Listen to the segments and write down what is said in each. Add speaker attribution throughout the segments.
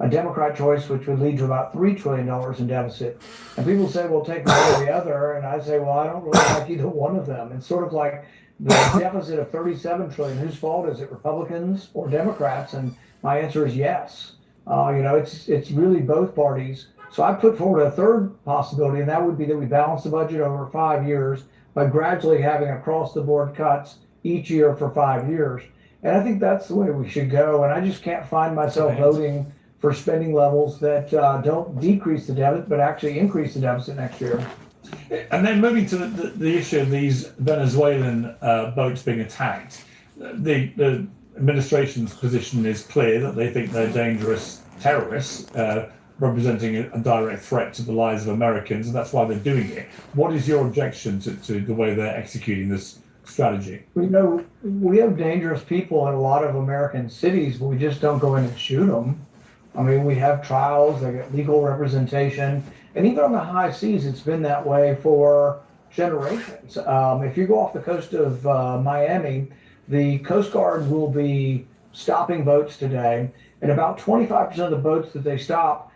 Speaker 1: a Democrat choice, which would lead to about $3 trillion in deficit. And people say, well, take one or the other. And I say, well, I don't really like either one of them. It's sort of like the deficit of 37 trillion. Whose fault is it, Republicans or Democrats? And my answer is yes. It's really both parties. So I put forward a third possibility, and that would be that we balance the budget over 5 years by gradually having across the board cuts each year for 5 years. And I think that's the way we should go. And I just can't find myself voting for spending levels that don't decrease the deficit, but actually increase the deficit next year.
Speaker 2: And then moving to the issue of these Venezuelan boats being attacked, the administration's position is clear that they think they're dangerous terrorists, representing a direct threat to the lives of Americans, and that's why they're doing it. What is your objection to the way they're executing this strategy?
Speaker 1: We have dangerous people in a lot of American cities, but we just don't go in and shoot them. I mean, we have trials, they get legal representation, and even on the high seas, it's been that way for generations. If you go off the coast of Miami, the Coast Guard will be stopping boats today, and about 25% of the boats that they stop,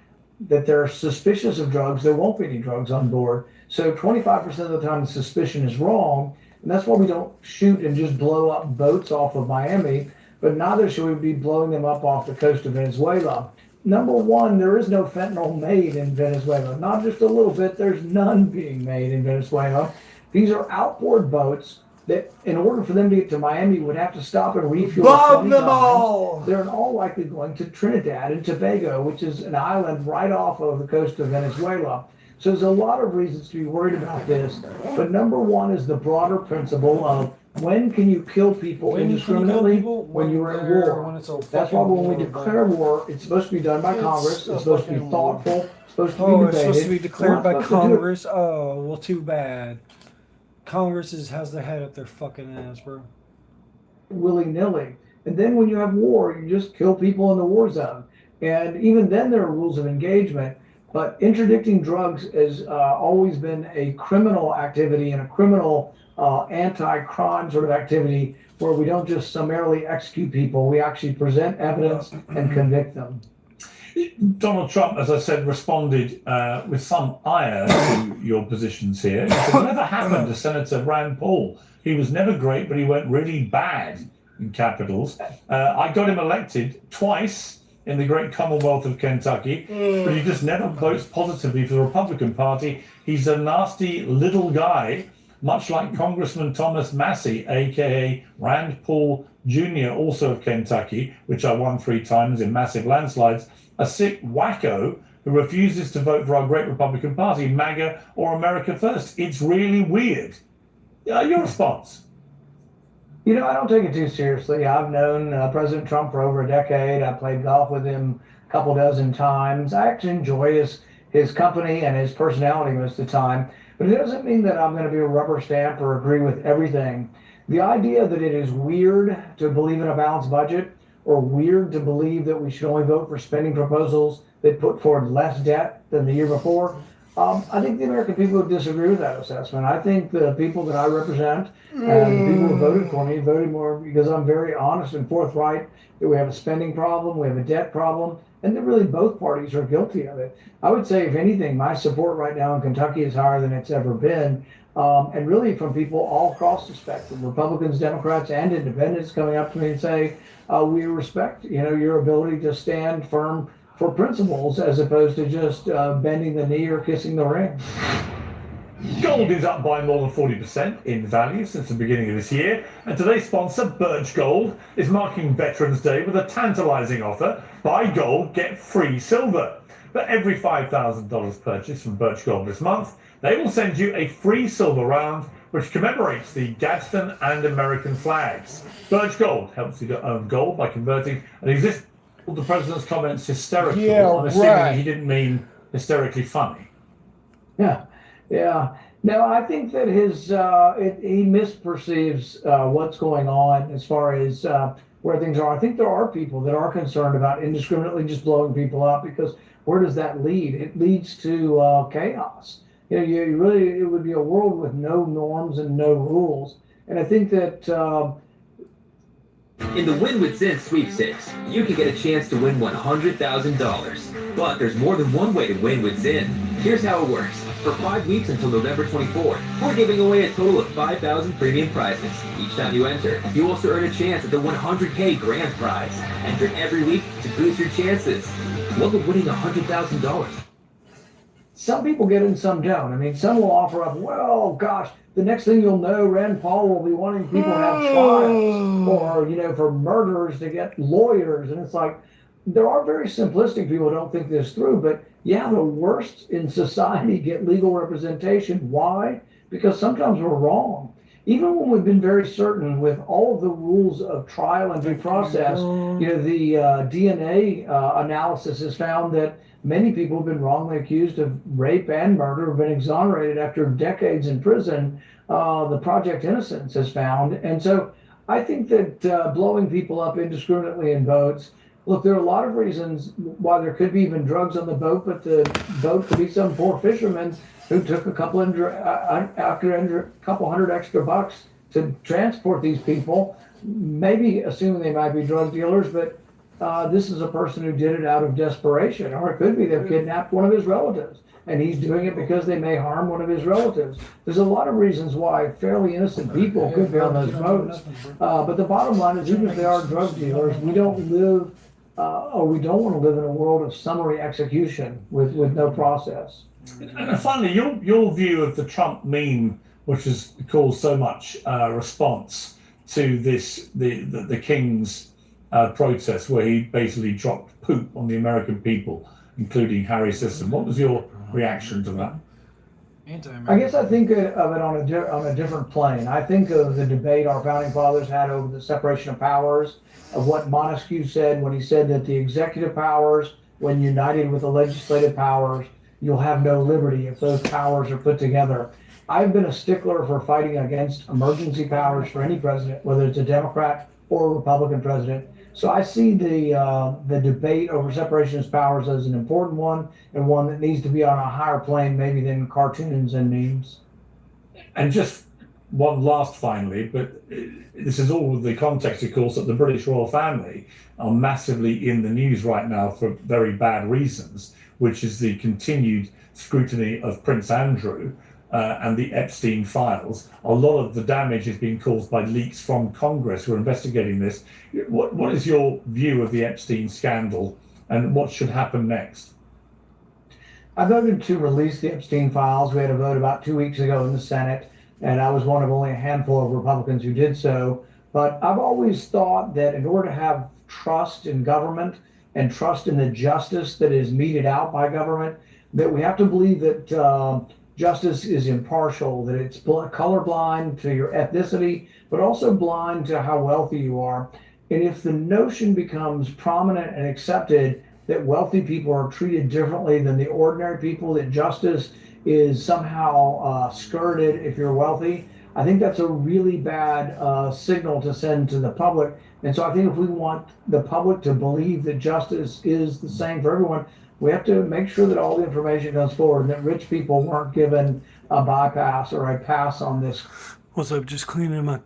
Speaker 1: that they're suspicious of drugs, there won't be any drugs on board. So 25% of the time, the suspicion is wrong, and that's why we don't shoot and just blow up boats off of Miami, but neither should we be blowing them up off the coast of Venezuela. Number one, there is no fentanyl made in Venezuela. Not just a little bit, there's none being made in Venezuela. These are outboard boats that, in order for them to get to Miami, would have to stop and refuel 20 times. They're in all likely going to Trinidad and Tobago, which is an island right off of the coast of Venezuela. So there's a lot of reasons to be worried about this. But number one is the broader principle of when can you kill people indiscriminately? When you're at war. That's why when we declare war, it's supposed to be done by Congress. It's supposed to be thoughtful. It's supposed to be debated.
Speaker 3: It's supposed to be declared by Congress. Oh, well, too bad. Congress has their head up their fucking ass, bro.
Speaker 1: Willy-nilly. And then when you have war, you just kill people in the war zone. And even then there are rules of engagement. But interdicting drugs has always been a criminal activity and a criminal anti-crime sort of activity where we don't just summarily execute people. We actually present evidence and convict them.
Speaker 2: Donald Trump, as I said, responded with some ire to your positions here. Whatever happened to Senator Rand Paul? He was never great, but he went really bad in capitals. I got him elected twice in the great Commonwealth of Kentucky, but he just never votes positively for the Republican Party. He's a nasty little guy, much like Congressman Thomas Massie, aka Rand Paul Jr., also of Kentucky, which I won 3 times in massive landslides, a sick wacko who refuses to vote for our great Republican Party, MAGA or America First. It's really weird. Your response?
Speaker 1: I don't take it too seriously. I've known President Trump for over a decade. I played golf with him a couple dozen times. I actually enjoy his company and his personality most of the time. But it doesn't mean that I'm going to be a rubber stamp or agree with everything. The idea that it is weird to believe in a balanced budget or weird to believe that we should only vote for spending proposals that put forward less debt than the year before, I think the American people would disagree with that assessment. I think the people that I represent and the people who voted for me voted more because I'm very honest and forthright that we have a spending problem, we have a debt problem, and that really both parties are guilty of it. I would say, if anything, my support right now in Kentucky is higher than it's ever been. And really from people all across the spectrum, Republicans, Democrats, and independents coming up to me and say, we respect, your ability to stand firm for principles as opposed to just bending the knee or kissing the ring.
Speaker 2: Gold is up by more than 40% in value since the beginning of this year, and today's sponsor, Birch Gold, is marking Veterans Day with a tantalizing offer: buy gold, get free silver. For every $5,000 purchase from Birch Gold this month, they will send you a free silver round which commemorates the Gadsden and American flags. Birch Gold helps you to own gold by converting an existing. The president's comments hysterical. I'm assuming he didn't mean hysterically funny.
Speaker 1: Yeah. No, I think that he misperceives what's going on as far as where things are. I think there are people that are concerned about indiscriminately just blowing people up, because where does that lead? It leads to chaos. It would be a world with no norms and no rules. And I think that
Speaker 4: In the Win with Zen sweepstakes, you can get a chance to win $100,000. But there's more than one way to win with Zen. Here's how it works. For 5 weeks until November 24th, we're giving away a total of 5,000 premium prizes. Each time you enter, you also earn a chance at the 100K grand prize. Enter every week to boost your chances. Welcome to winning $100,000.
Speaker 1: Some people get in, some don't. I mean, some will offer up, well, gosh, the next thing you'll know, Rand Paul will be wanting people to have trials or, for murderers to get lawyers. And it's like, there are very simplistic people who don't think this through, but yeah, the worst in society get legal representation. Why? Because sometimes we're wrong. Even when we've been very certain with all of the rules of trial and due process, the DNA analysis has found that many people have been wrongly accused of rape and murder, have been exonerated after decades in prison. The Project Innocence has found. And so I think that blowing people up indiscriminately in boats, look, there are a lot of reasons why there could be even drugs on the boat, but the boat could be some poor fisherman who took a couple hundred extra bucks to transport these people, maybe assuming they might be drug dealers, but this is a person who did it out of desperation, or it could be they've kidnapped one of his relatives, and he's doing it because they may harm one of his relatives. There's a lot of reasons why fairly innocent people could be on those boats, but the bottom line is, even if they are drug dealers, we don't live, or we don't want to live in a world of summary execution with no process.
Speaker 2: And finally, your view of the Trump meme, which has caused so much response to the King's protest, where he basically dropped poop on the American people, including Harry's system. What was your reaction to that?
Speaker 1: I guess I think of it on a different plane. I think of the debate our founding fathers had over the separation of powers, of what Montesquieu said when he said that the executive powers, when united with the legislative powers, you'll have no liberty if those powers are put together. I've been a stickler for fighting against emergency powers for any president, whether it's a Democrat or a Republican president. So I see the debate over separation of powers as an important one, and one that needs to be on a higher plane maybe than cartoons and memes.
Speaker 2: And just one last finally, but this is all with the context, of course, that the British royal family are massively in the news right now for very bad reasons, which is the continued scrutiny of Prince Andrew and the Epstein files. A lot of the damage is being caused by leaks from Congress who are investigating this. What is your view of the Epstein scandal, and what should happen next?
Speaker 1: I voted to release the Epstein files. We had a vote about 2 weeks ago in the Senate, and I was one of only a handful of Republicans who did so. But I've always thought that in order to have trust in government and trust in the justice that is meted out by government, that we have to believe that justice is impartial, that it's colorblind to your ethnicity, but also blind to how wealthy you are. And if the notion becomes prominent and accepted that wealthy people are treated differently than the ordinary people, that justice is somehow skirted if you're wealthy, I think that's a really bad signal to send to the public. And so I think if we want the public to believe that justice is the same for everyone, we have to make sure that all the information comes forward and that rich people weren't given a bypass or a pass on this.
Speaker 3: What's up? Just cleaning my,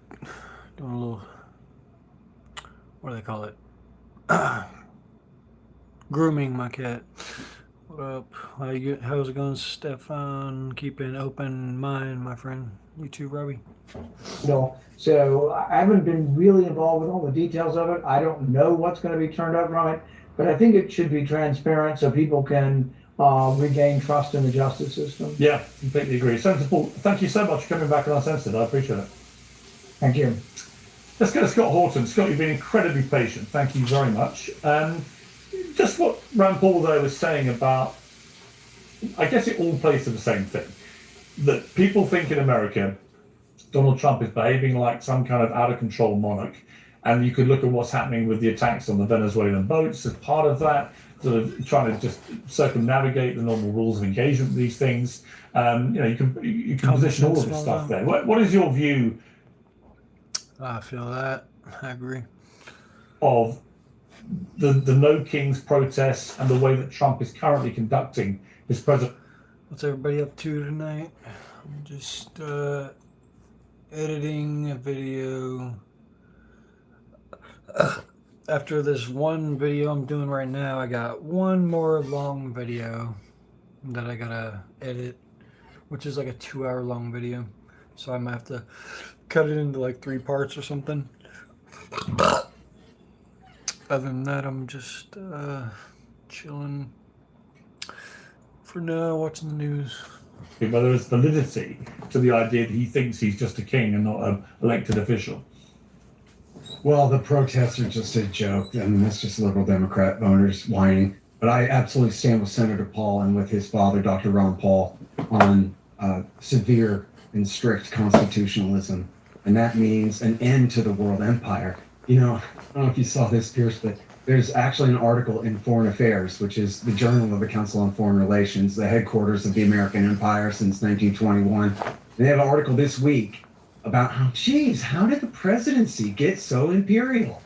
Speaker 3: doing a little, what do they call it? Grooming my cat. What up? How's it going, Stefan? Keep an open mind, my friend. You too, Robbie.
Speaker 1: So I haven't been really involved with all the details of it. I don't know what's going to be turned up from it, but I think it should be transparent so people can regain trust in the justice system.
Speaker 2: Yeah, completely agree. Senator Paul, thank you so much for coming back on Uncensored. I appreciate it.
Speaker 1: Thank you.
Speaker 2: Let's go to Scott Horton. Scott, you've been incredibly patient. Thank you very much. Just what Rand Paul, though, was saying about, I guess it all plays to the same thing, that people think in America Donald Trump is behaving like some kind of out-of-control monarch, and you could look at what's happening with the attacks on the Venezuelan boats as part of that, sort of trying to just circumnavigate the normal rules of engagement with these things. You can position all of this stuff there. What is your view?
Speaker 3: I feel that. I agree.
Speaker 2: Of the No Kings protests and the way that Trump is currently conducting his president.
Speaker 3: What's everybody up to tonight? I'm just editing a video. After this one video I'm doing right now, I got one more long video that I gotta edit, which is like a 2 hour long video. So I might have to cut it into like 3 parts or something. Other than that, I'm just chilling for now, watching the news.
Speaker 2: Whether there's validity to the idea that he thinks he's just a king and not an elected official.
Speaker 5: Well, the protests are just a joke. I mean, that's just liberal Democrat voters whining. But I absolutely stand with Senator Paul and with his father, Dr. Ron Paul, on severe and strict constitutionalism. And that means an end to the world empire. You know, I don't know if you saw this, Pierce, but there's actually an article in Foreign Affairs, which is the journal of the Council on Foreign Relations, the headquarters of the American empire since 1921. And they have an article this week about how, geez, how did the presidency get so imperial?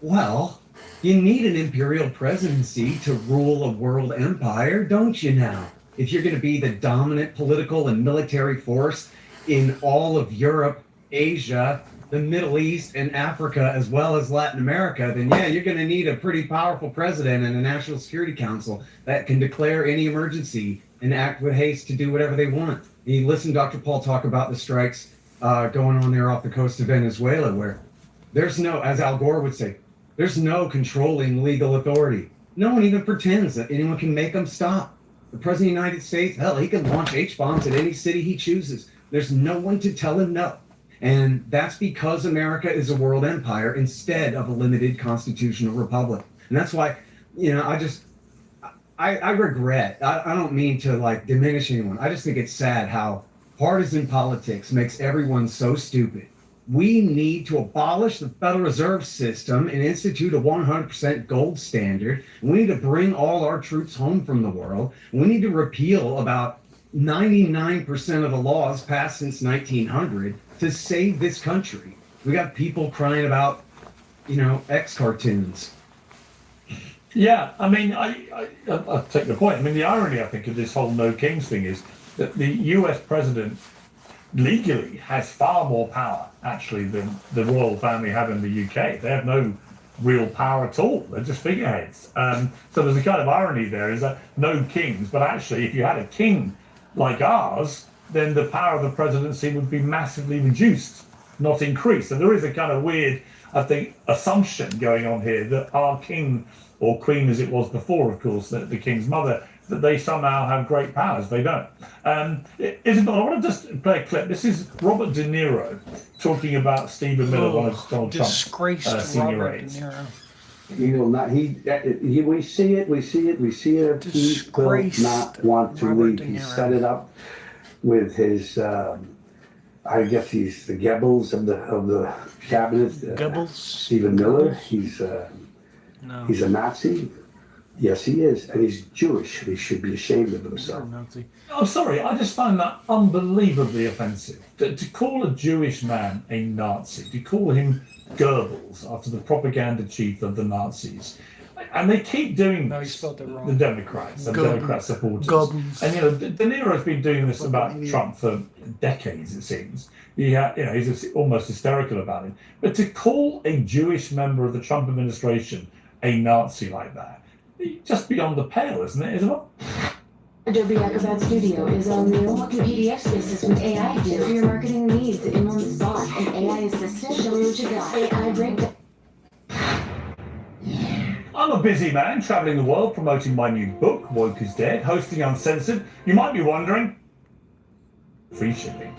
Speaker 5: Well, you need an imperial presidency to rule a world empire, don't you now? If you're going to be the dominant political and military force in all of Europe, Asia, the Middle East, and Africa, as well as Latin America, then yeah, you're going to need a pretty powerful president and a National Security Council that can declare any emergency and act with haste to do whatever they want. And you listen to Dr. Paul talk about the strikes going on there off the coast of Venezuela, where there's no, as Al Gore would say, there's no controlling legal authority. No one even pretends that anyone can make them stop. The President of the United States, hell, he can launch H-bombs at any city he chooses. There's no one to tell him no. And that's because America is a world empire instead of a limited constitutional republic. And that's why, you know, I regret, I don't mean to like diminish anyone. I just think it's sad how partisan politics makes everyone so stupid. We need to abolish the Federal Reserve System and institute a 100% gold standard. We need to bring all our troops home from the world. We need to repeal about 99% of the laws passed since 1900 to save this country. We got people crying about, you know, X cartoons.
Speaker 2: Yeah, I mean, I take the point. I mean, the irony, I think, of this whole no kings thing is that the US president legally has far more power, actually, than the royal family have in the UK. They have no real power at all. They're just figureheads. So there's a kind of irony there, is that no kings, but actually, if you had a king like ours, then the power of the presidency would be massively reduced, not increased. And there is a kind of weird, I think, assumption going on here that our king or queen, as it was before, of course, the king's mother, that they somehow have great powers. They don't. Isabel, I want to just play a clip. This is Robert De Niro talking about Stephen Miller, one of Donald Trump's senior
Speaker 3: Robert
Speaker 2: aides.
Speaker 3: De Niro.
Speaker 6: He will not. We see it. He will not want to
Speaker 3: Robert
Speaker 6: leave.
Speaker 3: De
Speaker 6: He
Speaker 3: Niro.
Speaker 6: set it up with his. I guess he's the Goebbels of the cabinet.
Speaker 3: Goebbels?
Speaker 6: Stephen Miller.
Speaker 3: No.
Speaker 6: He's a Nazi. Yes, he is, and he's Jewish. He should be ashamed of
Speaker 3: He's a
Speaker 6: himself.
Speaker 3: Nazi.
Speaker 2: Oh, sorry, I just find that unbelievably offensive. To call a Jewish man a Nazi, to call him Goebbels after the propaganda chief of the Nazis. And they keep doing
Speaker 3: No, you
Speaker 2: this,
Speaker 3: spelled it wrong.
Speaker 2: the Democrats, the
Speaker 3: Goebbels.
Speaker 2: Democrat supporters.
Speaker 3: Goebbels.
Speaker 2: And, you know, De Niro's been doing this about
Speaker 3: idiot.
Speaker 2: Trump for decades, it seems. He's almost hysterical about it. But to call a Jewish member of the Trump administration a Nazi like that, just beyond the pale, isn't it, Isabel?
Speaker 7: Adobe Acrobat Studio is all new. What can PDF spaces with AI do for your marketing needs in one spot? An AI assistant, show me what you got. AI breakdown.
Speaker 2: I'm a busy man traveling the world promoting my new book, Woke is Dead, hosting Uncensored. You might be wondering, free shipping.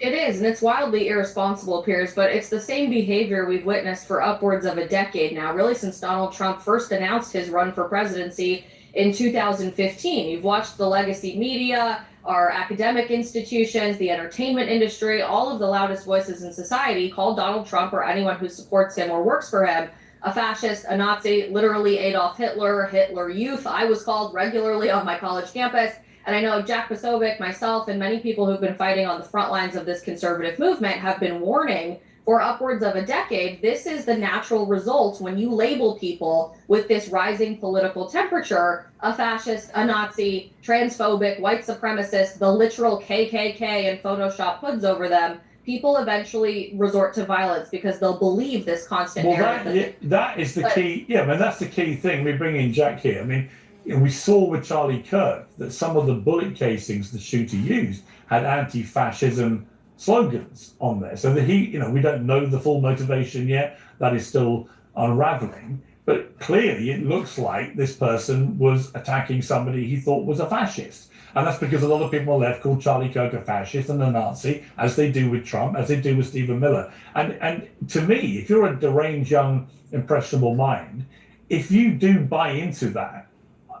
Speaker 8: It is, and it's wildly irresponsible, Piers, but it's the same behavior we've witnessed for upwards of a decade now, really since Donald Trump first announced his run for presidency in 2015. You've watched the legacy media, our academic institutions, the entertainment industry, all of the loudest voices in society call Donald Trump or anyone who supports him or works for him a fascist, a Nazi, literally Adolf Hitler, Hitler Youth. I was called regularly on my college campus. And I know Jack Posobiec, myself, and many people who've been fighting on the front lines of this conservative movement have been warning for upwards of a decade. This is the natural result when you label people with this rising political temperature, a fascist, a Nazi, transphobic, white supremacist, the literal KKK and Photoshop hoods over them. people eventually resort to violence because they'll believe this constant
Speaker 2: Well,
Speaker 8: narrative.
Speaker 2: that is the key. Yeah, I mean, that's the key thing. We bring in Jack here. I mean, we saw with Charlie Kirk that some of the bullet casings the shooter used had anti-fascism slogans on there. So that we don't know the full motivation yet. That is still unraveling. But clearly, it looks like this person was attacking somebody he thought was a fascist. And that's because a lot of people on the left call Charlie Kirk a fascist and a Nazi, as they do with Trump, as they do with Stephen Miller. And to me, if you're a deranged, young, impressionable mind, if you do buy into that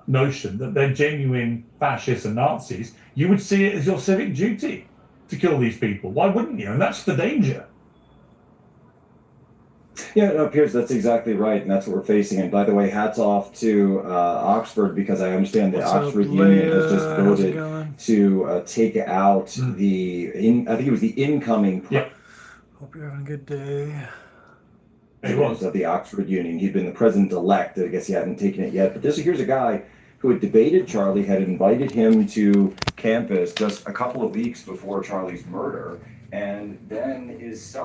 Speaker 2: notion that they're genuine fascists and Nazis, you would see it as your civic duty to kill these people. Why wouldn't you? And that's the danger.
Speaker 9: Yeah, it appears that's exactly right, and that's what we're facing. And by the way, hats off to Oxford, because I understand the Oxford Union has just voted to take out I think it was the incoming
Speaker 3: Hope you're having a good day.
Speaker 9: president of the Oxford Union. He'd been the president-elect. I guess he hadn't taken it yet. But here's a guy who had debated Charlie, had invited him to campus just a couple of weeks before Charlie's murder, and then is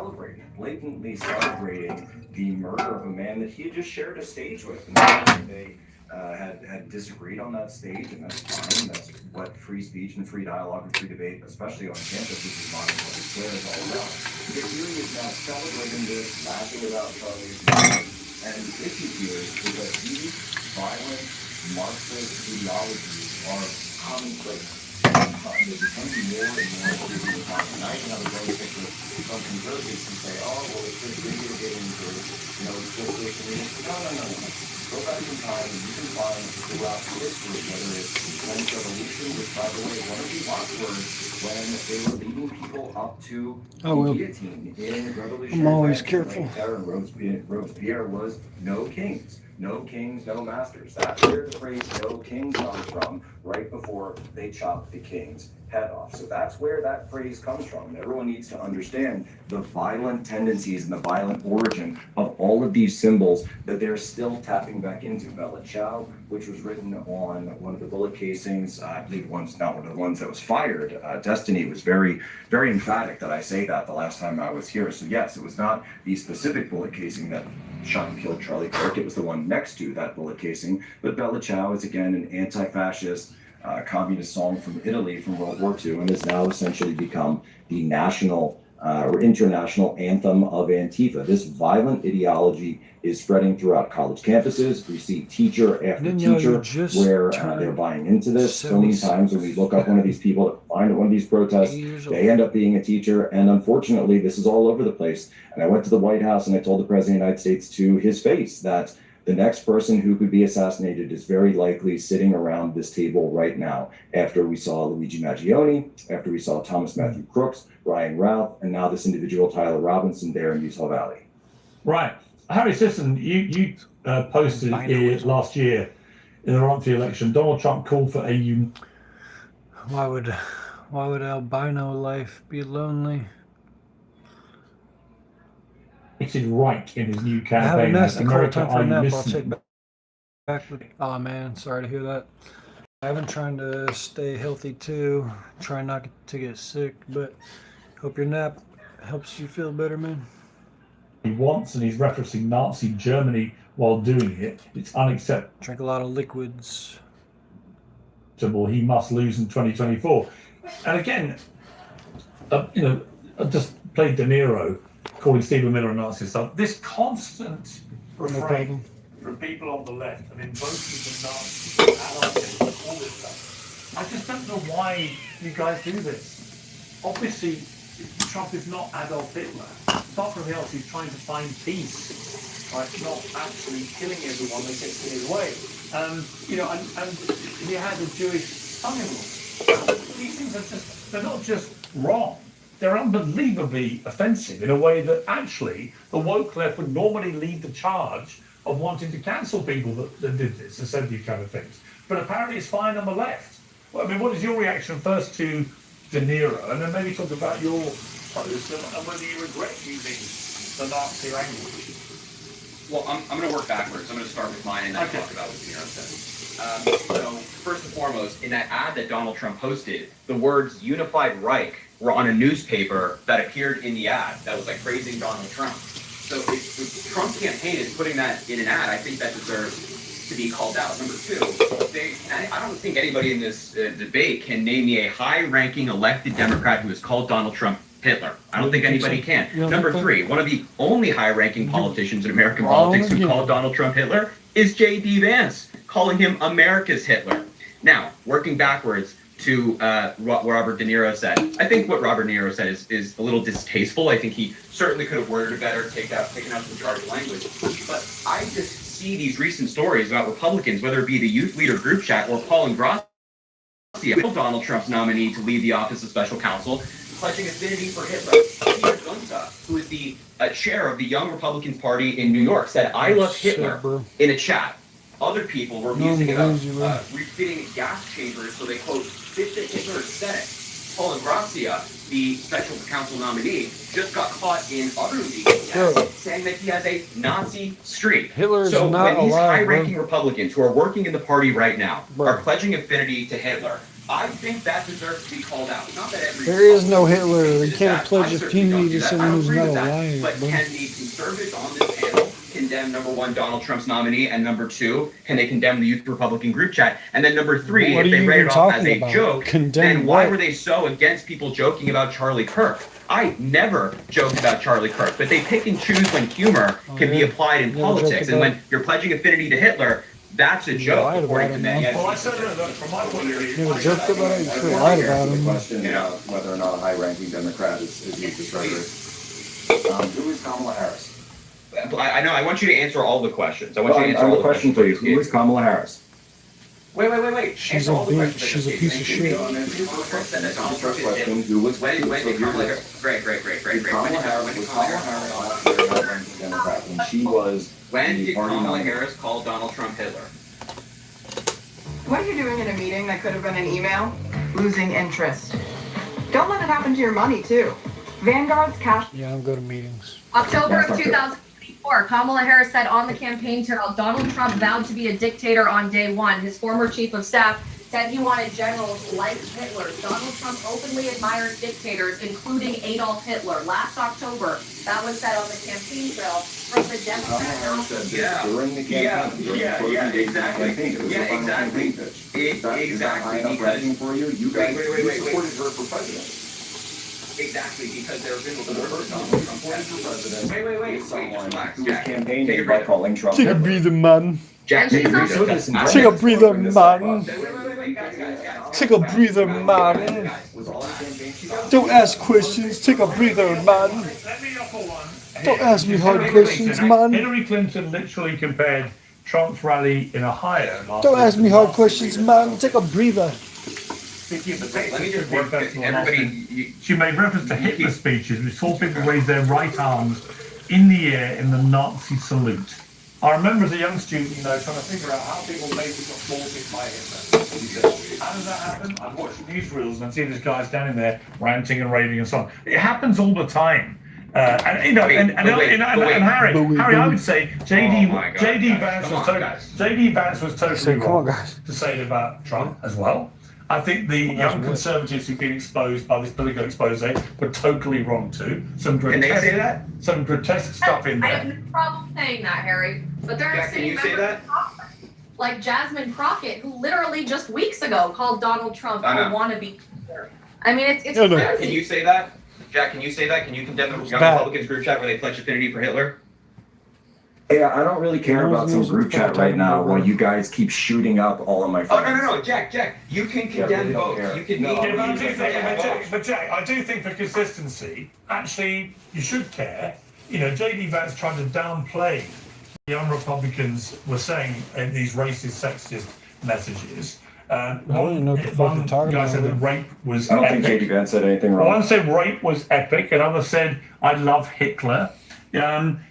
Speaker 9: blatantly celebrating the murder of a man that he had just shared a stage with. And they had disagreed on that stage, and that's fine. That's what free speech and free dialogue and free debate, especially on campus, which is modern public square, is all about. But here he is now celebrating this, laughing about Charlie's murder. And the issue here is that these violent Marxist ideologies are commonplace. They're becoming more and more frequently common. Now you can have a very sick with some conservatives who say, oh, well, it's just easy to get into, it's just this and this. No. Go back in time and you can find throughout history, whether it's the French Revolution, which, by the way, one of the watchwords when they were leading people up to the guillotine in Revolutionary
Speaker 3: I'm always
Speaker 9: France,
Speaker 3: careful.
Speaker 9: And Robespierre was no kings. No kings, no masters. That's where the phrase no kings comes from, right before they chopped the king's head off. So that's where that phrase comes from. And everyone needs to understand the violent tendencies and the violent origin of all of these symbols that they're still tapping back into. Bella Ciao, which was written on one of the bullet casings, I believe one's not one of the ones that was fired. Destiny was very, very emphatic that I say that the last time I was here. So yes, it was not the specific bullet casing that shot and killed Charlie Kirk. It was the one next to that bullet casing. But Bella Ciao is, again, an anti-fascist communist song from Italy from World War II, and has now essentially become the national or international anthem of Antifa. This violent ideology is spreading throughout college campuses. We see teacher after teacher where they're buying into this. So many times when we look up one of these people to find at one of these protests, they end up being a teacher. And unfortunately, this is all over the place. And I went to the White House and I told the President of the United States to his face that the next person who could be assassinated is very likely sitting around this table right now, after we saw Luigi Maggioni, after we saw Thomas Matthew Crooks, Ryan Routh, and now this individual, Tyler Robinson, there in Utah Valley.
Speaker 2: Right. Harry Sisson, you posted last year in the run for the election, Donald Trump called for a...
Speaker 3: Why would albino life be lonely?
Speaker 2: Right in his new campaign.
Speaker 3: I haven't asked the call time for a nap. I'll
Speaker 2: listening?
Speaker 3: check back. Oh man, sorry to hear that. I've been trying to stay healthy too, try not to get sick, but hope your nap helps you feel better, man.
Speaker 2: He wants, and he's referencing Nazi Germany while doing it. It's unacceptable.
Speaker 3: Drink a lot of liquids.
Speaker 2: He must lose in 2024. And again, I just played De Niro calling Stephen Miller a Nazi stuff. This constant refrain from people on the left and invoking the Nazi anarchism, all this stuff. I just don't know why you guys do this. Obviously, Trump is not Adolf Hitler. Apart from everything else, he's trying to find peace, right? Not actually killing everyone that gets in his way. And he had a Jewish son-in-law. These things are they're not just wrong. They're unbelievably offensive in a way that actually the woke left would normally lead the charge of wanting to cancel people that did this and said these kind of things. But apparently it's fine on the left. Well, I mean, what is your reaction first to De Niro, and then maybe talk about your post and whether you regret using the Nazi language?
Speaker 10: Well, I'm going to work backwards. I'm going to start with mine and then talk about what De Niro said. So, first and foremost, in that ad that Donald Trump posted, the words unified Reich were on a newspaper that appeared in the ad that was like praising Donald Trump. So if Trump's campaign is putting that in an ad, I think that deserves to be called out. Number two, I don't think anybody in this debate can name me a high-ranking elected Democrat who has called Donald Trump Hitler. I don't think anybody can. Number three, one of the only high-ranking politicians in American politics who called Donald Trump Hitler is J.D. Vance, calling him America's Hitler. Now, working backwards to what Robert De Niro said. I think what Robert De Niro said is a little distasteful. I think he certainly could have worded it better, taken out some charged language. But I just see these recent stories about Republicans, whether it be the youth leader group chat or Paul Ingrassia, Donald Trump's nominee to lead the office of special counsel, pledging affinity for Hitler. Peter Gunta, who is the chair of the Young Republicans Party in New York, said, "I love Hitler" in a chat. Other people were musing about refitting gas chambers so they, quote, fit the Hitler aesthetic. Paul Ingrassia, the special counsel nominee, just got caught in other legal chats saying that he has a Nazi streak.
Speaker 3: Hitler is
Speaker 10: so
Speaker 3: not
Speaker 10: when these
Speaker 3: alive,
Speaker 10: high-ranking Republicans who are working in the party right now are pledging affinity to Hitler, I think that deserves to be called out. Not that every
Speaker 3: There is no Hitler. They can't pledge affinity to someone who's not alive.
Speaker 10: But can the conservatives on this panel condemn, number one, Donald Trump's nominee, and number two, can they condemn the youth Republican group chat? And then number three, if they read it off as a joke, then why were they so against people joking about Charlie Kirk? I never joked about Charlie Kirk, but they pick and choose when humor can be applied in politics. And when you're pledging affinity to Hitler, that's a joke, according to them.
Speaker 2: Well, I said that from my point of view.
Speaker 3: Never joked about it. You lied about him.
Speaker 9: The question about whether or not a high-ranking Democrat is used as rhetoric. Who is Kamala Harris?
Speaker 10: I know. I want you to answer all the questions. I want you to answer all
Speaker 9: the
Speaker 10: the
Speaker 9: question for you. Who is Kamala Harris?
Speaker 10: Wait.
Speaker 3: She's
Speaker 10: Answer all the
Speaker 3: a
Speaker 10: questions.
Speaker 3: she's a piece of shit.
Speaker 9: Who was
Speaker 10: When did Kamala Harris? Great.
Speaker 9: Kamala Harris was Kamala Harris not a high-ranking Democrat when she was
Speaker 10: When
Speaker 9: the
Speaker 10: did
Speaker 9: party
Speaker 10: Kamala
Speaker 9: nominee?
Speaker 10: Harris call Donald Trump Hitler?
Speaker 11: What are you doing in a meeting that could have been an email? Losing interest. Don't let it happen to your money, too. Vanguard's cash.
Speaker 3: Yeah, I don't go to meetings.
Speaker 8: October of 2024, Kamala Harris said on the campaign trail, Donald Trump vowed to be a dictator on day one. His former chief of staff said he wanted generals like Hitler. Donald Trump openly admires dictators, including Adolf Hitler. Last October, that was said on the campaign trail from the Democrat House.
Speaker 9: During the campaign, exactly.
Speaker 10: Because
Speaker 9: for you, you guys
Speaker 10: wait.
Speaker 9: supported her for president.
Speaker 10: Exactly, because there have been
Speaker 9: Wait. Someone
Speaker 10: relax,
Speaker 9: who was
Speaker 10: Jack.
Speaker 9: campaigning
Speaker 10: Take a
Speaker 9: by
Speaker 10: breather.
Speaker 9: calling Trump.
Speaker 3: Take a breather, man.
Speaker 10: Jack,
Speaker 8: And she's not-
Speaker 3: Take a breather, man.
Speaker 10: Guys.
Speaker 3: Take a breather, man.
Speaker 9: Was all the campaign.
Speaker 3: Don't ask questions. Take a breather, man.
Speaker 2: Let me offer one.
Speaker 3: Don't ask me hard questions, man.
Speaker 2: Hillary Clinton literally compared Trump's rally in Ohio last
Speaker 3: Don't
Speaker 2: week
Speaker 3: ask me hard questions, man. Take a breather.
Speaker 10: Let me just work everybody.
Speaker 2: She made reference to Hitler speeches, which saw people raise their right arms in the air in the Nazi salute. I remember as a young student, trying to figure out how people maybe got slaughtered by Hitler. How does that happen? I've watched newsreels and I see these guys standing there ranting and raving and so on. It happens all the time. Harry, I would say JD Vance was totally wrong to say it about Trump as well. I think the young conservatives who've been exposed by this political expose were totally wrong too. Some grotesque stuff in
Speaker 8: I have
Speaker 2: there.
Speaker 8: no problem saying that, Harry. But there are
Speaker 10: Jack, can you say that?
Speaker 8: like Jasmine Crockett, who literally just weeks ago called Donald Trump a wannabe. I mean, it's
Speaker 3: No.
Speaker 8: crazy.
Speaker 10: Can you say that? Jack, can you say that? Can you condemn the Young Republicans group chat where they pledge affinity for Hitler?
Speaker 9: Yeah, I don't really care about some group chat right now while you guys keep shooting up all of my
Speaker 10: Oh,
Speaker 9: friends.
Speaker 10: no, Jack, you can condemn both. You can
Speaker 2: But Jack, I do think for consistency, actually, you should care. J.D. Vance tried to downplay young Republicans were saying in these racist, sexist messages. One guy said that rape was
Speaker 9: I don't
Speaker 2: epic.
Speaker 9: think J.D. Vance said anything wrong.
Speaker 2: One said rape was epic, another said, I love Hitler.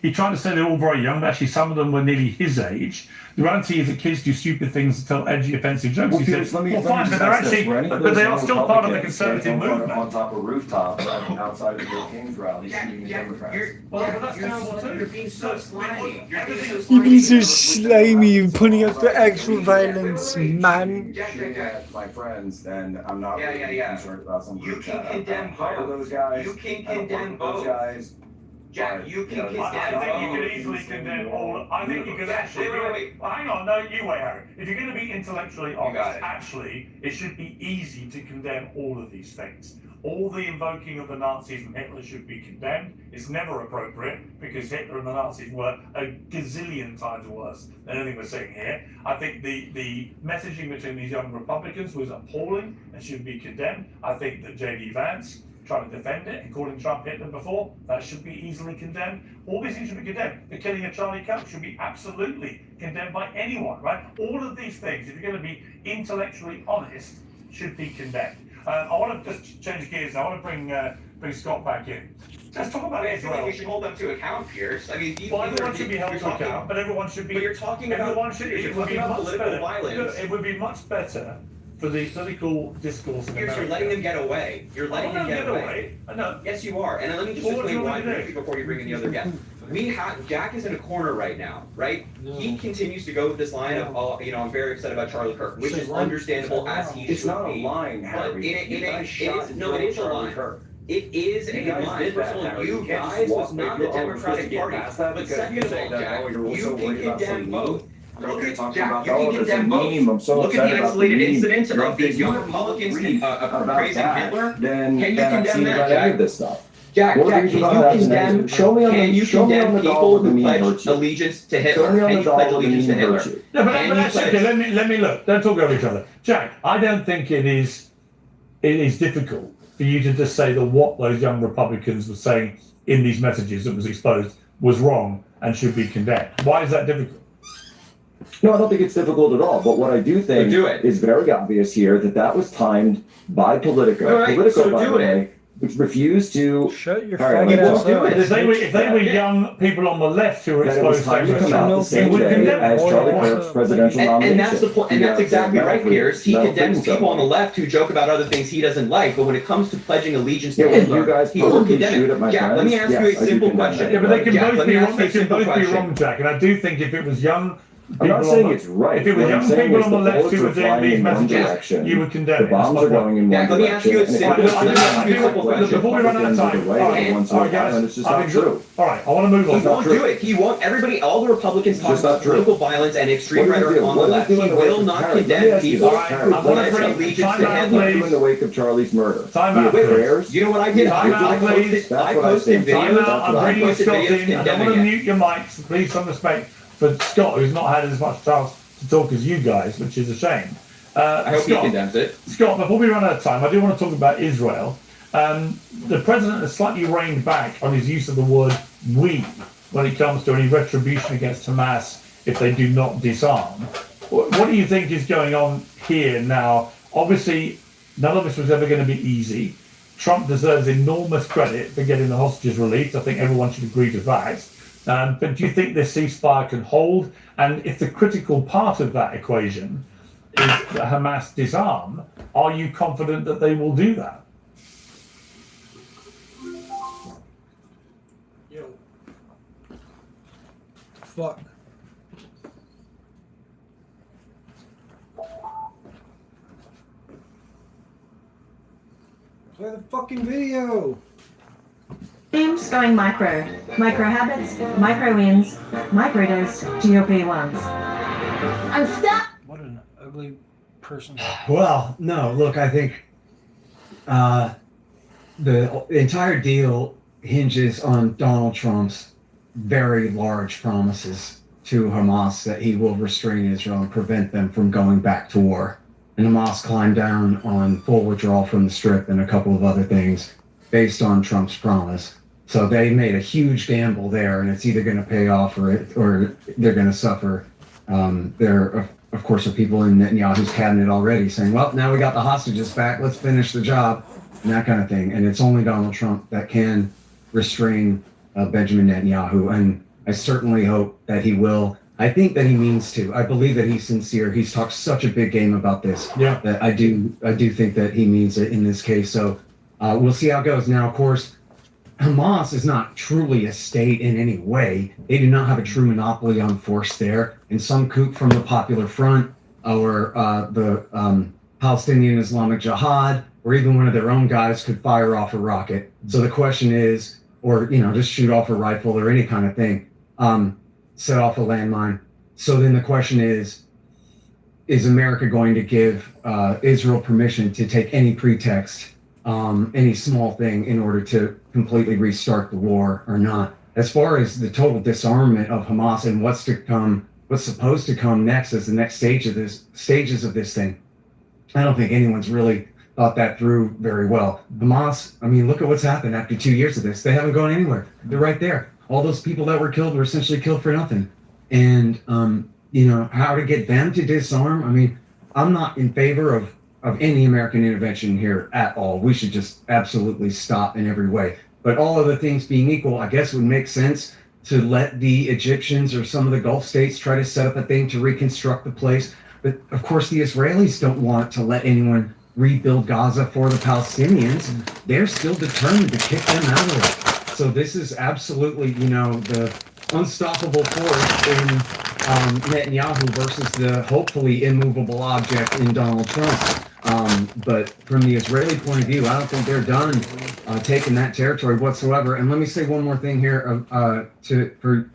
Speaker 2: He tried to say they're all very young, but actually some of them were nearly his age. The reality is that kids do stupid things and tell edgy, offensive jokes.
Speaker 9: Well,
Speaker 2: He
Speaker 9: Piers,
Speaker 2: said,
Speaker 9: let me
Speaker 2: well, fine,
Speaker 9: just
Speaker 2: but they're
Speaker 9: ask this.
Speaker 2: actually,
Speaker 9: Were any of
Speaker 2: but
Speaker 9: those
Speaker 2: they are
Speaker 9: young
Speaker 2: still part of the
Speaker 9: Republicans
Speaker 2: conservative
Speaker 9: standing
Speaker 2: movement.
Speaker 9: on top of rooftops outside of the King's rally shooting Democrats?
Speaker 2: Well, that's terrible too.
Speaker 10: You're being so slimy. You're being so
Speaker 3: You're
Speaker 10: slimy.
Speaker 3: being so slimy and putting up the actual violence, man.
Speaker 9: Shooting at my friends, then I'm not
Speaker 10: Yeah,
Speaker 9: really
Speaker 10: yeah, yeah.
Speaker 9: concerned about some
Speaker 10: You
Speaker 9: group
Speaker 10: can
Speaker 9: chat.
Speaker 10: condemn
Speaker 9: I don't hire
Speaker 10: both.
Speaker 9: those guys.
Speaker 10: You can
Speaker 9: I don't work
Speaker 10: condemn
Speaker 9: with those
Speaker 10: both.
Speaker 9: guys.
Speaker 10: Jack,
Speaker 9: But,
Speaker 10: you can
Speaker 9: know,
Speaker 10: condemn
Speaker 2: I think you could
Speaker 10: both.
Speaker 2: easily condemn all. I think you could actually.
Speaker 10: Wait.
Speaker 2: Well, hang on, no, you wait, Harry. If you're going to be intellectually
Speaker 10: got
Speaker 2: honest,
Speaker 10: it.
Speaker 2: actually, it should be easy to condemn all of these things. All the invoking of the Nazis and Hitler should be condemned. It's never appropriate because Hitler and the Nazis were a gazillion times worse than anything we're seeing here. I think the messaging between these young Republicans was appalling and should be condemned. I think that J.D. Vance trying to defend it and calling Trump Hitler before, that should be easily condemned. All these things should be condemned. The killing of Charlie Kirk should be absolutely condemned by anyone, right? All of these things, if you're going to be intellectually honest, should be condemned. I want to just change gears. I want to bring Scott back in. Let's talk about
Speaker 10: I feel like
Speaker 2: Israel.
Speaker 10: we should hold them to account, Pierce. I mean,
Speaker 2: Well, everyone should be held to account, but everyone should be.
Speaker 10: But you're talking about.
Speaker 2: Everyone should.
Speaker 10: You're
Speaker 2: It would
Speaker 10: talking
Speaker 2: be
Speaker 10: about
Speaker 2: much
Speaker 10: political
Speaker 2: better.
Speaker 10: violence.
Speaker 2: It would be much better for the political discourse in
Speaker 10: Pierce,
Speaker 2: America.
Speaker 10: you're letting them get away. You're letting them get away.
Speaker 2: I know.
Speaker 10: Yes, you are. And let me just
Speaker 2: Well, what do
Speaker 10: explain
Speaker 2: you
Speaker 10: why
Speaker 2: want me to do?
Speaker 10: briefly before you bring in the other guest. Jack is in a corner right now, right? He continues to go with this line of, oh, I'm very upset about Charlie Kirk, which is understandable as he
Speaker 9: It's
Speaker 10: should
Speaker 9: not a
Speaker 10: be.
Speaker 9: line,
Speaker 10: But
Speaker 9: Harry. You guys shot and
Speaker 10: it is
Speaker 9: killed
Speaker 10: a
Speaker 9: Charlie
Speaker 10: line.
Speaker 9: Kirk.
Speaker 10: It is
Speaker 9: You
Speaker 10: a
Speaker 9: guys
Speaker 10: line.
Speaker 9: did
Speaker 10: First
Speaker 9: that,
Speaker 10: of all,
Speaker 9: Harry.
Speaker 10: you
Speaker 9: You can't
Speaker 10: guys
Speaker 9: just
Speaker 10: was
Speaker 9: walk
Speaker 10: not
Speaker 9: away.
Speaker 10: the
Speaker 9: Oh, we're supposed to
Speaker 10: Democratic
Speaker 9: get
Speaker 10: Party.
Speaker 9: past that
Speaker 10: But
Speaker 9: because
Speaker 10: second
Speaker 9: you
Speaker 10: of
Speaker 9: say
Speaker 10: all,
Speaker 9: that,
Speaker 10: Jack,
Speaker 9: oh, you're
Speaker 10: you
Speaker 9: so
Speaker 10: can
Speaker 9: worried about
Speaker 10: condemn
Speaker 9: some
Speaker 10: both. Look at
Speaker 9: talking
Speaker 10: Jack,
Speaker 9: about,
Speaker 10: you
Speaker 9: oh,
Speaker 10: can
Speaker 9: there's a
Speaker 10: condemn both.
Speaker 9: meme. I'm so
Speaker 10: Look
Speaker 9: upset
Speaker 10: at the
Speaker 9: about
Speaker 10: isolated
Speaker 9: the meme.
Speaker 10: incidents
Speaker 9: And
Speaker 10: of
Speaker 9: if
Speaker 10: these
Speaker 9: you
Speaker 10: young
Speaker 9: have
Speaker 10: Republicans
Speaker 9: grief about
Speaker 10: praising
Speaker 9: that,
Speaker 10: Hitler.
Speaker 9: then
Speaker 10: Can you
Speaker 9: I've
Speaker 10: condemn
Speaker 9: seen
Speaker 10: that,
Speaker 9: about any
Speaker 10: Jack?
Speaker 9: of this stuff.
Speaker 10: Jack,
Speaker 9: What
Speaker 10: can
Speaker 9: is
Speaker 10: you
Speaker 9: about that?
Speaker 10: condemn?
Speaker 9: Show me on
Speaker 10: Can
Speaker 9: the
Speaker 10: you
Speaker 9: show me on
Speaker 10: condemn
Speaker 9: the
Speaker 10: people
Speaker 9: dollar the
Speaker 10: who
Speaker 9: meme
Speaker 10: pledge
Speaker 9: hurts you.
Speaker 10: allegiance to
Speaker 9: Show
Speaker 10: Hitler?
Speaker 9: me on
Speaker 10: Can
Speaker 9: the
Speaker 10: you pledge
Speaker 9: dollar the
Speaker 10: allegiance to
Speaker 9: meme
Speaker 10: Hitler?
Speaker 9: hurts you.
Speaker 2: No, but
Speaker 10: Can you
Speaker 2: that's
Speaker 10: pledge?
Speaker 2: okay. Let me look. Don't talk over each other. Jack, I don't think it is difficult for you to just say that what those young Republicans were saying in these messages that was exposed was wrong and should be condemned. Why is that difficult?
Speaker 9: No, I don't think it's difficult at all. But what I do think
Speaker 10: do it.
Speaker 9: is very obvious here that was timed by Politico.
Speaker 10: All right,
Speaker 9: Politico,
Speaker 10: so
Speaker 9: by
Speaker 10: do
Speaker 9: the
Speaker 10: it.
Speaker 9: way, which refused to.
Speaker 3: Shut your
Speaker 9: All right,
Speaker 3: faggot
Speaker 9: let's
Speaker 3: ass
Speaker 10: do
Speaker 3: up.
Speaker 10: it.
Speaker 2: If they were young people on the left who were
Speaker 9: That it was
Speaker 2: exposed
Speaker 9: time to
Speaker 2: to
Speaker 9: come out the
Speaker 3: No,
Speaker 9: same
Speaker 2: would
Speaker 9: day
Speaker 2: condemn
Speaker 9: as
Speaker 3: it.
Speaker 9: Charlie
Speaker 3: Boy,
Speaker 9: Kirk's presidential nomination.
Speaker 10: And that's the point. And that's exactly right, Pierce. He condemns people on the
Speaker 9: left.
Speaker 10: left who joke about other things he doesn't like, but when it comes to pledging allegiance
Speaker 9: Yeah,
Speaker 10: to
Speaker 9: when
Speaker 10: Hitler,
Speaker 9: you guys
Speaker 10: he will
Speaker 9: publicly
Speaker 10: condemn
Speaker 9: shoot
Speaker 10: it.
Speaker 9: at my
Speaker 10: Jack, let me
Speaker 9: friends,
Speaker 10: ask you
Speaker 9: yes,
Speaker 10: a
Speaker 9: I do
Speaker 10: simple
Speaker 9: condemn
Speaker 10: question.
Speaker 9: that.
Speaker 2: Yeah, but they can
Speaker 10: Jack,
Speaker 2: both
Speaker 10: let
Speaker 2: be
Speaker 10: me
Speaker 2: wrong.
Speaker 10: ask you
Speaker 2: They
Speaker 10: a
Speaker 2: can
Speaker 10: simple
Speaker 2: both be
Speaker 10: question.
Speaker 2: wrong, Jack. And I do think if it was young
Speaker 9: I'm not saying it's right.
Speaker 2: if it was
Speaker 9: What I'm
Speaker 2: young
Speaker 9: saying
Speaker 2: people
Speaker 9: is
Speaker 2: on the left
Speaker 9: bullets
Speaker 2: who
Speaker 9: are
Speaker 2: were doing
Speaker 9: flying
Speaker 2: these
Speaker 9: in one
Speaker 2: messages,
Speaker 9: direction.
Speaker 2: you would condemn
Speaker 9: The
Speaker 2: it. That's
Speaker 9: bombs
Speaker 2: my
Speaker 9: are
Speaker 2: point.
Speaker 9: going in
Speaker 10: Jack,
Speaker 9: one
Speaker 10: let me ask
Speaker 9: direction.
Speaker 10: you a
Speaker 9: and if
Speaker 10: simple-
Speaker 9: you just
Speaker 10: let me
Speaker 9: say
Speaker 10: ask you a simple question.
Speaker 2: Before we run out of time,
Speaker 9: Republicans are
Speaker 2: all
Speaker 9: right
Speaker 2: right,
Speaker 9: once in
Speaker 2: all
Speaker 9: a
Speaker 2: right,
Speaker 9: while,
Speaker 2: guys,
Speaker 9: and it's just
Speaker 2: I've
Speaker 9: not true.
Speaker 2: All right, I want to move
Speaker 10: He
Speaker 2: on.
Speaker 10: won't do it. He won't. All the Republicans talk
Speaker 9: Just not
Speaker 10: about
Speaker 9: true.
Speaker 10: political violence and extreme
Speaker 9: What do you
Speaker 10: rhetoric
Speaker 9: do?
Speaker 10: on the
Speaker 9: What do you
Speaker 10: left.
Speaker 9: do
Speaker 10: He
Speaker 9: in the
Speaker 10: will
Speaker 9: wake of
Speaker 10: not
Speaker 9: Harry? Let me
Speaker 10: condemn
Speaker 9: ask you
Speaker 10: people
Speaker 9: this,
Speaker 2: All right,
Speaker 9: Harry,
Speaker 2: I'm
Speaker 10: who
Speaker 2: gonna
Speaker 10: pledge
Speaker 2: bring
Speaker 10: allegiance
Speaker 2: time
Speaker 10: to
Speaker 2: out,
Speaker 10: Hitler.
Speaker 9: What do you do
Speaker 2: please.
Speaker 9: in the wake of Charlie's murder?
Speaker 2: Time
Speaker 9: Do you
Speaker 2: out,
Speaker 9: have
Speaker 2: please.
Speaker 9: prayers?
Speaker 10: You know what I did?
Speaker 2: Time out, please.
Speaker 10: I
Speaker 9: That's what I
Speaker 10: posted
Speaker 9: think.
Speaker 2: Time
Speaker 10: videos.
Speaker 2: out. I'm
Speaker 10: I
Speaker 2: bringing
Speaker 10: posted
Speaker 2: Scott
Speaker 10: videos
Speaker 2: in. I don't want to
Speaker 10: condemning it.
Speaker 2: mute your mics. Please, some respect for Scott, who's not had as much chance to talk as you guys, which is a shame.
Speaker 10: I hope he
Speaker 2: Scott,
Speaker 10: condemns it.
Speaker 2: Scott, before we run out of time, I do want to talk about Israel. The president has slightly reined back on his use of the word "we" when it comes to any retribution against Hamas if they do not disarm. What do you think is going on here now? Obviously, none of this was ever going to be easy. Trump deserves enormous credit for getting the hostages released. I think everyone should agree to that. But do you think this ceasefire can hold? And if the critical part of that equation is that Hamas disarm, are you confident that they will do that?
Speaker 3: Yo. Fuck. Play the fucking video.
Speaker 12: Themes going micro. Micro habits, micro wins, microdose GOP ones. I'm stuck.
Speaker 3: What an ugly person.
Speaker 5: Well, no, look, I think the entire deal hinges on Donald Trump's very large promises to Hamas that he will restrain Israel and prevent them from going back to war. And Hamas climbed down on full withdrawal from the Strip and a couple of other things based on Trump's promise. So they made a huge gamble there, and it's either going to pay off or they're going to suffer. There, of course, are people in Netanyahu's cabinet already saying, well, now we got the hostages back, let's finish the job, and that kind of thing. And it's only Donald Trump that can restrain Benjamin Netanyahu, and I certainly hope that he will. I think that he means to. I believe that he's sincere. He's talked such a big game about this.
Speaker 2: Yeah.
Speaker 5: That I do think that he means it in this case. So we'll see how it goes. Now, of course, Hamas is not truly a state in any way. They do not have a true monopoly on force there. And some coup from the Popular Front or the Palestinian Islamic Jihad, or even one of their own guys could fire off a rocket. So the question is, or just shoot off a rifle or any kind of thing, set off a landmine. So then the question is America going to give Israel permission to take any pretext, any small thing, in order to completely restart the war or not? As far as the total disarmament of Hamas and what's supposed to come next as the next stages of this thing, I don't think anyone's really thought that through very well. Hamas, I mean, look at what's happened after 2 years of this. They haven't gone anywhere. They're right there. All those people that were killed were essentially killed for nothing. And, how to get them to disarm, I mean, I'm not in favor of any American intervention here at all. We should just absolutely stop in every way. But all other things being equal, I guess it would make sense to let the Egyptians or some of the Gulf states try to set up a thing to reconstruct the place. But of course, the Israelis don't want to let anyone rebuild Gaza for the Palestinians. They're still determined to kick them out of it. So this is absolutely, the unstoppable force in Netanyahu versus the hopefully immovable object in Donald Trump. But from the Israeli point of view, I don't think they're done taking that territory whatsoever. And let me say one more thing here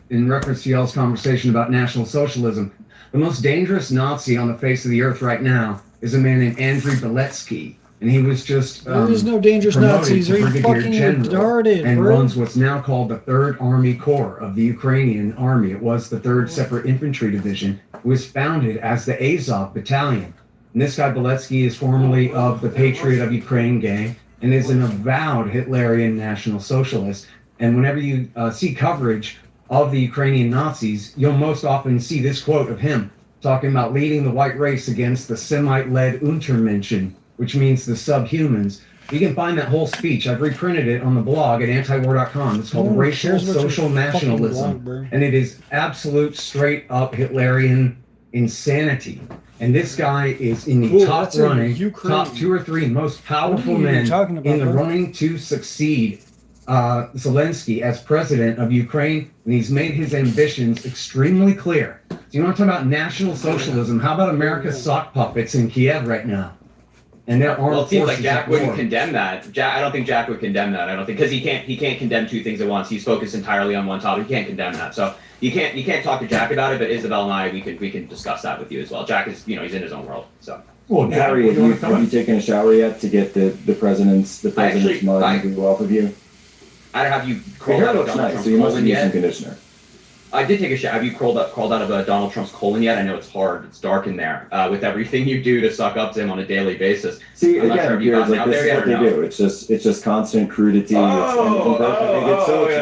Speaker 5: in reference to y'all's conversation about National Socialism. The most dangerous Nazi on the face of the earth right now is a man named Andriy Beletsky. And he was just
Speaker 3: there's no dangerous Nazis. Are you fucking retarded,
Speaker 5: and
Speaker 3: bro?
Speaker 5: runs what's now called the 3rd Army Corps of the Ukrainian Army. It was the 3rd Separate Infantry Division. It was founded as the Azov Battalion. And this guy Beletsky is formerly of the Patriot of Ukraine gang and is an avowed Hitlerian National Socialist. And whenever you see coverage of the Ukrainian Nazis, you'll most often see this quote of him talking about leading the white race against the Semite-led Untermenschen, which means the subhumans. You can find that whole speech. I've reprinted it on the blog at antiwar.com. It's called Racial Social Nationalism. And it is absolute straight up Hitlerian insanity. And this guy is in the top 2 or 3 most powerful men in the running to succeed Zelensky as president of Ukraine. And he's made his ambitions extremely clear. So you want to talk about National Socialism? How about America's sock puppets in Kiev right now? And
Speaker 10: well, it seems like Jack wouldn't condemn that. I don't think Jack would condemn that. I don't think, because he can't condemn 2 things at once. He's focused entirely on one topic. He can't condemn that. So you can't talk to Jack about it. But Isabel and I, we can discuss that with you as well. Jack is he's in his own world. So.
Speaker 2: Well,
Speaker 13: Harry, have you taken a shower yet to get the president's mud and glue off of you?
Speaker 10: I don't have you crawled out of Donald Trump's
Speaker 13: so you must
Speaker 10: colon
Speaker 13: use
Speaker 10: yet.
Speaker 13: some conditioner.
Speaker 10: I did take a shower. Have you crawled out of Donald Trump's colon yet? I know it's hard. It's dark in there. With everything you do to suck up to him on a daily basis.
Speaker 13: See,
Speaker 10: I'm not
Speaker 13: again,
Speaker 10: sure if you've gotten out
Speaker 13: this
Speaker 10: there
Speaker 13: is
Speaker 10: yet
Speaker 13: what
Speaker 10: or
Speaker 13: they
Speaker 10: no.
Speaker 13: do. It's just constant crudity.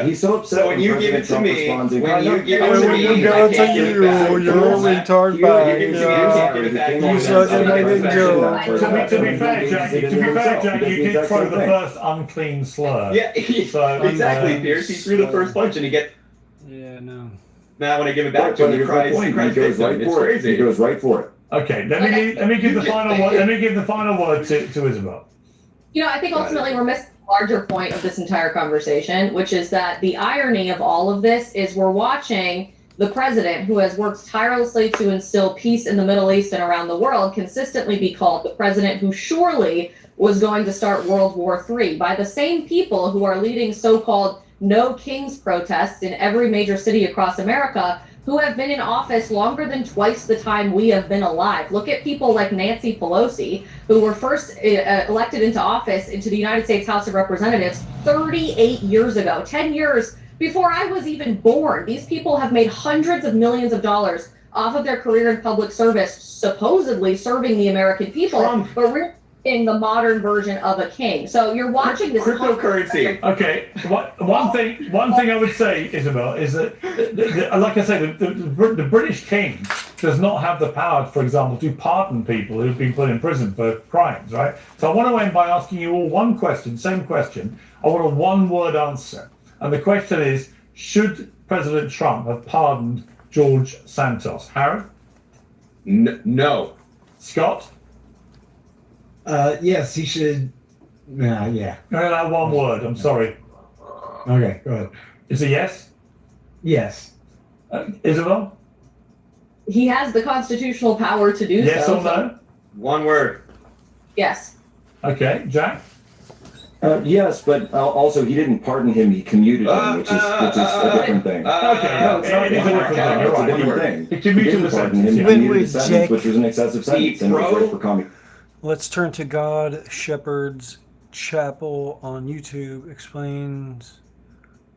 Speaker 13: He's so upset.
Speaker 10: So when you give it to me, I can't give it
Speaker 3: you're a retard bag. You suck at making jokes.
Speaker 2: To be fair, Jack, you did throw the first unclean slur.
Speaker 10: Yeah, exactly, Pierce. He threw the first punch and he gets.
Speaker 3: Yeah, no.
Speaker 10: Now when I give it back to him, he cries victim. It's crazy.
Speaker 13: He goes right for it.
Speaker 2: Okay, let me give the final word. Let me give the final word to Isabel.
Speaker 8: I think ultimately we're missing the larger point of this entire conversation, which is that the irony of all of this is we're watching the president, who has worked tirelessly to instill peace in the Middle East and around the world, consistently be called the president who surely was going to start World War III by the same people who are leading so-called No Kings protests in every major city across America, who have been in office longer than twice the time we have been alive. Look at people like Nancy Pelosi, who were first elected into office into the United States House of Representatives 38 years ago, 10 years before I was even born. These people have made hundreds of millions of dollars off of their career in public service, supposedly serving the American people, but really in the modern version of a king. So you're watching this
Speaker 10: cryptocurrency.
Speaker 2: Okay, one thing I would say, Isabel, is that, like I say, the British king does not have the power, for example, to pardon people who've been put in prison for crimes, right? So I want to end by asking you all one question, same question. I want a one-word answer. And the question is, should President Trump have pardoned George Santos? Harry?
Speaker 10: No.
Speaker 2: Scott?
Speaker 5: Yes, he should. Yeah.
Speaker 2: That one word. I'm sorry.
Speaker 5: Okay, go ahead.
Speaker 2: Is it yes?
Speaker 5: Yes.
Speaker 2: Isabel?
Speaker 8: He has the constitutional power to do
Speaker 2: Yes
Speaker 8: so.
Speaker 2: or no?
Speaker 10: One word.
Speaker 8: Yes.
Speaker 2: Okay, Jack?
Speaker 13: Yes, but also he didn't pardon him; he commuted him, which is a different thing.
Speaker 2: Okay,
Speaker 13: No, it's not.
Speaker 2: it is a different thing. You're
Speaker 13: It's a
Speaker 2: right.
Speaker 13: different thing.
Speaker 2: He commuted
Speaker 13: didn't
Speaker 2: the
Speaker 13: pardon
Speaker 2: sentence.
Speaker 13: him; he
Speaker 2: Yeah.
Speaker 13: commuted the
Speaker 3: Wait,
Speaker 13: sentence,
Speaker 3: Jake.
Speaker 13: which was an excessive sentence, and it was right for common.
Speaker 3: Let's turn to God Shepherd's Chapel on YouTube. Explains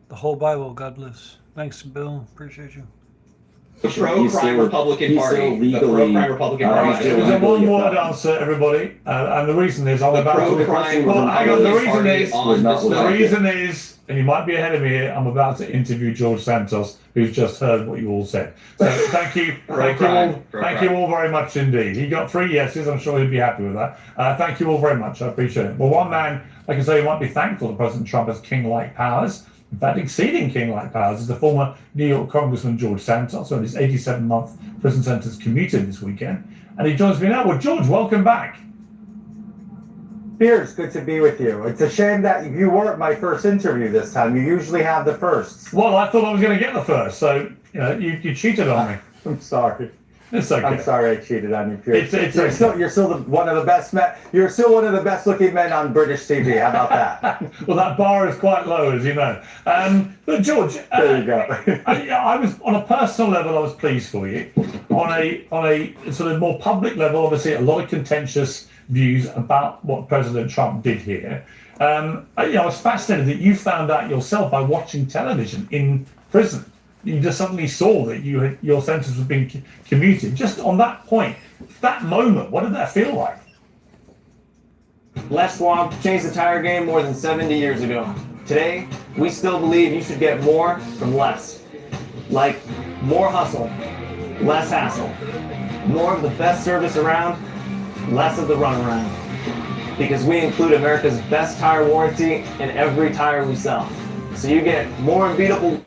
Speaker 3: the whole Bible. God bless. Thanks, Bill. Appreciate you.
Speaker 10: The pro-crime Republican Party. The pro-crime Republican Party.
Speaker 2: It was a one-word answer, everybody, and the reason is I'm about to.
Speaker 10: Pro-crime
Speaker 2: Well, hang on. The reason
Speaker 10: Party
Speaker 2: is
Speaker 10: on
Speaker 2: the reason is, and you might be ahead of me here. I'm about to interview George Santos, who's just heard what you all said. So thank you, thank you all very much indeed. He got 3 yeses. I'm sure he'd be happy with that. Thank you all very much. I appreciate it. Well, one man, I can say, you might be thankful that President Trump has king-like powers. In fact, exceeding king-like powers is the former New York Congressman George Santos, on his 87-month prison sentence commuted this weekend. And he joins me now. Well, George, welcome back.
Speaker 14: Piers, good to be with you. It's a shame that you weren't my first interview this time. You usually have the firsts.
Speaker 2: Well, I thought I was going to get the first, so you cheated on me.
Speaker 14: I'm sorry.
Speaker 2: It's okay.
Speaker 14: I'm sorry I cheated on you, Piers.
Speaker 2: It's
Speaker 14: you're still one of the best men. You're still one of the best looking men on British TV. How about that?
Speaker 2: Well, that bar is quite low, as you know. But George,
Speaker 14: there you go.
Speaker 2: I was, on a personal level, I was pleased for you. On a sort of more public level, obviously, a lot of contentious views about what President Trump did here. I was fascinated that you found out yourself by watching television in prison. You just suddenly saw that your sentence was being commuted. Just on that point, that moment, what did that feel like?
Speaker 15: Les Schwab changed the tire game more than 70 years ago. Today, we still believe you should get more from less. Like more hustle, less hassle. More of the best service around, less of the runaround. Because we include America's best tire warranty in every tire we sell. So you get more unbeatable.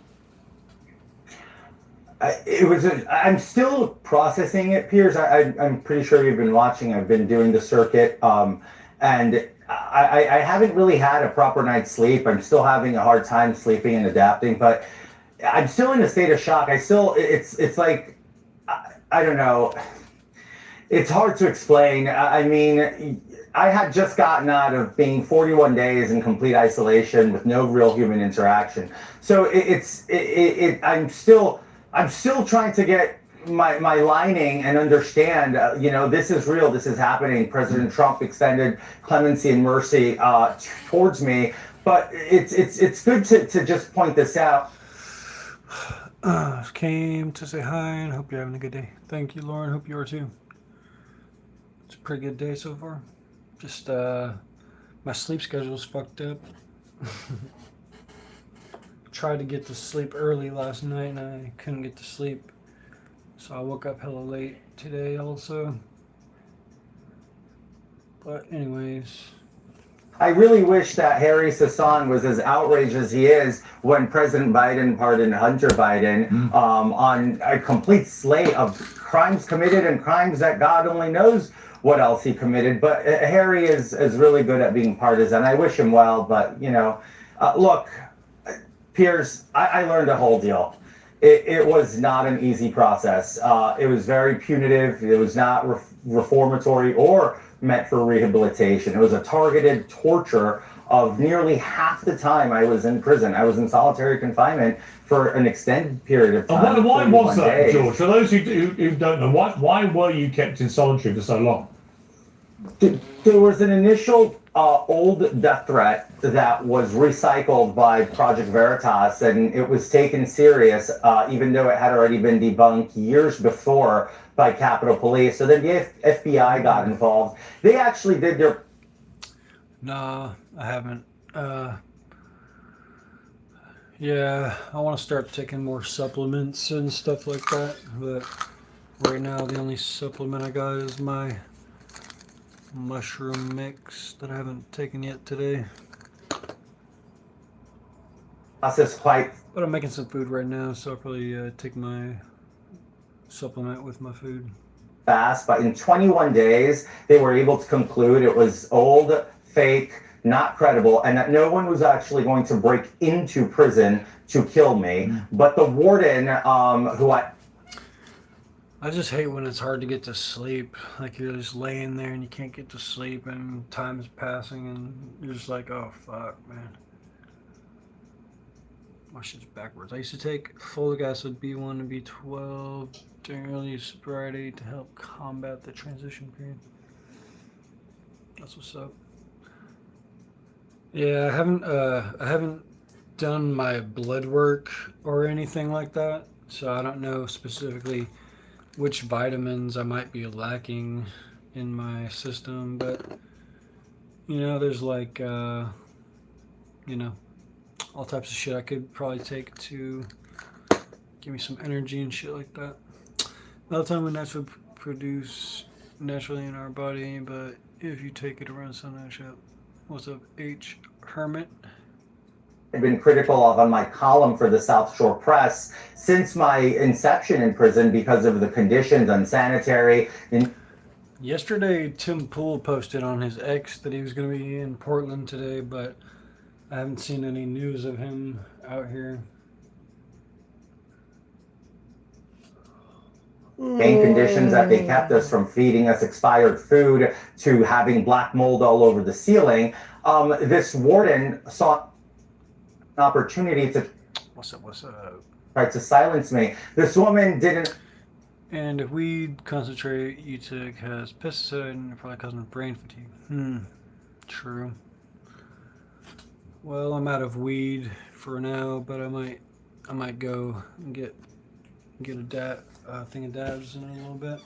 Speaker 14: I'm still processing it, Piers. I'm pretty sure you've been watching. I've been doing the circuit, and I haven't really had a proper night's sleep. I'm still having a hard time sleeping and adapting, but I'm still in a state of shock. It's like, I don't know. It's hard to explain. I mean, I had just gotten out of being 41 days in complete isolation with no real human interaction. So I'm still trying to get my lining and understand, this is real, this is happening. President Trump extended clemency and mercy towards me, but it's good to just point this out.
Speaker 3: Came to say hi and hope you're having a good day. Thank you, Lauren. Hope you are too. It's a pretty good day so far. Just my sleep schedule's fucked up. Tried to get to sleep early last night and I couldn't get to sleep, so I woke up hella late today also. But anyways,
Speaker 14: I really wish that Harry Sasson was as outraged as he is when President Biden pardoned Hunter Biden on a complete slate of crimes committed and crimes that God only knows what else he committed. But Harry is really good at being partisan. I wish him well, but look, Piers, I learned a whole deal. It was not an easy process. It was very punitive. It was not reformatory or meant for rehabilitation. It was a targeted torture of nearly half the time I was in prison. I was in solitary confinement for an extended period of time.
Speaker 2: And why was that,
Speaker 14: days.
Speaker 2: George? For those who don't know, why were you kept in solitary for so long?
Speaker 14: There was an initial old death threat that was recycled by Project Veritas, and it was taken serious, even though it had already been debunked years before by Capitol Police. So then the FBI got involved. They actually did their...
Speaker 3: Nah, I haven't. Yeah, I want to start taking more supplements and stuff like that, but right now the only supplement I got is my mushroom mix that I haven't taken yet today.
Speaker 14: process quite
Speaker 3: But I'm making some food right now, so I'll probably take my supplement with my food.
Speaker 14: fast, but in 21 days, they were able to conclude it was old, fake, not credible, and that no one was actually going to break into prison to kill me. But the warden, who
Speaker 3: I just hate when it's hard to get to sleep. Like you're just laying there and you can't get to sleep and time's passing and you're just like, oh fuck, man. My shit's backwards. I used to take folic acid B1 and B12 during early sobriety to help combat the transition period. That's what's up. Yeah, I haven't done my blood work or anything like that, so I don't know specifically which vitamins I might be lacking in my system, but you know, there's like you know, all types of shit I could probably take to give me some energy and shit like that. Melatonin we naturally produce naturally in our body, but if you take it around sunlight, shit. What's up, H. Hermit?
Speaker 14: I've been critical of on my column for the South Shore Press since my inception in prison because of the conditions, unsanitary.
Speaker 3: Yesterday, Tim Pool posted on his X that he was going to be in Portland today, but I haven't seen any news of him out here.
Speaker 14: Main conditions that they kept us from feeding us expired food to having black mold all over the ceiling. This warden saw an opportunity to
Speaker 3: What's up?
Speaker 14: try to silence me. This woman didn't.
Speaker 3: And if weed concentrate, UTIC has pesticide and probably causing brain fatigue. True. Well, I'm out of weed for now, but I might go and get a thing of dabs in a little bit.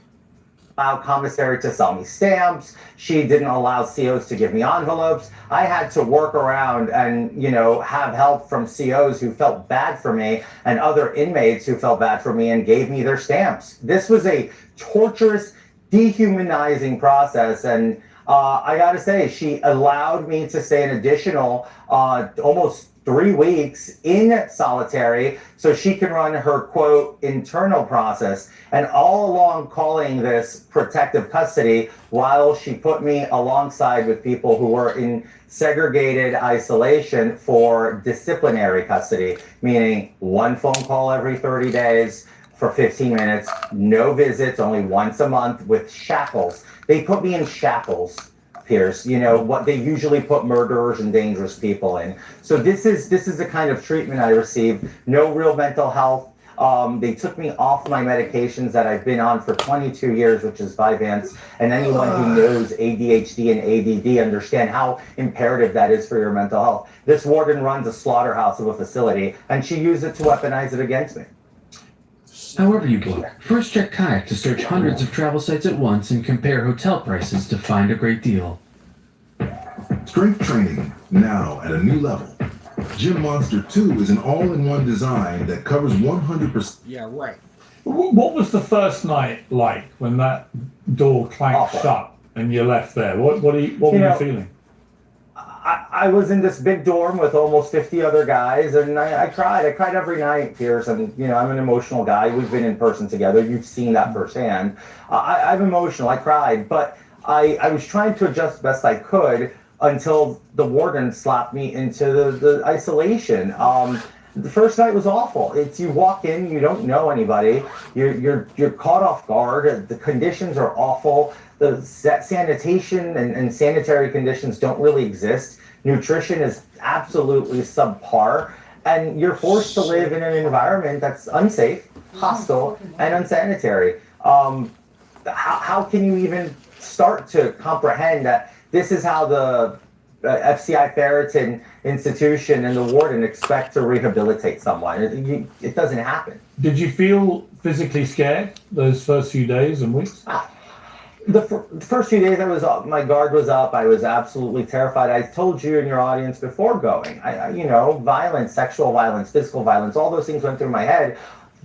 Speaker 14: Allow commissary to sell me stamps. She didn't allow COs to give me envelopes. I had to work around and, you know, have help from COs who felt bad for me and other inmates who felt bad for me and gave me their stamps. This was a torturous, dehumanizing process. And I gotta say, she allowed me to stay an additional almost 3 weeks in solitary so she can run her, quote, internal process, and all along calling this protective custody while she put me alongside with people who were in segregated isolation for disciplinary custody, meaning 1 phone call every 30 days for 15 minutes, no visits, only once a month with shackles. They put me in shackles, Pierce, you know, what they usually put murderers and dangerous people in. So this is the kind of treatment I received. No real mental health. They took me off my medications that I've been on for 22 years, which is Vyvanse. And anyone who knows ADHD and ADD understand how imperative that is for your mental health. This warden runs a slaughterhouse of a facility, and she used it to weaponize it against me.
Speaker 16: However you book, first check Kayak to search hundreds of travel sites at once and compare hotel prices to find a great deal.
Speaker 17: Strength training, now at a new level. Gym Monster 2 is an all-in-one design that covers 100%.
Speaker 3: Yeah, right.
Speaker 2: What was the first night like when that door clanked shut and you left there? What were you feeling?
Speaker 14: I was in this big dorm with almost 50 other guys, and I cried. I cried every night, Pierce, and, you know, I'm an emotional guy. We've been in person together. You've seen that firsthand. I'm emotional. I cried, but I was trying to adjust best I could until the warden slapped me into the isolation. The first night was awful. It's you walk in, you don't know anybody. You're caught off guard. The conditions are awful. The sanitation and sanitary conditions don't really exist. Nutrition is absolutely subpar, and you're forced to live in an environment that's unsafe, hostile, and unsanitary. How can you even start to comprehend that this is how the FCI Ferritin institution and the warden expect to rehabilitate someone? It doesn't happen.
Speaker 2: Did you feel physically scared those first few days and weeks?
Speaker 14: The first few days, my guard was up. I was absolutely terrified. I told you and your audience before going, you know, violence, sexual violence, physical violence, all those things went through my head.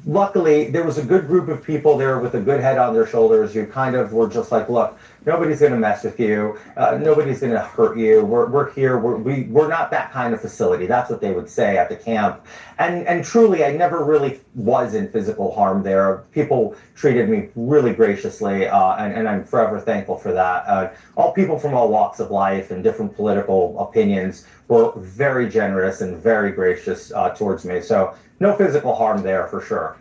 Speaker 14: luckily, there was a good group of people there with a good head on their shoulders who kind of were just like, look, nobody's going to mess with you. Nobody's going to hurt you. We're here. We're not that kind of facility. That's what they would say at the camp. And truly, I never really was in physical harm there. People treated me really graciously, and I'm forever thankful for that. All people from all walks of life and different political opinions were very generous and very gracious towards me. So no physical harm there for sure.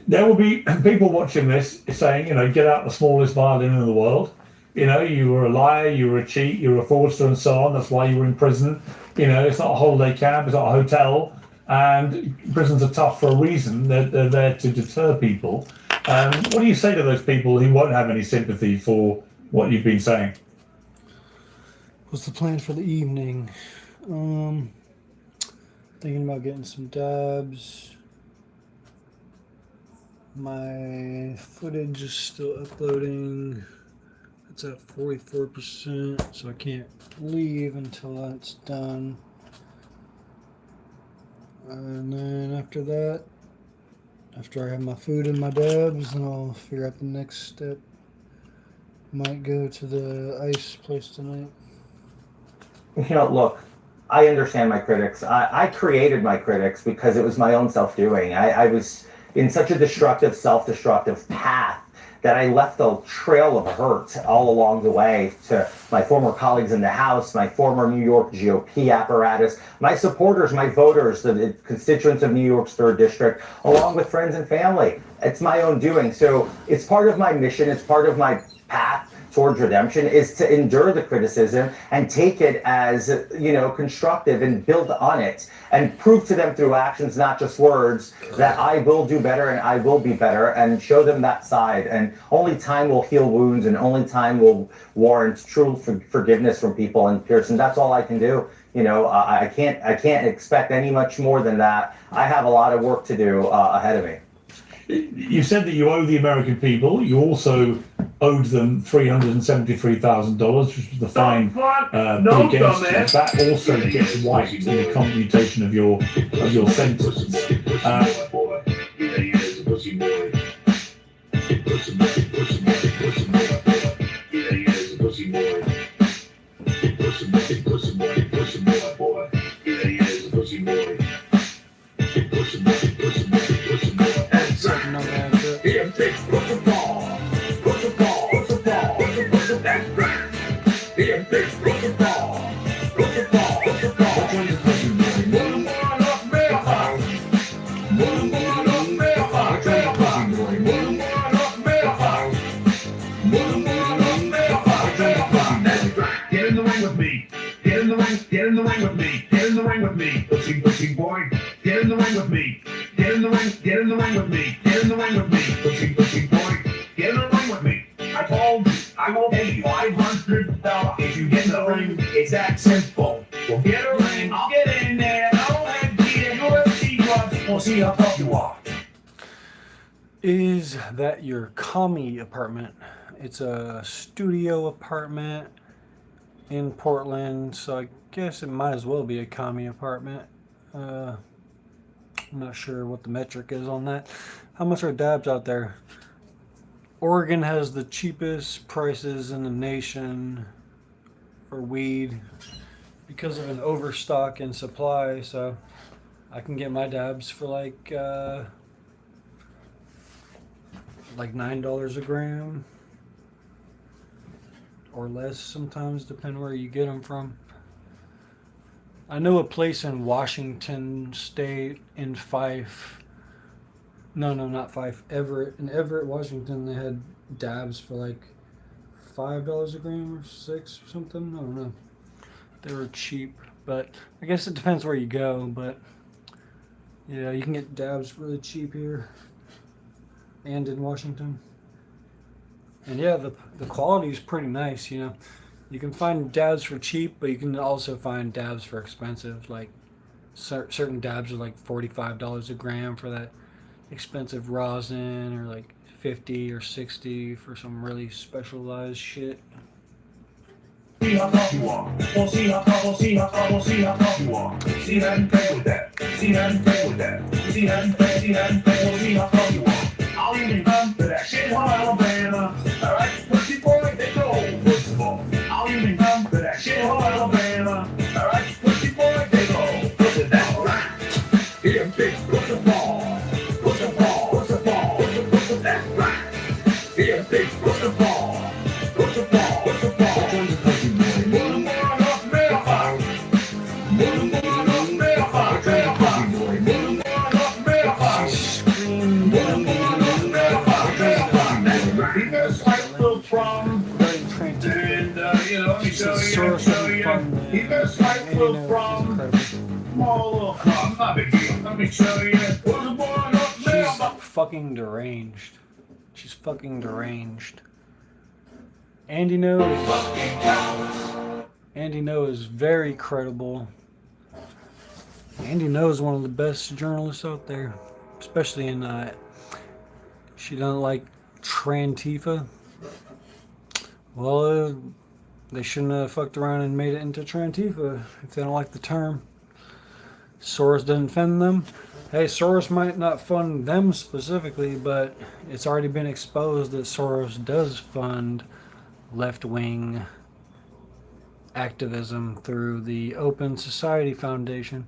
Speaker 2: There will be people watching this saying, get out the smallest violin in the world. You were a liar, you were a cheat, you were a fraudster and so on. That's why you were in prison. It's not a holiday camp, it's not a hotel. And prisons are tough for a reason. They're there to deter people. What do you say to those people who won't have any sympathy for what you've been saying?
Speaker 3: What's the plan for the evening? Thinking about getting some dabs. My footage is still uploading. It's at 44%, so I can't leave until that's done. And then after that, after I have my food and my dabs, then I'll figure out the next step. Might go to the ice place tonight.
Speaker 14: Look, I understand my critics. I created my critics because it was my own self-doing. I was in such a destructive, self-destructive path that I left a trail of hurt all along the way to my former colleagues in the House, my former New York GOP apparatus, my supporters, my voters, the constituents of New York's 3rd District, along with friends and family. It's my own doing. So it's part of my mission. It's part of my path towards redemption is to endure the criticism and take it as, constructive and build on it and prove to them through actions, not just words, that I will do better and I will be better and show them that side. And only time will heal wounds and only time will warrant true forgiveness from people. And Pearson, that's all I can do. I can't expect any much more than that. I have a lot of work to do ahead of me.
Speaker 2: You said that you owe the American people. You also owed them $373,000, which was the fine put against you. That also gets wiped in the commutation of your sentence.
Speaker 18: Pussy boy, get in the ring with me. Get in the ring with me. Get in the ring with me. Pussy boy, get in the ring with me. I told you, I will pay you $500 if you get in the ring. It's that simple. We'll get a ring, I'll get in there. I'll have gear, UFC gloves. We'll see how tough you are.
Speaker 3: Is that your commie apartment? It's a studio apartment in Portland, so I guess it might as well be a commie apartment. I'm not sure what the metric is on that. How much are dabs out there? Oregon has the cheapest prices in the nation for weed because of an overstock in supply, so I can get my dabs for like $9 a gram or less sometimes, depending where you get them from. I know a place in Washington State in Fife. No, not Fife. Everett. In Everett, Washington, they had dabs for like $5 a gram or $6 or something. I don't know. They were cheap, but I guess it depends where you go. But yeah, you can get dabs really cheap here and in Washington. And yeah, the quality is pretty nice, you know. You can find dabs for cheap, but you can also find dabs for expensive. Like certain dabs are like $45 a gram for that expensive rosin, or like 50 or 60 for some really specialized shit.
Speaker 18: See how tough you are. We'll see how tough you are. See how you play with that. See how you play with that. See how you play. We'll see how tough you are. I'll even come to that shithole Alabama. Alright, pussy boy, they go, pussy boy. I'll even come to that shithole Alabama. Alright, pussy boy, they go, pussy that right. Here, bitch, pussy ball. Pussy ball, pussy ball, pussy that right. Here, bitch, pussy ball. Pussy ball, pussy ball. Pussy boy, pussy boy, North America. Pussy boy, North America. Pussy boy, pussy boy, North America. Pussy boy, North America. He got a slight little problem. And, you know, let me show you. He got a slight little problem. Small little problem, not a big deal. Let me show you. Pussy boy, North America.
Speaker 3: She's fucking deranged. She's fucking deranged. Andy knows. Andy Ngo is very credible. Andy Ngo is one of the best journalists out there, especially in. She doesn't like Trantifa. Well, they shouldn't have fucked around and made it into Trantifa if they don't like the term. Soros doesn't fund them. Hey, Soros might not fund them specifically, but it's already been exposed that Soros does fund left-wing activism through the Open Society Foundation.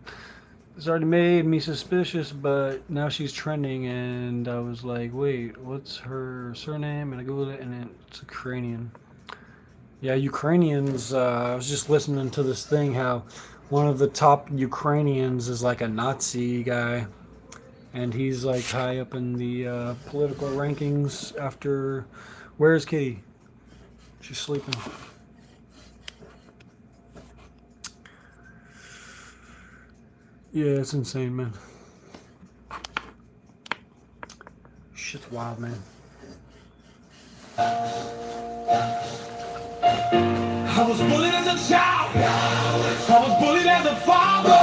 Speaker 3: It's already made me suspicious, but now she's trending, and I was like, wait, what's her surname? And I googled it, and it's Ukrainian. Yeah, Ukrainians, I was just listening to this thing, how one of the top Ukrainians is like a Nazi guy, and he's like high up in the political rankings after... Where's Kitty? She's sleeping. Yeah, it's insane, man. Shit's wild, man.
Speaker 18: I was bullied as a child. I was bullied as a father.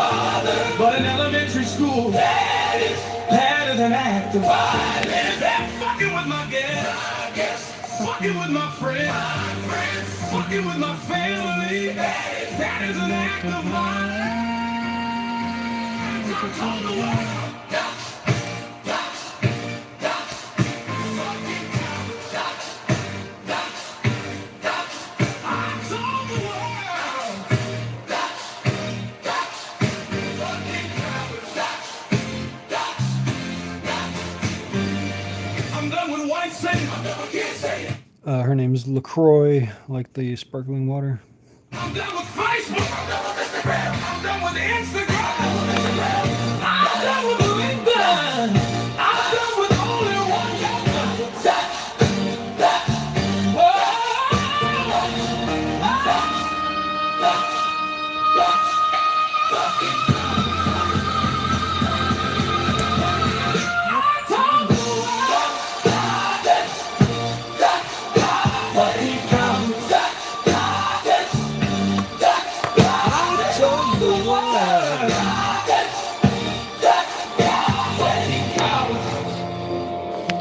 Speaker 18: But in elementary school, that is an act of violence. That fucking with my guests, fucking with my friends, fucking with my family. That is an act of violence. I told the world.
Speaker 3: Her name is LaCroix, like the sparkling water.
Speaker 18: I'm done with Facebook. I'm done with Instagram. I'm done with Instagram. I'm done with LinkedIn. I'm done with only one.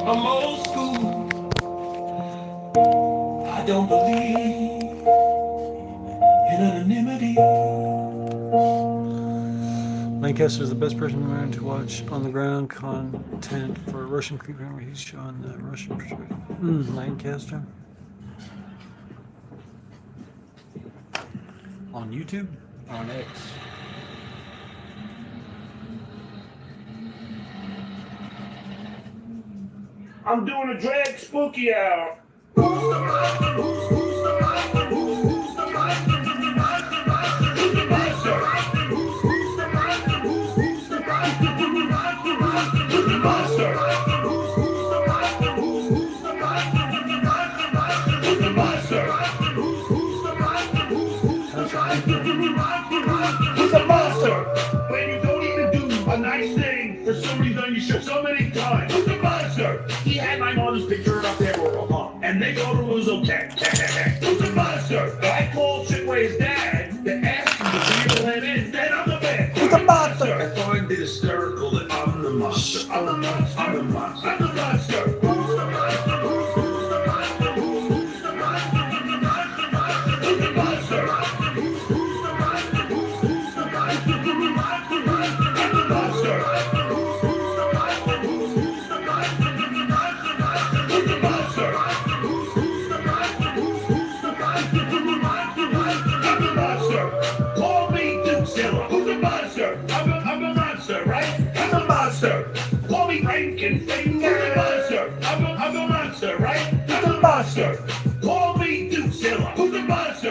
Speaker 18: I'm old school. I don't believe in anonymity.
Speaker 3: Lancaster is the best person around to watch on the ground content for Russian creep hammer. He's showing the Russian perspective. Lancaster. On YouTube? On X.
Speaker 18: I'm doing a drag spooky hour. Who's the monster? Who's the monster? Who's the monster? Who's the monster? Who's the monster? Who's the monster? Who's the monster? Who's the monster? Who's the monster? Who's the monster? Who's the monster? Who's the monster? When you don't even do a nice thing for some reason you should so many times. Who's the monster? He had my mother's picture up there, and they go to lose okay. Who's the monster? I called Chitway's dad to ask him to bring him in. Then I'm the man. Who's the monster? I find it hysterical that I'm the monster. I'm the monster. I'm the monster. I'm the monster. Who's the monster? Who's the monster? Who's the monster? Who's the monster? Who's the monster? Who's the monster? I'm the monster. Who's the monster? Who's the monster?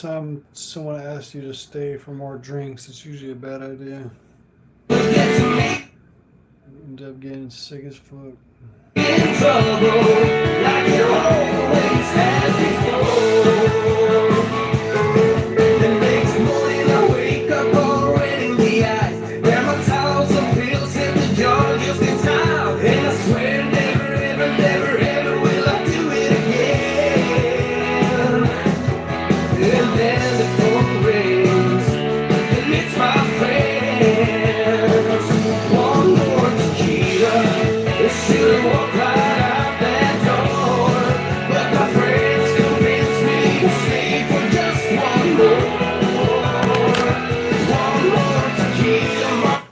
Speaker 3: Anytime someone asks you to stay for more drinks, it's usually a bad idea. End up getting sick as fuck.
Speaker 19: In trouble, like it always has before. The next morning I wake up all red in the eyes. Grab my towels and pills in the jar just in time. And I swear never, ever, never, ever will I do it again. And then the phone rings, and it's my friends. One more tequila, it should walk right out that door. But my friends convinced me to stay for just one more. One more tequila.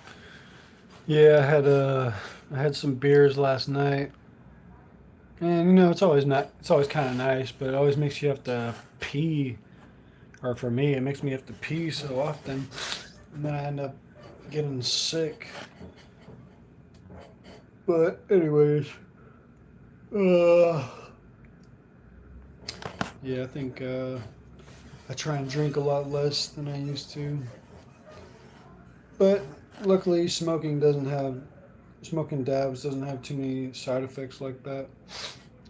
Speaker 3: Yeah, I had some beers last night, and you know it's always kind of nice, but it always makes you have to pee, or for me, it makes me have to pee so often, and then I end up getting sick. But anyways, yeah, I think I try and drink a lot less than I used to, but luckily smoking dabs doesn't have too many side effects like that.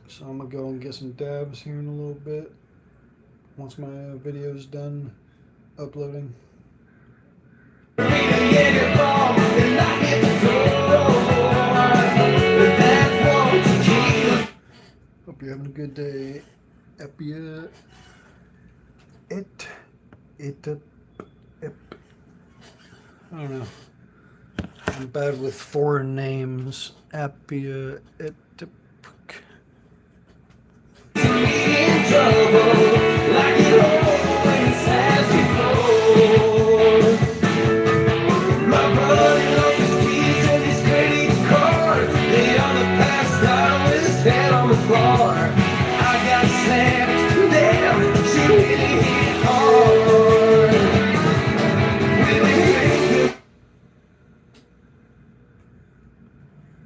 Speaker 3: So I'm gonna go and get some dabs here in a little bit once my video's done uploading. Hope you're having a good day. Epia. I don't know. I'm bad with foreign names. Appia.
Speaker 19: In trouble, like it always has before. My brother lost his keys and his credit card. The other passed out with his head on the floor. I got slapped, damn, she really hit hard.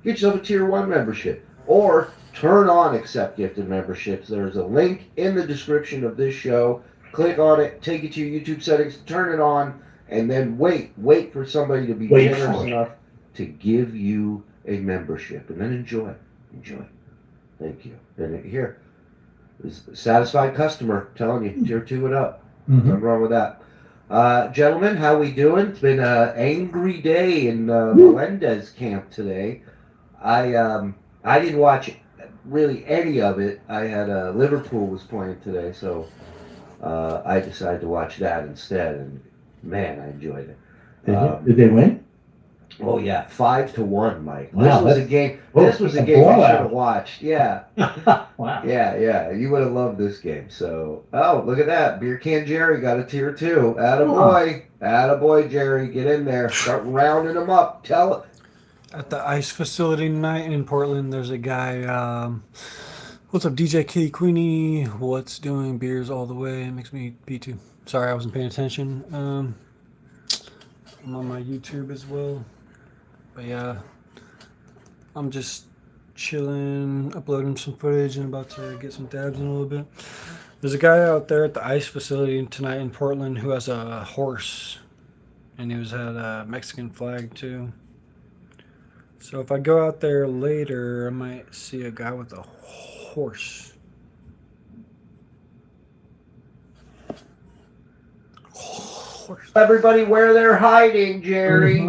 Speaker 6: Get yourself a tier 1 membership or turn on accept gifted memberships. There's a link in the description of this show. Click on it, take it to your YouTube settings, turn it on, and then wait for somebody to be generous enough to give you a membership, and then enjoy. Thank you. And here is a satisfied customer telling you tier 2 it up. Nothing wrong with that. Gentlemen, how we doing? It's been an angry day in Melendez camp today. I didn't watch really any of it. I had Liverpool was playing today, so I decided to watch that instead, and man, I enjoyed it.
Speaker 20: Did they win?
Speaker 6: Oh yeah, 5-1, Mike.
Speaker 20: Wow,
Speaker 6: this was a game. This was a game I should have watched. Yeah.
Speaker 20: Wow.
Speaker 6: Yeah. You would have loved this game. So, oh, look at that. Beer Can Jerry got a tier 2. Attaboy, Jerry. Get in there. Start rounding them up. Tell it.
Speaker 3: At the ice facility tonight in Portland, there's a guy. What's up, DJ Kitty Queenie? What's doing? Beers all the way. It makes me pee too. Sorry, I wasn't paying attention. I'm on my YouTube as well. But yeah, I'm just chilling, uploading some footage, and about to get some dabs in a little bit. There's a guy out there at the ice facility tonight in Portland who has a horse, and he had a Mexican flag too. So if I go out there later, I might see a guy with a horse.
Speaker 6: Everybody where they're hiding, Jerry.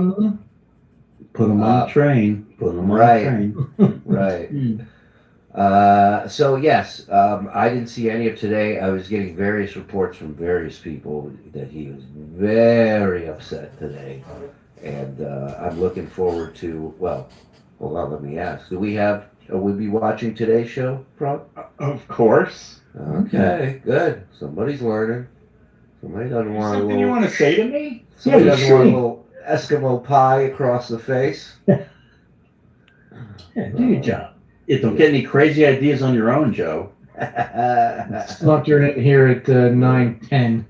Speaker 20: Put them on the train. Put them on the train.
Speaker 6: Right. So yes, I didn't see any of today. I was getting various reports from various people that he was very upset today. And I'm looking forward to, well, hold on, let me ask. Do we have, will we be watching today's show, Frog?
Speaker 20: Of course.
Speaker 6: Okay, good. Somebody's learning. Somebody doesn't want
Speaker 2: Something
Speaker 6: a little...
Speaker 2: you want to say to me?
Speaker 6: Somebody doesn't want a little Eskimo pie across the face.
Speaker 20: Yeah, do your job. Don't get any crazy ideas on your own, Joe.
Speaker 1: Snuck your here at 9:10.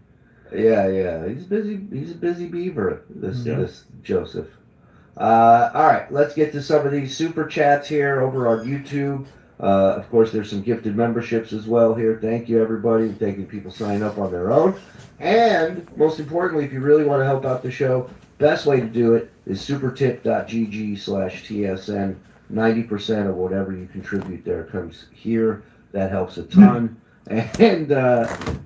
Speaker 6: Yeah. He's busy. He's a busy beaver. This Joseph. All right, let's get to some of these super chats here over on YouTube. Of course, there's some gifted memberships as well here. Thank you, everybody. Thank you, people signing up on their own. And most importantly, if you really want to help out the show, best way to do it is supertip.gg/TSN. 90% of whatever you contribute there comes here. That helps a ton. And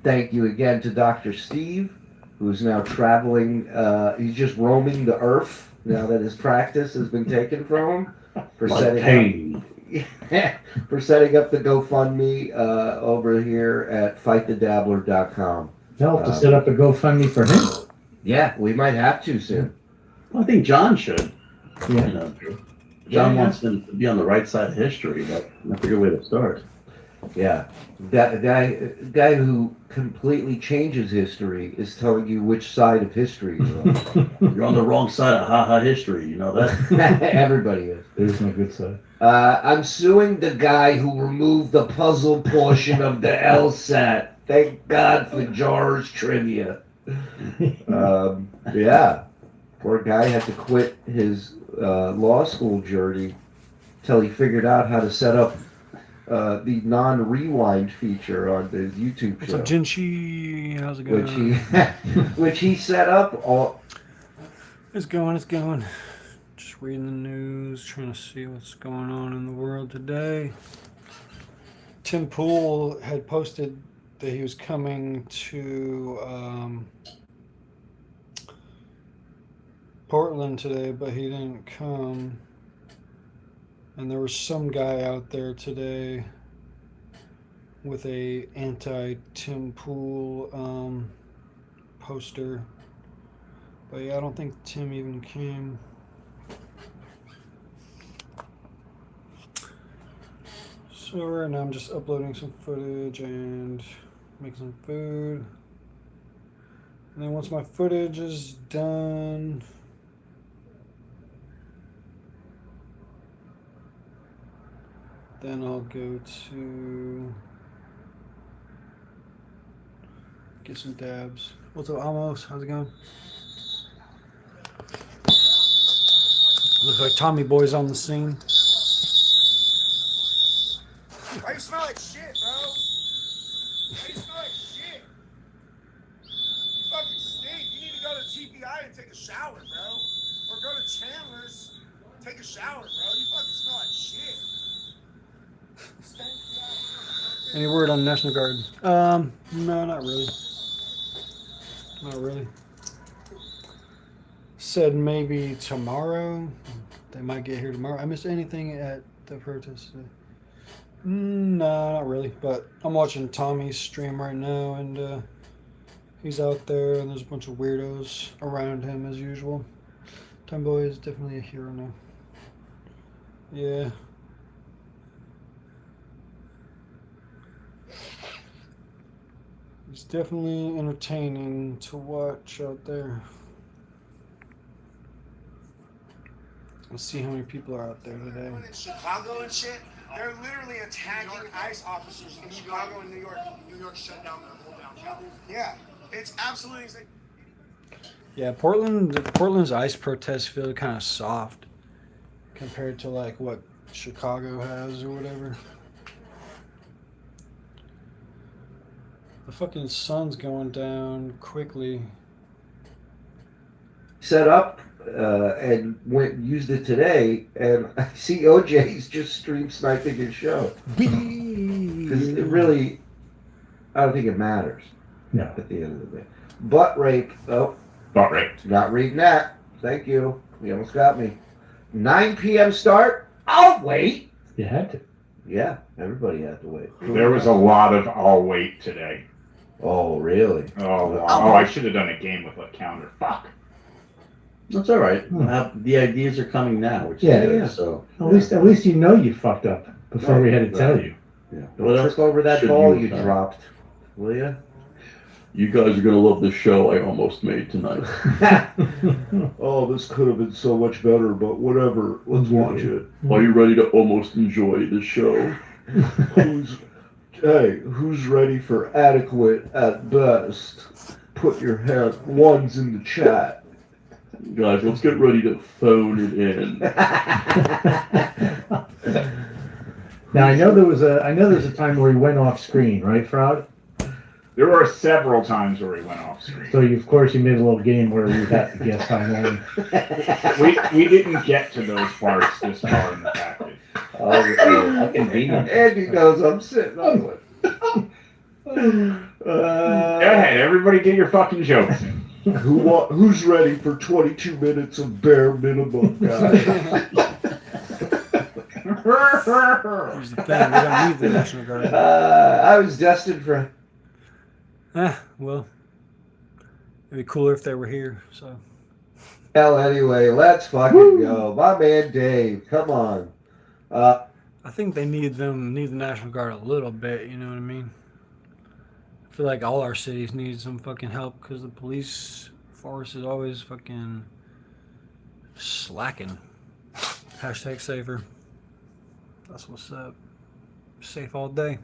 Speaker 6: thank you again to Dr. Steve, who's now traveling. He's just roaming the earth now that his practice has been taken from him for setting up the GoFundMe over here at fightthedabbler.com.
Speaker 20: They'll have to set up a GoFundMe for him.
Speaker 6: Yeah, we might have to soon.
Speaker 20: Well, I think John should.
Speaker 6: Yeah.
Speaker 20: You know, John wants them to be on the right side of history, but that's a good way to start.
Speaker 6: Yeah, that guy who completely changes history is telling you which side of history you're on.
Speaker 20: You're on the wrong side of haha history, you know that?
Speaker 6: Everybody is.
Speaker 20: There's no good side.
Speaker 6: I'm suing the guy who removed the puzzle portion of the LSAT. Thank God for Jar's trivia. Yeah, poor guy had to quit his law school journey till he figured out how to set up the non-rewind feature on the YouTube
Speaker 3: What's
Speaker 6: show.
Speaker 3: up, Jinchi? How's it going?
Speaker 6: Which he set up all.
Speaker 3: It's going. Just reading the news, trying to see what's going on in the world today. Tim Pool had posted that he was coming to Portland today, but he didn't come. And there was some guy out there today with a anti-Tim Pool poster. But yeah, I don't think Tim even came. So right now I'm just uploading some footage and making some food. And then once my footage is done, then I'll go to get some dabs. What's up, Amos? How's it going? Looks like Tommy Boy's on the scene.
Speaker 18: Why you smell like shit, bro? Why you smell like shit? You fucking stink. You need to go to TPI and take a shower, bro. Or go to Chandler's, take a shower, bro. You fucking smell like shit.
Speaker 3: Any word on National Guard? No, not really. Not really. Said maybe tomorrow. They might get here tomorrow. I missed anything at the protest today? No, not really. But I'm watching Tommy's stream right now, and he's out there, and there's a bunch of weirdos around him as usual. Tom Boy is definitely a hero now. Yeah. It's definitely entertaining to watch out there. Let's see how many people are out there today.
Speaker 18: In Chicago and shit, they're literally attacking ICE officers in Chicago and New York. New York shut down their whole downtown. Yeah, it's absolutely insane.
Speaker 3: Yeah, Portland's ICE protests feel kind of soft compared to like what Chicago has or whatever. The fucking sun's going down quickly.
Speaker 6: Set up and used it today, and I see OJ's just stream sniping his show. Because it really, I don't think it matters.
Speaker 2: No.
Speaker 6: At the end of the day. Butt rape. Oh.
Speaker 2: Butt rape.
Speaker 6: Not reading that. Thank you. You almost got me. 9 p.m. start. I'll wait.
Speaker 2: You had to.
Speaker 6: Yeah, everybody had to wait.
Speaker 4: There was a lot of I'll wait today.
Speaker 6: Oh, really?
Speaker 4: Oh, wow. Oh, I should have done a game with a counter. Fuck.
Speaker 20: That's all right. The ideas are coming now, which is
Speaker 2: Yeah,
Speaker 20: good.
Speaker 2: yeah.
Speaker 20: So
Speaker 2: At least you know you fucked up before we had to tell you.
Speaker 20: Yeah.
Speaker 6: Don't trip over that
Speaker 20: should
Speaker 6: ball
Speaker 20: you
Speaker 6: you
Speaker 20: have done?
Speaker 6: dropped, will you?
Speaker 13: You guys are gonna love the show I almost made tonight.
Speaker 6: Oh, this could have been so much better, but whatever. Let's watch it.
Speaker 13: Are you ready to almost enjoy the show?
Speaker 6: Who's ready for adequate at best? Put your ones in the chat.
Speaker 13: Guys, let's get ready to phone it in.
Speaker 1: Now I know there's a time where he went off screen, right, Fraud?
Speaker 4: There were several times where he went off screen.
Speaker 1: So of course you made a little game where you had to guess how long.
Speaker 4: We didn't get to those parts this far in the package.
Speaker 6: How convenient. Andy knows I'm sitting on it.
Speaker 4: Go ahead, everybody get your fucking jokes in.
Speaker 6: Who's ready for 22 minutes of bare minimum, guys?
Speaker 3: Here's the thing, we don't need the National Guard.
Speaker 6: I was destined for...
Speaker 3: Well, it'd be cooler if they were here, so.
Speaker 6: Hell, anyway, let's fucking go. My man Dave, come on.
Speaker 3: I think they need the National Guard a little bit, you know what I mean? I feel like all our cities need some fucking help because the police force is always fucking slacking. Hashtag safer. That's what's up. Safe all day.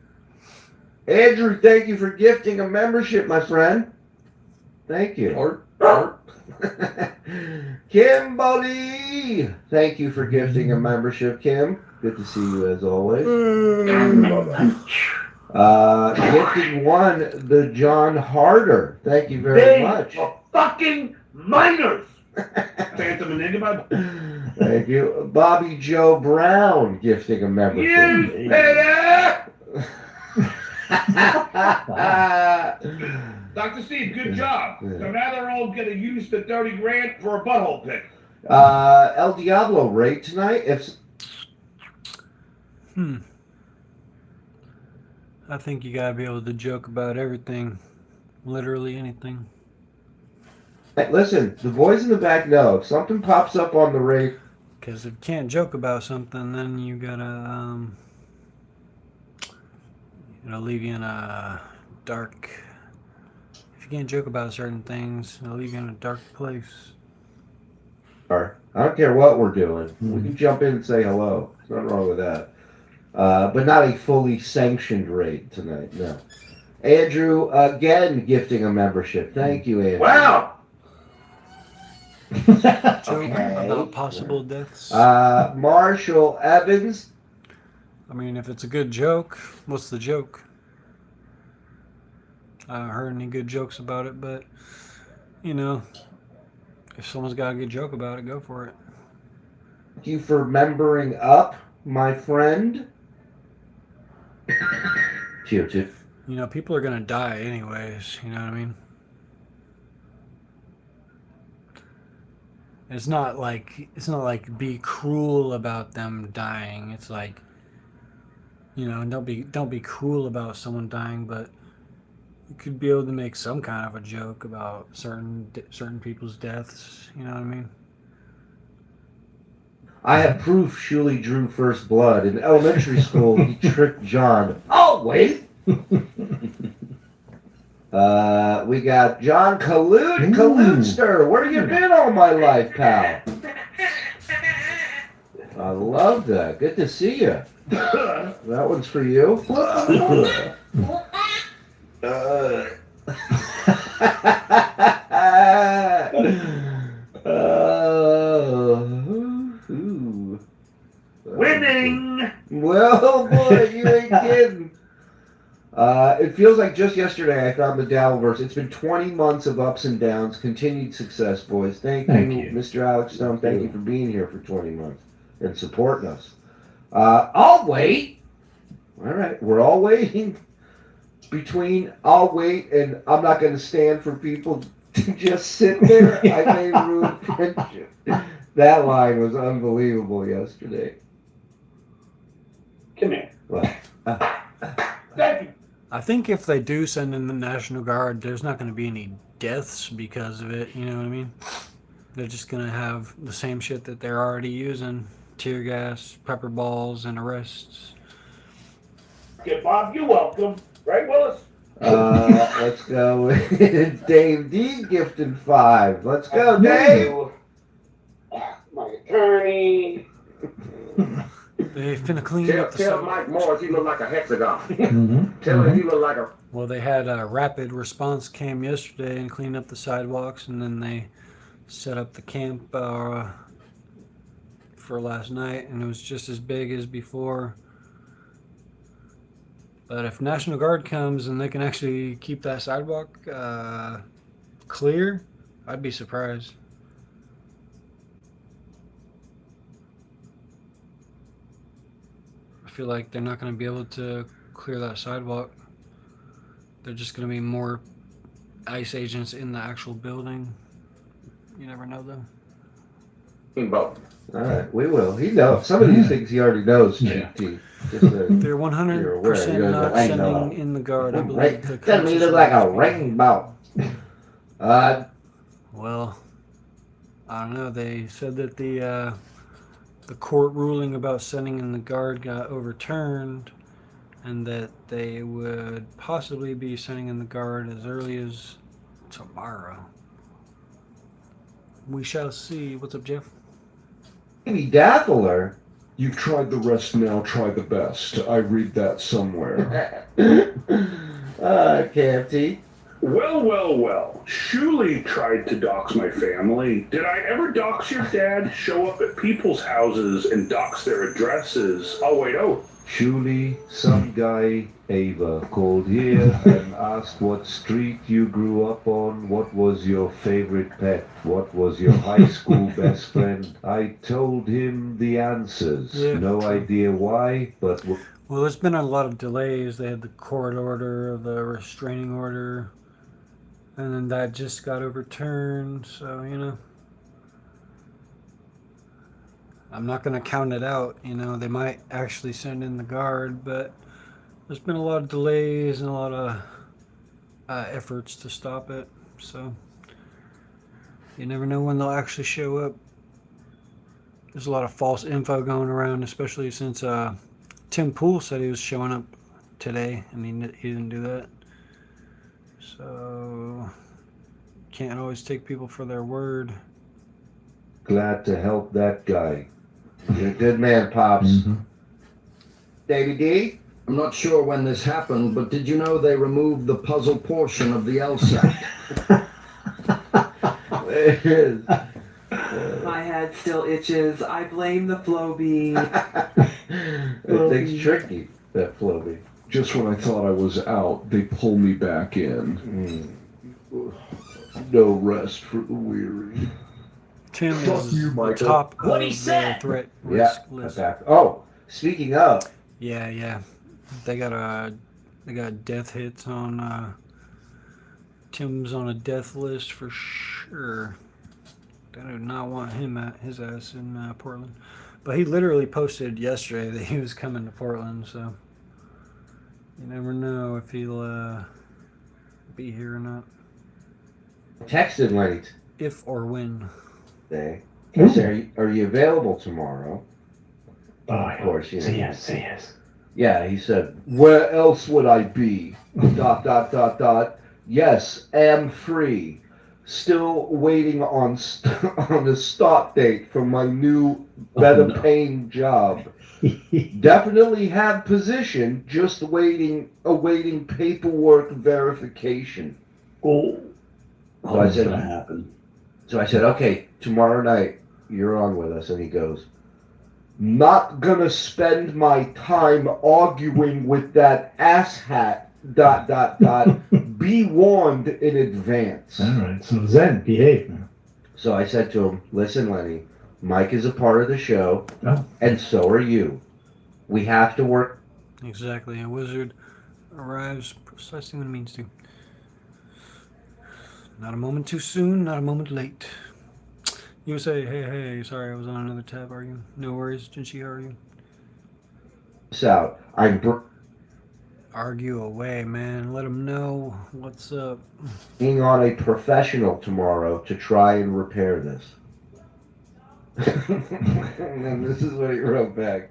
Speaker 6: Andrew, thank you for gifting a membership, my friend. Thank you. Kimberly, thank you for gifting a membership, Kim. Good to see you as always. Gifting one, the John Harder. Thank you very much.
Speaker 18: Fucking minors. Phantom Enigma.
Speaker 6: Thank you. Bobby Joe Brown gifting a membership.
Speaker 18: You better. Dr. Steve, good job. So now they're all going to use the 30 grand for a butthole pick.
Speaker 6: El Diablo rate tonight.
Speaker 3: I think you gotta be able to joke about everything. Literally anything.
Speaker 6: Hey, listen, the boys in the back know if something pops up on the rate.
Speaker 3: Because if you can't joke about something, then you gotta, it'll leave you in a dark. If you can't joke about certain things, it'll leave you in a dark place.
Speaker 6: I don't care what we're doing. We can jump in and say hello. There's nothing wrong with that. But not a fully sanctioned raid tonight, no. Andrew, again, gifting a membership. Thank you, Andrew.
Speaker 18: Wow!
Speaker 3: Joke about possible deaths.
Speaker 6: Marshall Evans.
Speaker 3: I mean, if it's a good joke, what's the joke? I haven't heard any good jokes about it, but, you know, if someone's got a good joke about it, go for it.
Speaker 6: Thank you for membering up, my friend.
Speaker 3: You know, people are gonna die anyways, you know what I mean? It's not like be cruel about them dying. It's like, you know, don't be cruel about someone dying, but you could be able to make some kind of a joke about certain people's deaths, you know what I mean?
Speaker 6: I have proof Shuley drew first blood. In elementary school, he tricked John. Oh, wait! We got John Kaludster. Where you been all my life, pal? I love that. Good to see you. That one's for you.
Speaker 18: Winning!
Speaker 6: Well, boy, you ain't kidding. It feels like just yesterday I found the Dowlverse. It's been 20 months of ups and downs, continued success, boys. Thank you, Mr. Alex Stone. Thank you for being here for 20 months and supporting us. I'll wait. All right, we're all waiting. Between I'll wait and I'm not going to stand for people to just sit there, I may ruin friendship. That line was unbelievable yesterday.
Speaker 18: Come here.
Speaker 6: What?
Speaker 18: Thank you.
Speaker 3: I think if they do send in the National Guard, there's not going to be any deaths because of it, you know what I mean? They're just going to have the same shit that they're already using. Tear gas, pepper balls, and arrests.
Speaker 18: Okay, Bob, you're welcome. Right, Willis?
Speaker 6: Let's go with Dave D. gifted 5. Let's go, Dave.
Speaker 18: My attorney.
Speaker 3: They finna clean up the
Speaker 18: Tell
Speaker 3: site.
Speaker 18: Mike Morris he look like a hexagon. Tell him he look like a...
Speaker 3: Well, they had a rapid response cam yesterday and cleaned up the sidewalks, and then they set up the camp for last night, and it was just as big as before. But if National Guard comes and they can actually keep that sidewalk clear, I'd be surprised. I feel like they're not going to be able to clear that sidewalk. They're just going to be more ICE agents in the actual building. You never know, though.
Speaker 6: All right, we will. He knows some of these things. He already knows. GT. Just so
Speaker 3: They're
Speaker 6: you're
Speaker 3: 100%
Speaker 6: aware.
Speaker 3: not sending in the guard. I believe the
Speaker 6: Doesn't he look like a rainbow?
Speaker 3: Well, I don't know. They said that the court ruling about sending in the guard got overturned, and that they would possibly be sending in the guard as early as tomorrow. We shall see. What's up, Jeff?
Speaker 6: Amy Dappler.
Speaker 7: You've tried the rest, now try the best. I read that somewhere.
Speaker 6: KFT.
Speaker 18: Well. Shuli tried to dox my family. Did I ever dox your dad? Show up at people's houses and dox their addresses. Oh, wait,
Speaker 6: Shuli, some guy, Ava, called here and asked what street you grew up on, what was your favorite pet, what was your high school best friend. I told him the answers.
Speaker 3: Yeah.
Speaker 6: No idea why, but...
Speaker 3: Well, there's been a lot of delays. They had the court order, the restraining order, and then that just got overturned. So, you know, I'm not going to count it out. You know, they might actually send in the guard, but there's been a lot of delays and a lot of efforts to stop it. So you never know when they'll actually show up. There's a lot of false info going around, especially since Tim Pool said he was showing up today, and he didn't do that. So can't always take people for their word.
Speaker 6: Glad to help that guy. You're a good man, Pops. Davey D?
Speaker 21: I'm not sure when this happened, but did you know they removed the puzzle portion of the LSAT?
Speaker 6: There it is.
Speaker 22: My head still itches. I blame the Flowbee.
Speaker 6: That thing's tricky, that Flowbee.
Speaker 7: Just when I thought I was out, they pull me back in. No rest for the weary.
Speaker 3: Tim
Speaker 7: Fuck
Speaker 3: is
Speaker 7: you, Michael.
Speaker 3: top
Speaker 7: What
Speaker 3: of
Speaker 7: he
Speaker 3: the
Speaker 7: said.
Speaker 3: threat
Speaker 6: Yeah,
Speaker 3: risk list.
Speaker 6: back. Oh, speaking of.
Speaker 3: Yeah. They got death hits on. Tim's on a death list for sure. They do not want his ass in Portland. But he literally posted yesterday that he was coming to Portland, so you never know if he'll be here or not.
Speaker 6: Texted late.
Speaker 3: If or when.
Speaker 6: Day. I said, are you available tomorrow?
Speaker 4: Of
Speaker 6: course, you know.
Speaker 4: Say yes.
Speaker 6: Yeah, he said, where else would I be? ... Yes, am free. Still waiting on the start date for my new, better paying job. Definitely have position, just awaiting paperwork verification. So I said,
Speaker 4: gonna happen.
Speaker 6: So I said, okay, tomorrow night you're on with us. And he goes, not gonna spend my time arguing with that asshat. ... Be warned in advance.
Speaker 4: All right, so Zen, behave now.
Speaker 6: So I said to him, listen, Lenny, Mike is a part of the show, and so are you. We have to work.
Speaker 3: Exactly. A wizard arrives precisely when it means to. Not a moment too soon, not a moment late. You would say, hey, sorry, I was on another tab. Are you? No worries, Jinchi, how are you?
Speaker 6: Out.
Speaker 3: Argue away, man. Let them know what's up.
Speaker 6: Being on a professional tomorrow to try and repair this. And then this is what he wrote back.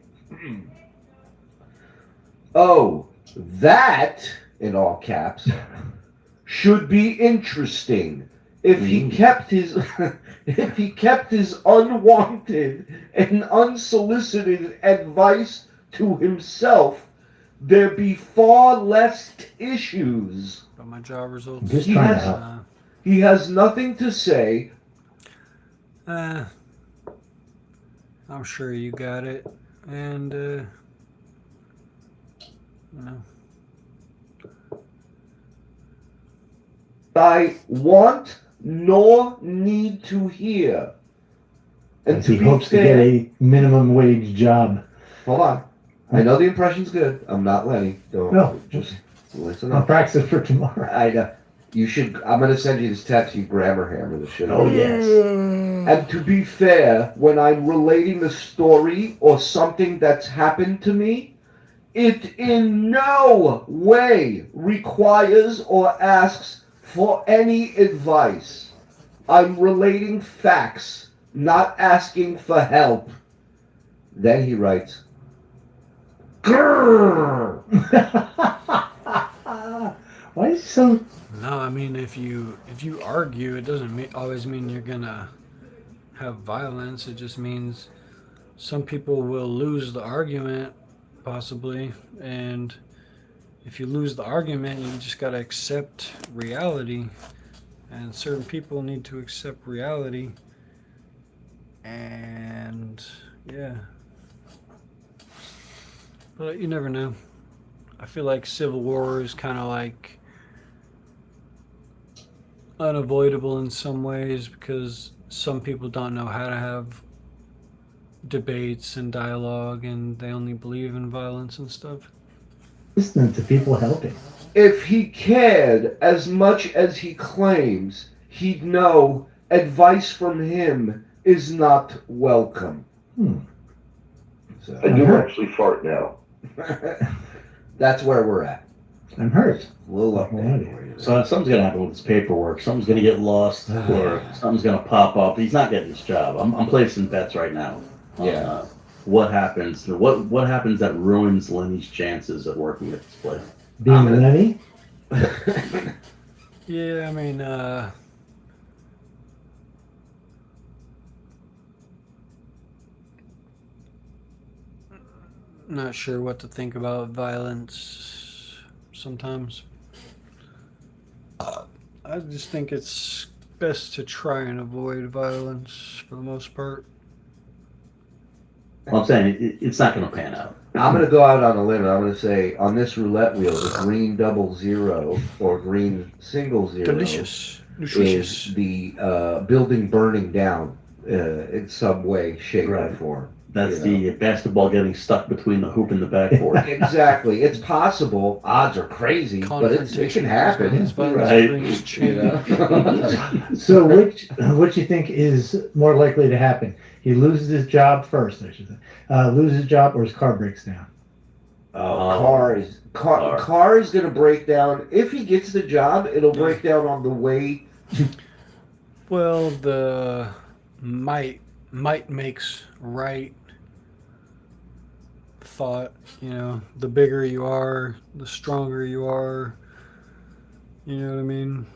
Speaker 6: Oh, that, in all caps, should be interesting. If he kept his unwanted and unsolicited advice to himself, there be far less issues.
Speaker 3: Got my job results.
Speaker 6: He has nothing to say.
Speaker 3: I'm sure you got it. And,
Speaker 6: I want nor need to hear. And
Speaker 9: he hopes to get a minimum wage job.
Speaker 6: Hold on. I know the impression's good. I'm not Lenny. Don't
Speaker 9: No.
Speaker 6: just listen
Speaker 9: I'll
Speaker 6: up.
Speaker 9: practice for tomorrow.
Speaker 6: You should. I'm going to send you this text. You grammar hammer the shit.
Speaker 9: Oh, yes.
Speaker 6: And to be fair, when I'm relating a story or something that's happened to me, it in no way requires or asks for any advice. I'm relating facts, not asking for help. Then he writes, grrr.
Speaker 9: Why is he so...
Speaker 3: No, I mean, if you argue, it doesn't always mean you're gonna have violence. It just means some people will lose the argument, possibly, and if you lose the argument, you just gotta accept reality, and certain people need to accept reality, and yeah. But you never know. I feel like civil war is kind of like unavoidable in some ways because some people don't know how to have debates and dialogue, and they only believe in violence and stuff.
Speaker 9: Listening to people helping.
Speaker 6: If he cared as much as he claims, he'd know advice from him is not welcome. So,
Speaker 18: I do actually fart now.
Speaker 6: That's where we're at.
Speaker 9: I'm hurt.
Speaker 6: A little update for you.
Speaker 20: So something's gonna happen with his paperwork. Something's gonna get lost, or something's gonna pop up. He's not getting his job. I'm placing bets right now. On, what happens? What happens that ruins Lenny's chances of working at this place?
Speaker 9: Being Lenny?
Speaker 3: Yeah, I mean, not sure what to think about violence sometimes. I just think it's best to try and avoid violence for the most part.
Speaker 20: Well, I'm saying it's not going to pan out.
Speaker 6: I'm going to go out on a limb. I'm going to say on this roulette wheel, the green 00 or green 00
Speaker 3: Delicious.
Speaker 6: is the building burning down in some way, shape, or form.
Speaker 20: That's the basketball getting stuck between the hoop and the backboard.
Speaker 6: Exactly. It's possible. Odds are crazy, but it can happen.
Speaker 20: Right.
Speaker 6: You know?
Speaker 9: So which you think is more likely to happen? He loses his job first, I should say. Loses his job or his car breaks down?
Speaker 6: Car is going to break down. If he gets the job, it'll break down on the way.
Speaker 3: Well, the might makes right thought. You know, the bigger you are, the stronger you are. You know what I mean?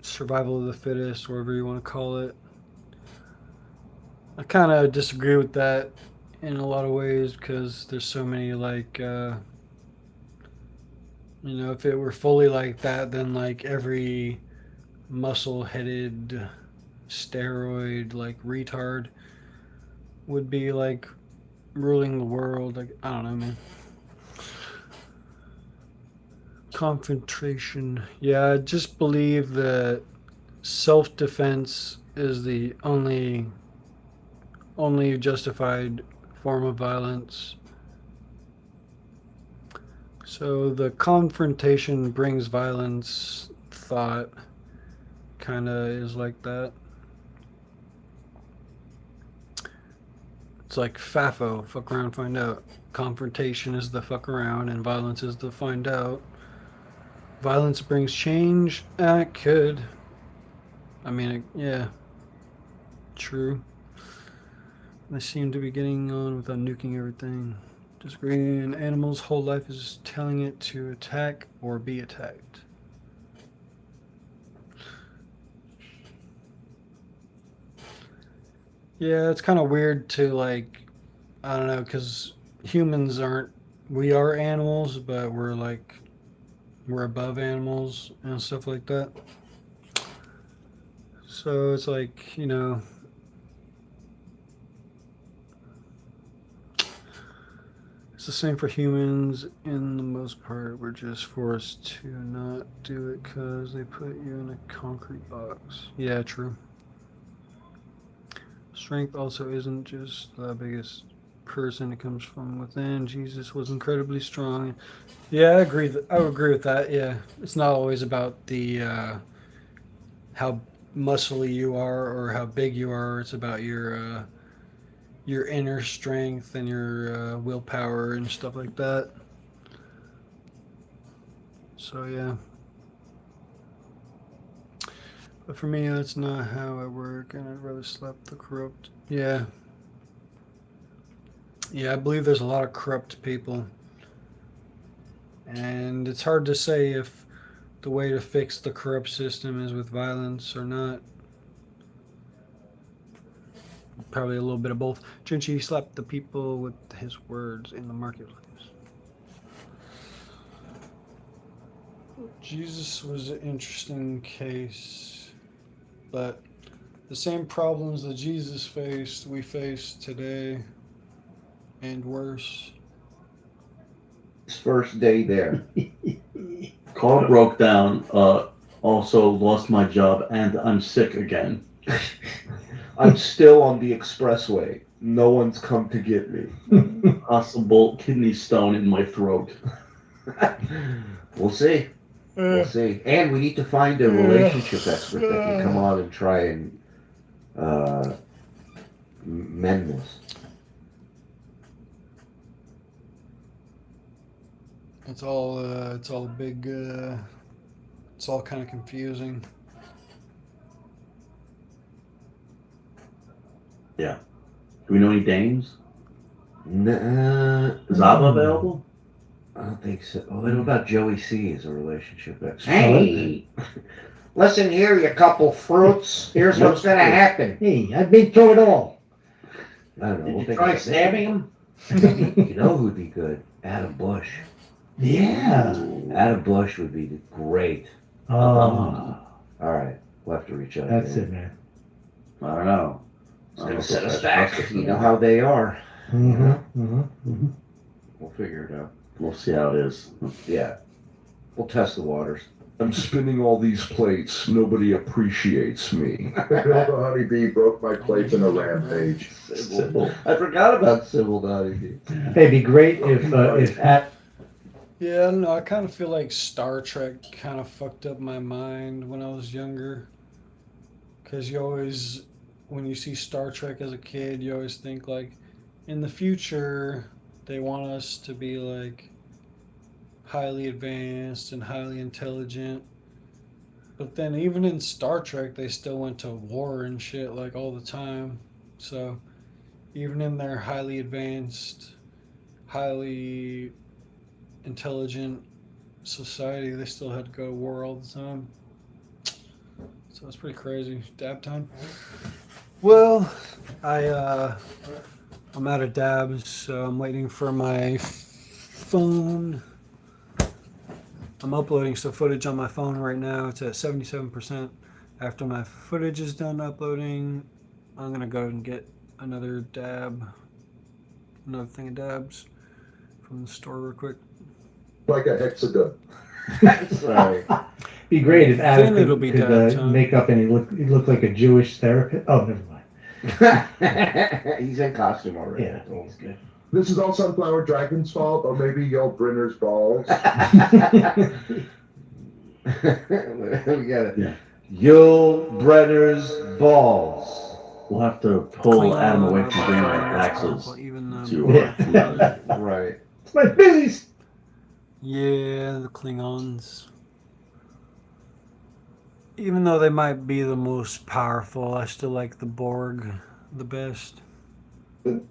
Speaker 3: Survival of the fittest, whatever you want to call it. I kind of disagree with that in a lot of ways because there's so many like, you know, if it were fully like that, then like every muscle-headed steroid like retard would be like ruling the world. Like, I don't know, man. Confrontation. Yeah, I just believe that self-defense is the only justified form of violence. So the confrontation brings violence thought kind of is like that. It's like FAFO, fuck around, find out. Confrontation is the fuck around and violence is the find out. Violence brings change? It could. I mean, yeah. True. They seem to be getting on without nuking everything. Disagreeing. An animal's whole life is telling it to attack or be attacked. Yeah, it's kind of weird to like, I don't know, because humans we are animals, but we're above animals and stuff like that. So it's like, you know, It's the same for humans. In the most part, we're just forced to not do it because they put you in a concrete box. Yeah, true. Strength also isn't just the biggest person, it comes from within. Jesus was incredibly strong. Yeah, I agree. I would agree with that. Yeah, it's not always about the how muscly you are or how big you are. It's about your inner strength and your willpower and stuff like that. So yeah. But for me, that's not how I work, and I'd rather slap the corrupt. Yeah. Yeah, I believe there's a lot of corrupt people. And it's hard to say if the way to fix the corrupt system is with violence or not. Probably a little bit of both. Jinchi slapped the people with his words in the marketplace. Jesus was an interesting case, but the same problems that Jesus faced, we face today, and worse.
Speaker 6: His first day there.
Speaker 20: Car broke down. Also lost my job, and I'm sick again.
Speaker 6: I'm still on the expressway. No one's come to get me.
Speaker 20: Possible kidney stone in my throat.
Speaker 6: We'll see. We'll see. And we need to find a relationship expert that can come on and try and mend this.
Speaker 3: It's all big. It's all kind of confusing.
Speaker 20: Yeah. Do we know any dames?
Speaker 6: Nah.
Speaker 20: Is Abba available?
Speaker 6: I don't think so. Oh, what about Joey C as a relationship expert?
Speaker 9: Hey,
Speaker 6: listen here, you couple fruits. Here's what's going to happen.
Speaker 9: Hey, I've been through it all.
Speaker 6: I don't know.
Speaker 20: Did
Speaker 6: We'll
Speaker 20: you
Speaker 6: think
Speaker 20: try
Speaker 6: of it.
Speaker 20: stabbing him?
Speaker 6: You know who'd be good? Adam Bush.
Speaker 9: Yeah.
Speaker 6: Adam Bush would be great.
Speaker 9: Oh,
Speaker 6: All right. We'll have to reach out.
Speaker 9: that's
Speaker 6: again.
Speaker 9: it, man.
Speaker 20: I don't know.
Speaker 6: It's going to set us back. You know how they are. We'll figure it out.
Speaker 20: We'll see how it is.
Speaker 6: Yeah. We'll test the waters.
Speaker 7: I'm spinning all these plates. Nobody appreciates me. The honeybee broke my plate in a rampage.
Speaker 6: Sybil. I forgot about Sybil the honeybee.
Speaker 9: Hey, it'd be great if at
Speaker 3: Yeah, I don't know. I kind of feel like Star Trek kind of fucked up my mind when I was younger. Because you always, when you see Star Trek as a kid, you always think like, in the future, they want us to be like highly advanced and highly intelligent. But then even in Star Trek, they still went to war and shit like all the time. So even in their highly advanced, highly intelligent society, they still had to go to war all the time. So it's pretty crazy. Dab time. Well, I'm out of dabs, so I'm waiting for my phone. I'm uploading some footage on my phone right now. It's at 77%. After my footage is done uploading, I'm gonna go and get another dab, another thing of dabs from the store real quick.
Speaker 7: Like a hexagon.
Speaker 6: Sorry.
Speaker 9: be great if Adam
Speaker 3: Then it'll be dab
Speaker 9: could
Speaker 3: time.
Speaker 9: make up and he looked like a Jewish therapist. Oh, never mind.
Speaker 6: He's in costume already.
Speaker 9: Yeah, he's good.
Speaker 7: This is all Sunflower Dragon's fault, or maybe Yul Brynner's balls.
Speaker 6: We got it. Yul Brenner's balls.
Speaker 20: We'll have to pull Adam away from bringing our taxes.
Speaker 6: Right.
Speaker 9: It's my business.
Speaker 3: Yeah, the Klingons. Even though they might be the most powerful, I still like the Borg the best. The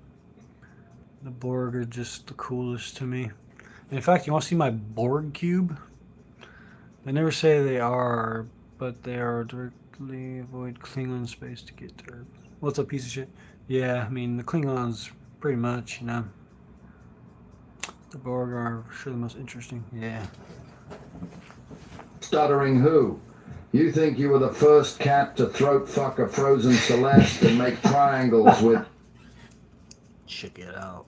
Speaker 3: Borg are just the coolest to me. And in fact, you want to see my Borg cube? They never say they are, but they are directly avoid Klingon space to get to Earth. What's up, piece of shit? Yeah, I mean, the Klingons, pretty much, you know. The Borg are for sure the most interesting. Yeah.
Speaker 21: Stuttering who? You think you were the first cat to throat fuck a frozen Celeste and make triangles with...
Speaker 3: Check it out.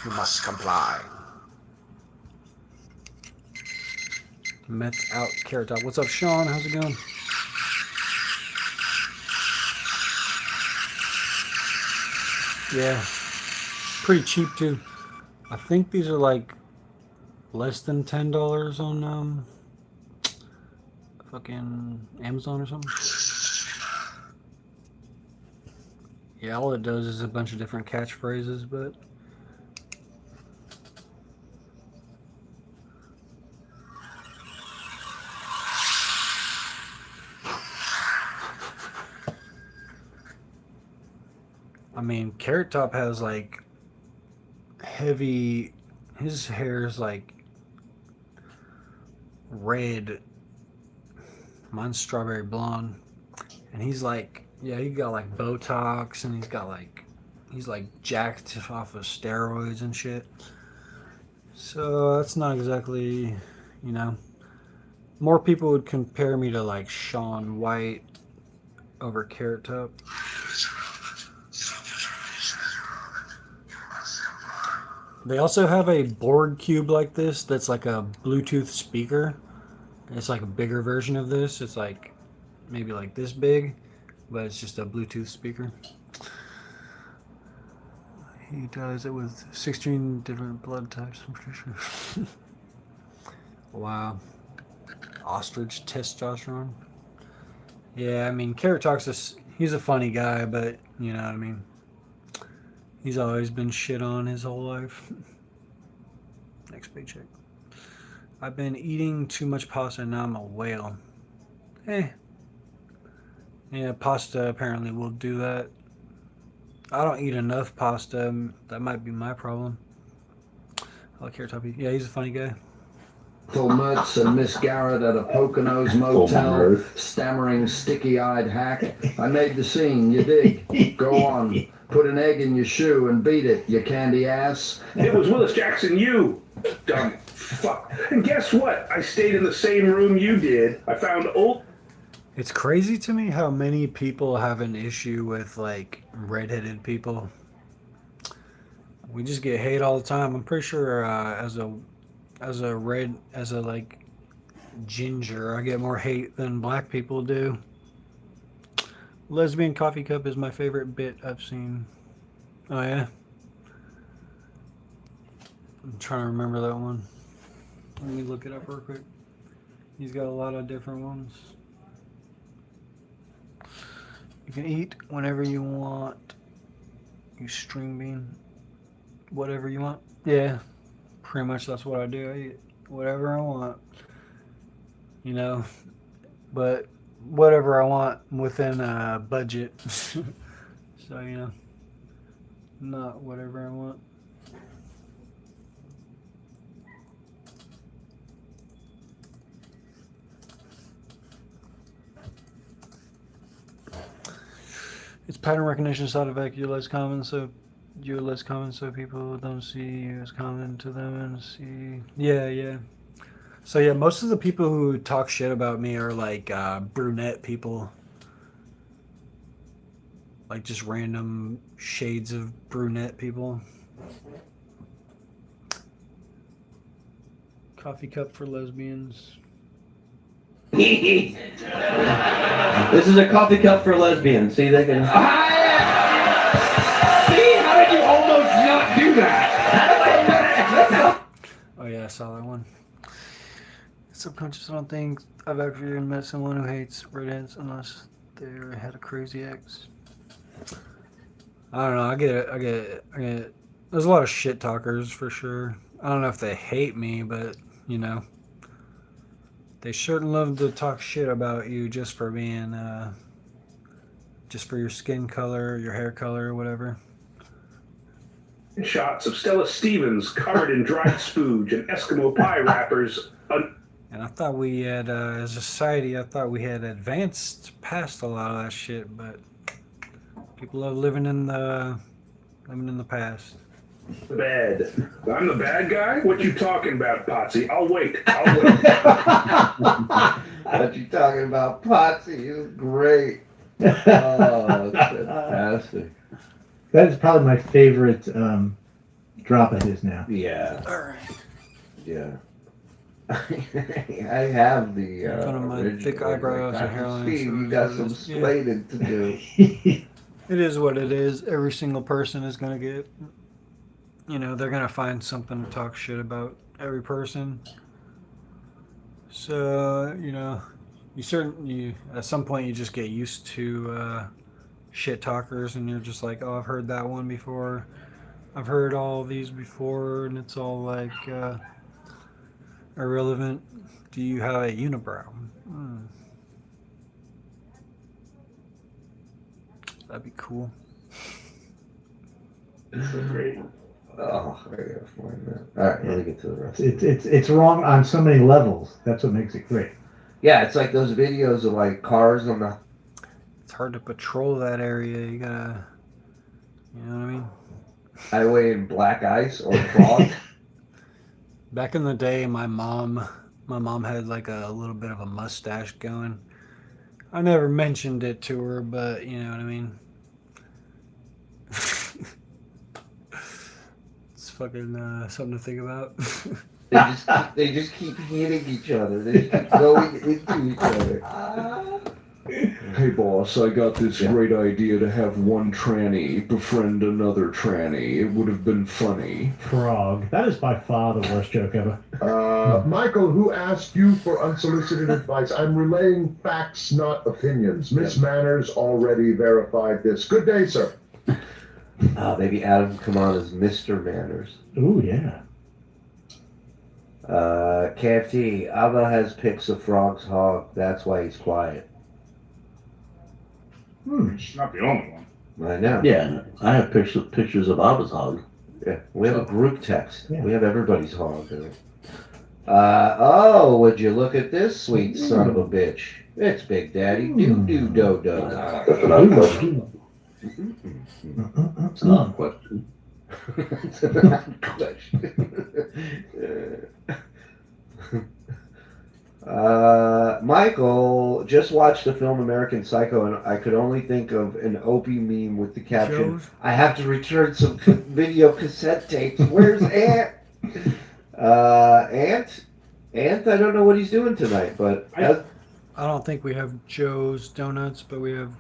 Speaker 5: You must comply.
Speaker 3: Meth out Carrot Top. What's up, Sean? How's it going? Yeah, pretty cheap too. I think these are like less than $10 on fucking Amazon or something. Yeah, all it does is a bunch of different catchphrases, but I mean, Carrot Top has like heavy. His hair is like red. Mine's strawberry blonde, and he's like, yeah, he got like Botox, and he's like jacked off of steroids and shit. So that's not exactly, you know. More people would compare me to like Shaun White over Carrot Top. They also have a board cube like this that's like a Bluetooth speaker. It's like a bigger version of this. It's like maybe like this big, but it's just a Bluetooth speaker. He does it with 16 different blood types, I'm pretty sure. Wow. Ostrich testosterone. Yeah, I mean, Carrot Talk's he's a funny guy, but you know what I mean. He's always been shit on his whole life. Next paycheck. I've been eating too much pasta and now I'm a whale. Eh. Yeah, pasta apparently will do that. I don't eat enough pasta. That might be my problem. I like Carrot Top. Yeah, he's a funny guy.
Speaker 21: Phil Mertz and Miss Garrett at a Poconos motel, stammering, sticky-eyed hack. I made the scene, you dig? Go on. Put an egg in your shoe and beat it, you candy ass.
Speaker 18: It was Willis Jackson, you dumb fuck. And guess what? I stayed in the same room you did. I found old...
Speaker 3: It's crazy to me how many people have an issue with like redheaded people. We just get hate all the time. I'm pretty sure as a like ginger, I get more hate than black people do. Lesbian coffee cup is my favorite bit I've seen. Oh yeah? I'm trying to remember that one. Let me look it up real quick. He's got a lot of different ones. You can eat whenever you want. You string bean. Whatever you want. Yeah. Pretty much that's what I do. I eat whatever I want. You know. But whatever I want within a budget. So, you know. Not whatever I want. It's pattern recognition side effect. You're less common, so people don't see you as common to them and see. Yeah. So yeah, most of the people who talk shit about me are like brunette people, like just random shades of brunette people. Coffee cup for lesbians.
Speaker 11: This is a coffee cup for lesbians. See, they can.
Speaker 18: See, how did you almost not do that?
Speaker 3: Oh yeah, I saw that one. Subconscious. I don't think I've ever met someone who hates redheads unless they had a crazy ex. I don't know. I get it. There's a lot of shit talkers for sure. I don't know if they hate me, but you know. They sure love to talk shit about you just for being, just for your skin color, your hair color, whatever.
Speaker 18: Shots of Stella Stevens covered in dried spooge and Eskimo pie wrappers.
Speaker 3: And I thought we had, as a society, I thought we had advanced past a lot of that shit, but people love living in the past.
Speaker 18: Bad. I'm the bad guy? What you talking about, Potsy? I'll wait.
Speaker 6: What you talking about, Potsy? Is great. Oh, that's fantastic.
Speaker 9: That is probably my favorite drop of his now.
Speaker 6: Yeah.
Speaker 3: All right.
Speaker 6: Yeah. I have the
Speaker 3: One of my
Speaker 6: original.
Speaker 3: thick eyebrows and hairline.
Speaker 6: Steve,
Speaker 3: so
Speaker 6: you
Speaker 3: it
Speaker 6: got
Speaker 3: is
Speaker 6: some
Speaker 3: what it is.
Speaker 6: explaining to do.
Speaker 3: It is what it is. Every single person is gonna get. You know, they're gonna find something to talk shit about every person. So you know, you at some point you just get used to shit talkers, and you're just like, oh, I've heard that one before. I've heard all these before, and it's all like irrelevant. Do you have a unibrow? That'd be cool.
Speaker 6: It's so great. Oh, I gotta find that. All right, let me get to the rest.
Speaker 9: It's wrong on so many levels. That's what makes it great.
Speaker 6: Yeah, it's like those videos of like cars on the.
Speaker 3: It's hard to patrol that area. You gotta, you know what I mean?
Speaker 6: Highway in black ice or fog.
Speaker 3: Back in the day, my mom had like a little bit of a mustache going. I never mentioned it to her, but you know what I mean. It's fucking something to think about.
Speaker 6: They just keep hitting each other. They just keep going into each other.
Speaker 7: Hey boss, I got this great idea to have one tranny befriend another tranny. It would have been funny.
Speaker 9: Frog. That is by far the worst joke ever.
Speaker 18: Michael, who asked you for unsolicited advice? I'm relaying facts, not opinions. Miss Manners already verified this. Good day, sir.
Speaker 6: Maybe Adam can come on as Mr. Manners.
Speaker 9: Ooh, yeah.
Speaker 6: KFT, Abba has pics of Frog's hog. That's why he's quiet.
Speaker 4: She's not the only one.
Speaker 6: I know.
Speaker 20: Yeah, I have pictures of Abba's hog.
Speaker 6: Yeah, we have a group text. Yeah. We have everybody's hog. Oh, would you look at this sweet son of a bitch? It's Big Daddy Doo-Doo-Do-Do.
Speaker 20: It's not a question.
Speaker 6: It's not a question. Michael just watched the film American Psycho, and I could only think of an Opie meme with the caption, I have to return some video cassette tapes. Where's Ant? Ant, I don't know what he's doing tonight, but...
Speaker 3: I don't think we have Joe's Donuts, but we have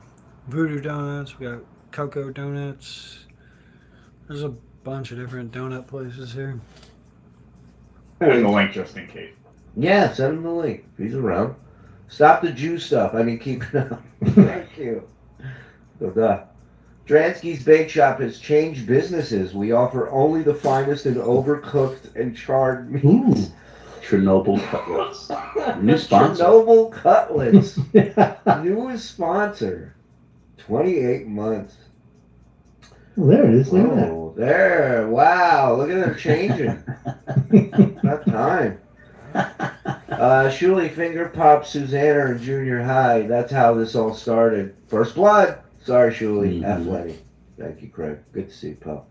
Speaker 3: Voodoo Donuts, we got Cocoa Donuts. There's a bunch of different donut places here.
Speaker 4: Send the link just in case.
Speaker 6: Yeah, send him the link. If he's around. Stop the Jew stuff. I mean, keep it up. Thank you. Dransky's Bake Shop has changed businesses. We offer only the finest and overcooked and charred meats.
Speaker 20: Chernobyl cutlets. New sponsor.
Speaker 6: Chernobyl cutlets. Newest sponsor. 28 months.
Speaker 9: Well, there it is. Look at that.
Speaker 6: Oh, there. Wow. Look at them changing. About time. Shuli finger popped Susanna in junior high. That's how this all started. First blood. Sorry, Shuli. Athletic. Thank you, Craig. Good to see you, pup.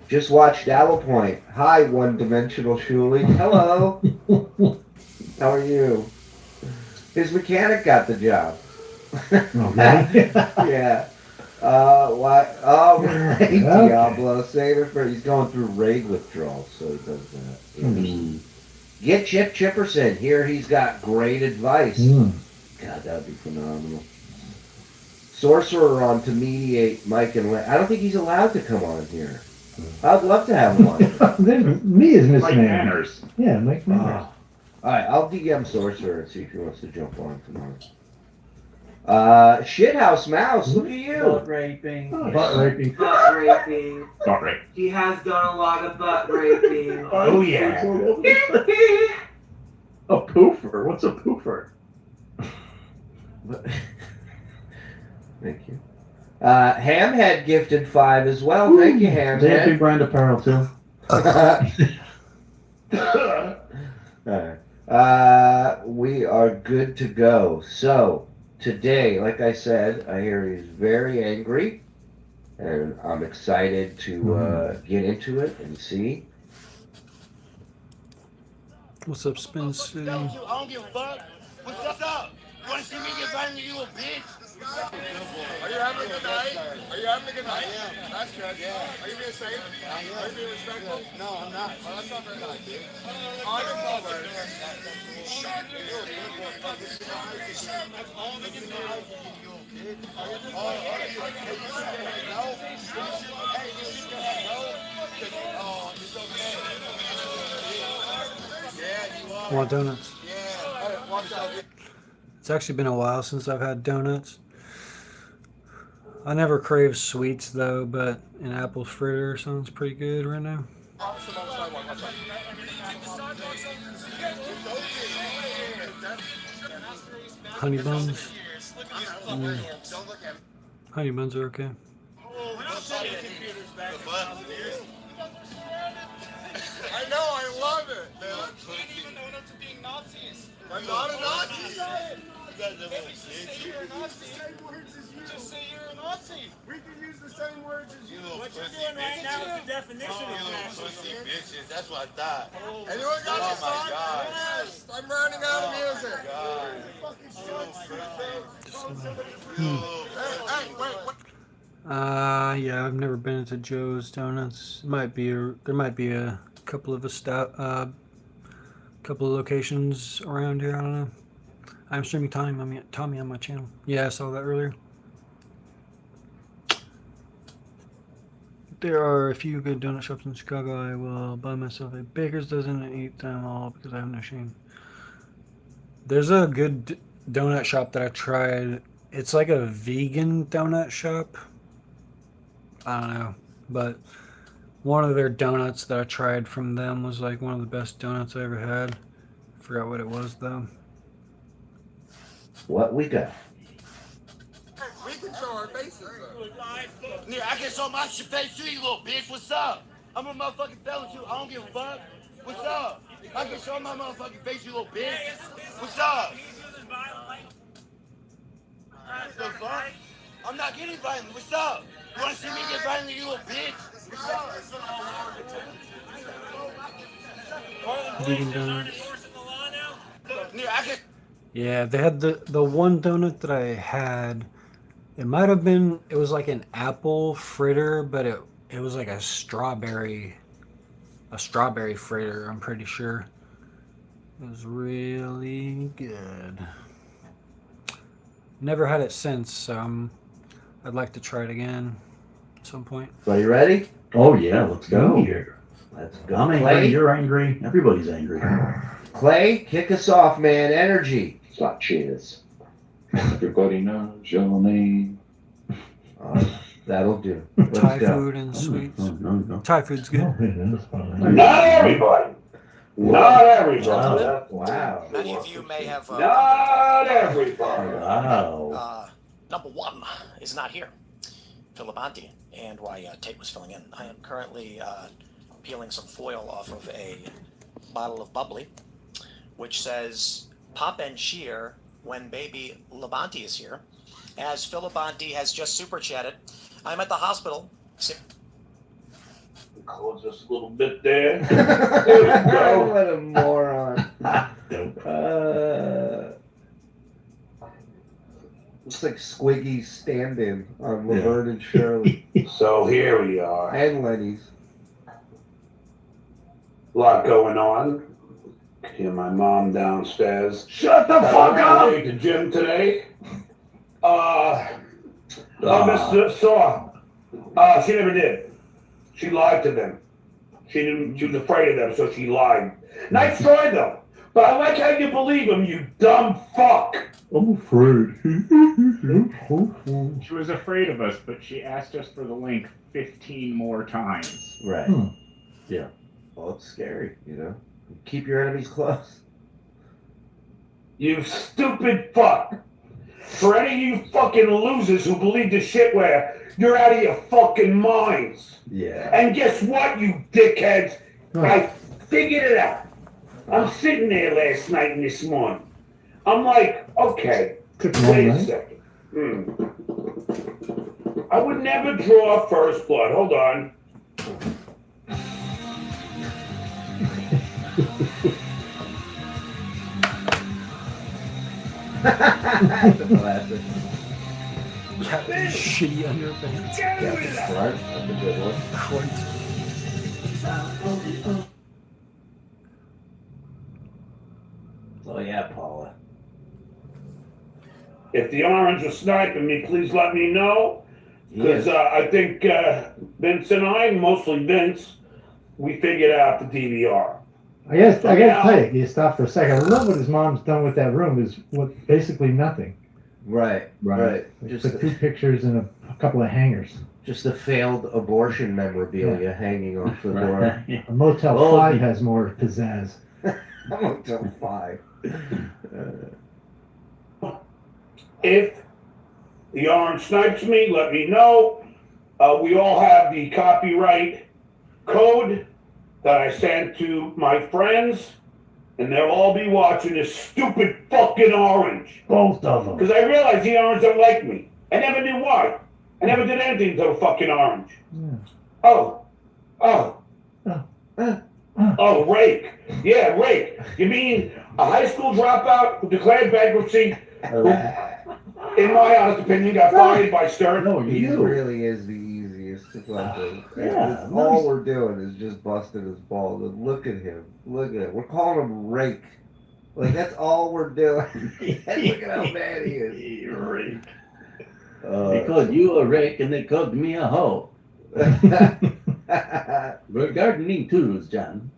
Speaker 6: Just watched Dallow Point. Hi, one-dimensional Shuli. Hello. How are you? His mechanic got the job.
Speaker 9: Okay.
Speaker 6: Yeah. Why? Oh, right. Okay. Diablo. Save it for. He's going through raid withdrawals, so he does that. Get Chip Chipperson. Here he's got great advice. God, that would be phenomenal. Sorcerer on to mediate Mike and Len. I don't think he's allowed to come on here. I'd love to have him on.
Speaker 9: Me is Miss
Speaker 4: Mike
Speaker 9: Manners. Yeah, Mike Manners.
Speaker 6: All right, I'll DM Sorcerer and see if he wants to jump on tomorrow. Shithouse Mouse, look at you.
Speaker 22: Butt raping.
Speaker 6: Butt raping.
Speaker 22: Butt raping.
Speaker 4: Butt rape.
Speaker 22: He has done a lot of butt raping.
Speaker 4: Oh, yeah.
Speaker 20: A poofer? What's a poofer?
Speaker 6: Thank you. Hamhead gifted 5 as well. Thank you, Hamhead.
Speaker 20: They have big brand apparel too.
Speaker 6: Alright. We are good to go. So, today, like I said, I hear he's very angry. And I'm excited to get into it and see.
Speaker 3: What's up, Spin City?
Speaker 5: I don't give a fuck. What's up?
Speaker 19: wanna see me get violent, you little bitch? Are you having a good night? Are you having a good night? I am. That's good. Yeah. Are you being safe? I am. Are you being respectful? No, I'm not. Oh, that's not very nice. Oh, I can call her. That's all they can do.
Speaker 3: Want donuts? It's actually been a while since I've had donuts. I never crave sweets though, but an apple fritter sounds pretty good right now. Honey buns. Honey buns are okay.
Speaker 19: I know, I love it, man. I'm not a Nazi. Just say you're a Nazi. We can use the same words as you. What you're doing right now is the definition of Nazi. Bitches, that's what I thought. Anyone got the song? Yes, I'm running out of music.
Speaker 3: Yeah, I've never been to Joe's Donuts. There might be a couple of couple of locations around here. I don't know. I'm streaming Tommy on my channel. Yeah, I saw that earlier. There are a few good donut shops in Chicago. I will buy myself a Baker's dozen and eat them all because I have no shame. There's a good donut shop that I tried. It's like a vegan donut shop. I don't know, but one of their donuts that I tried from them was like one of the best donuts I ever had. I forgot what it was though.
Speaker 6: What we got?
Speaker 19: We can show our faces. Yeah, I can show my face too, you little bitch. What's up? I'm a motherfucking fella too. I don't give a fuck. What's up? I can show my motherfucking face, you little bitch. What's up? The fuck? I'm not getting violent. What's up? You wanna see me get violent, you little bitch? What's up?
Speaker 3: Vegan donuts.
Speaker 19: Yeah, I can.
Speaker 3: Yeah, they had the one donut that I had. It might have been. It was like an apple fritter, but it was like a strawberry fritter. I'm pretty sure. It was really good. Never had it since, so I'd like to try it again at some point.
Speaker 6: So you ready?
Speaker 20: Oh yeah, let's go. Here.
Speaker 6: Let's go.
Speaker 20: I'm angry.
Speaker 6: Clay?
Speaker 20: You're angry. Everybody's angry.
Speaker 6: Clay, kick us off, man. Energy.
Speaker 7: Slot cheers. Everybody knows your name.
Speaker 6: That'll do.
Speaker 3: Thai food and sweets. Thai food's good.
Speaker 18: Not everybody. Not everybody.
Speaker 6: Wow.
Speaker 5: Many of you may have.
Speaker 18: Not everybody.
Speaker 20: Wow.
Speaker 5: Number one is not here. Filibonti, and why Tate was filling in. I am currently peeling some foil off of a bottle of bubbly, which says "Pop and cheer when baby Labonte is here." As Filibonti has just super chatted, I'm at the hospital.
Speaker 18: Close this a little bit there. There we go.
Speaker 6: What a moron. Looks like Squiggy's stand-in on Laverne and Shirley.
Speaker 18: So here we are.
Speaker 6: And Lenny's.
Speaker 18: A lot going on. Hear my mom downstairs.
Speaker 19: Shut the fuck up!
Speaker 18: I to the gym today. Mr. Saw. She never did. She lied to them. She was afraid of them, so she lied. Nice try though. But I like how you believe him, you dumb fuck.
Speaker 7: I'm afraid.
Speaker 4: She was afraid of us, but she asked us for the link 15 more times.
Speaker 6: Right.
Speaker 20: Yeah.
Speaker 6: Well, it's scary, you know. Keep your enemies close.
Speaker 18: You stupid fuck. For any of you fucking losers who believe this shit where you're out of your fucking minds.
Speaker 6: Yeah.
Speaker 18: And guess what, you dickheads? I figured it out. I'm sitting there last night and this morning. I'm like, okay, wait a second. I would never draw first blood. Hold on.
Speaker 6: That's a classic.
Speaker 3: Captain Shitty Underpants.
Speaker 6: Captain Clark. That's a good one. Oh yeah, Paula.
Speaker 18: If the orange is sniping me, please let me know. Because I think Vince and I, mostly Vince, we figured out the DVR.
Speaker 9: I gotta tell you stop for a second. I love what his mom's done with that room. Is what basically nothing.
Speaker 6: Right.
Speaker 9: Just the 2 pictures and a couple of hangers.
Speaker 6: Just the failed abortion memorabilia hanging off the door.
Speaker 9: A Motel 5 has more pizzazz.
Speaker 6: Motel 5.
Speaker 18: If the orange snipes me, let me know. We all have the copyright code that I sent to my friends, and they'll all be watching this stupid fucking orange.
Speaker 20: Both of them.
Speaker 18: Because I realize the orange don't like me. I never knew why. I never did anything to the fucking orange. Oh, rake. Yeah, rake. You mean a high school dropout who declared bankruptcy, who, in my honest opinion, got fired by Stern?
Speaker 6: No, he really is the easiest to fucking. All we're doing is just busting his balls. And look at him. Look at it. We're calling him rake. Like, that's all we're doing. Look at how bad he is.
Speaker 20: Rake. They called you a rake and they called me a hoe. We're gardening tools, John.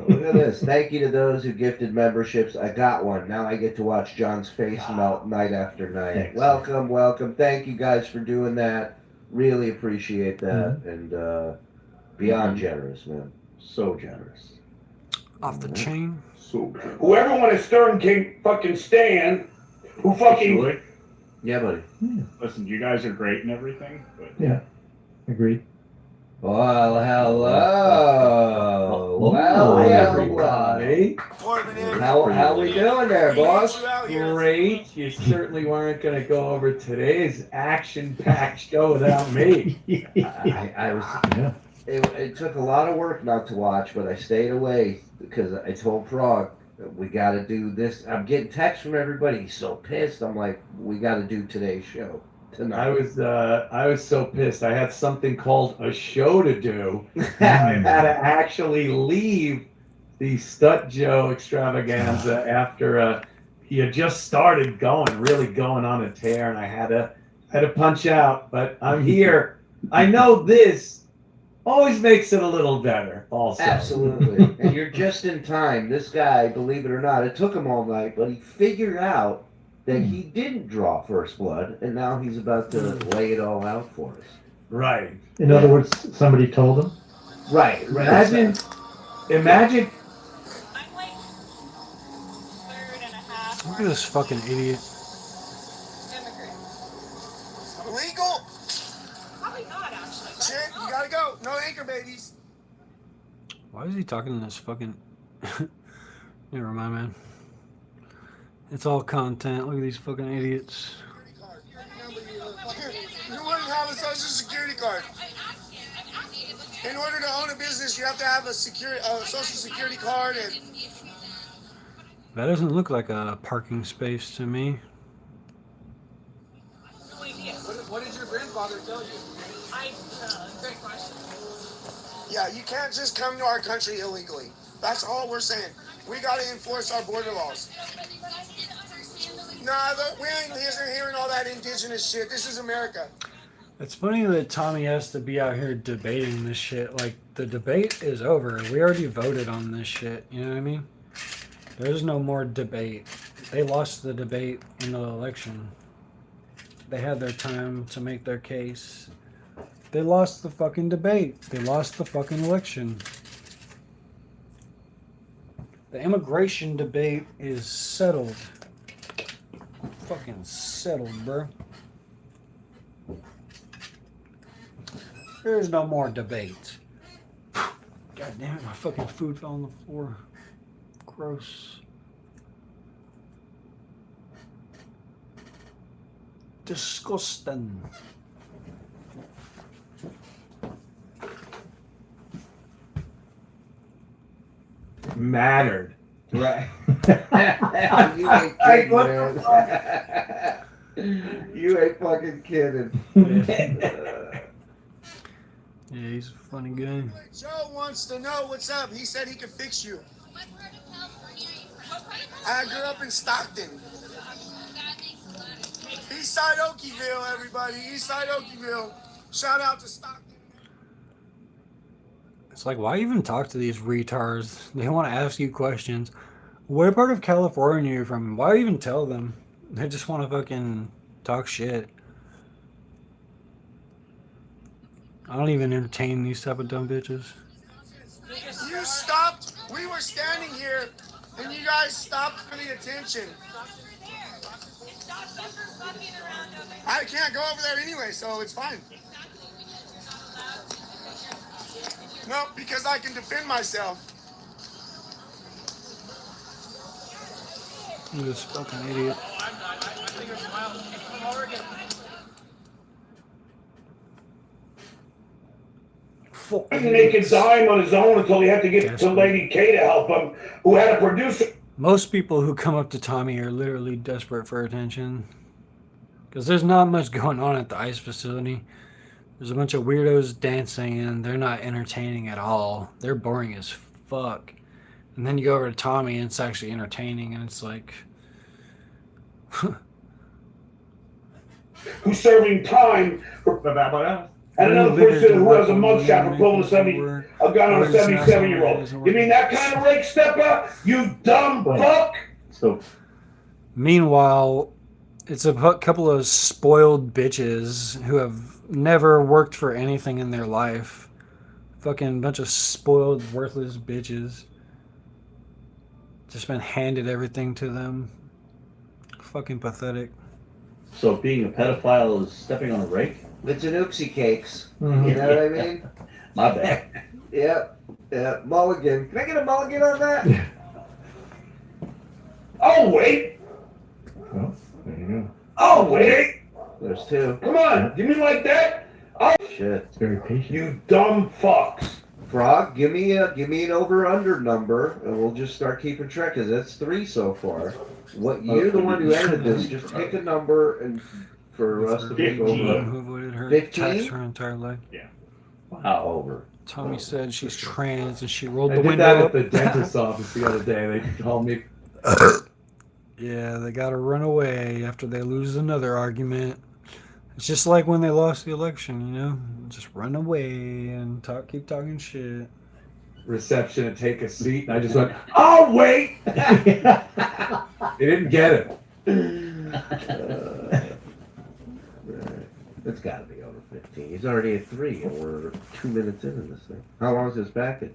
Speaker 6: Look at this. Thank you to those who gifted memberships. I got one. Now I get to watch John's face melt night after night.
Speaker 9: Thanks.
Speaker 6: Welcome. Thank you guys for doing that. Really appreciate that. And beyond generous, man.
Speaker 20: So generous.
Speaker 3: Off the chain.
Speaker 7: So generous.
Speaker 18: Whoever wanted Stern King fucking stand, who fucking...
Speaker 6: Yeah, buddy.
Speaker 4: Listen, you guys are great and everything, but
Speaker 9: Yeah. Agreed.
Speaker 6: Well, hello. Well, everybody. How we doing there, boss?
Speaker 8: Great. You certainly weren't going to go over today's action-packed show without me.
Speaker 6: I was. It took a lot of work not to watch, but I stayed away because I told Frog, we got to do this. I'm getting texts from everybody. He's so pissed. I'm like, we got to do today's show tonight.
Speaker 8: I was so pissed. I had something called a show to do. I had to actually leave the Stut Joe extravaganza after he had just started really going on a tear, and I had to punch out. But I'm here. I know this always makes it a little better. Also,
Speaker 6: absolutely. And you're just in time. This guy, believe it or not, it took him all night, but he figured out that he didn't draw first blood, and now he's about to lay it all out for us.
Speaker 8: Right.
Speaker 9: In other words, somebody told him.
Speaker 6: Right.
Speaker 8: Imagine.
Speaker 3: Look at this fucking idiot.
Speaker 10: Legal? Probably not, actually. Shit, you gotta go. No anchor babies.
Speaker 3: Why is he talking to this fucking... Never mind, man. It's all content. Look at these fucking idiots.
Speaker 10: You wouldn't have a social security card. In order to own a business, you have to have a social security card. And
Speaker 3: That doesn't look like a parking space to me.
Speaker 10: what did your grandfather tell you? Great question. Yeah, you can't just come to our country illegally. That's all we're saying. We got to enforce our border laws. Nah, we ain't hearing all that indigenous shit. This is America.
Speaker 3: It's funny that Tommy has to be out here debating this shit. Like, the debate is over. We already voted on this shit. You know what I mean? There's no more debate. They lost the debate in the election. They had their time to make their case. They lost the fucking debate. They lost the fucking election. The immigration debate is settled. Fucking settled, bro. There's no more debate. God damn it, my fucking food fell on the floor. Gross. Disgusting.
Speaker 8: Mattered.
Speaker 6: Right. You ain't kidding, man. You ain't fucking kidding.
Speaker 3: Yeah, he's a funny guy.
Speaker 10: Joe wants to know what's up. He said he could fix you. I grew up in Stockton. Eastside Okieville, everybody. Eastside Okieville. Shout out to Stockton.
Speaker 3: It's like, why even talk to these retards? They want to ask you questions. What part of California are you from? Why even tell them? They just want to fucking talk shit. I don't even entertain these type of dumb bitches.
Speaker 10: You stopped. We were standing here, and you guys stopped paying attention. I can't go over there anyway, so it's fine. No, because I can defend myself.
Speaker 3: You this fucking idiot.
Speaker 18: He didn't make a dime on his own until he had to get to Lady K to help him, who had a producer.
Speaker 3: Most people who come up to Tommy are literally desperate for attention. Because there's not much going on at the ice facility. There's a bunch of weirdos dancing and they're not entertaining at all. They're boring as fuck. And then you go over to Tommy and it's actually entertaining and it's like...
Speaker 18: Who's serving time for and another person who has a mugshot for pulling a gun on a 77-year-old. You mean that kind of rake stepper? You dumb fuck!
Speaker 20: So,
Speaker 3: meanwhile, it's a couple of spoiled bitches who have never worked for anything in their life. Fucking bunch of spoiled, worthless bitches. Just been handed everything to them. Fucking pathetic.
Speaker 20: So being a pedophile is stepping on a rake?
Speaker 6: It's an oopsie cakes.
Speaker 20: Mhm.
Speaker 6: You know what I mean?
Speaker 20: My bad.
Speaker 6: Yep. Yeah. Mulligan. Can I get a mulligan on that?
Speaker 18: Oh, wait!
Speaker 9: Well, there you go.
Speaker 18: Oh, wait!
Speaker 6: There's two.
Speaker 18: Come on, you mean like that? Oh,
Speaker 6: shit.
Speaker 9: It's very patient.
Speaker 18: You dumb fucks.
Speaker 6: Frog, give me an over/under number, and we'll just start keeping track. Cause that's 3 so far. What you're the one who edited this? Just pick a number and for us to pick over.
Speaker 3: Who avoided her
Speaker 6: 15?
Speaker 3: tax her entire life.
Speaker 18: Yeah.
Speaker 6: Wow. Over.
Speaker 3: Tommy said she's trans and she rolled
Speaker 8: I
Speaker 3: the
Speaker 8: did
Speaker 3: window
Speaker 8: that
Speaker 3: up.
Speaker 8: at the dentist's office the other day. They told me.
Speaker 3: Yeah, they gotta run away after they lose another argument. It's just like when they lost the election, you know? Just run away and keep talking shit.
Speaker 8: Reception and take a seat, and I just went, "Oh wait!" They didn't get it.
Speaker 6: It's got to be over 15. He's already at 3, and we're 2 minutes into this thing. How long is this package?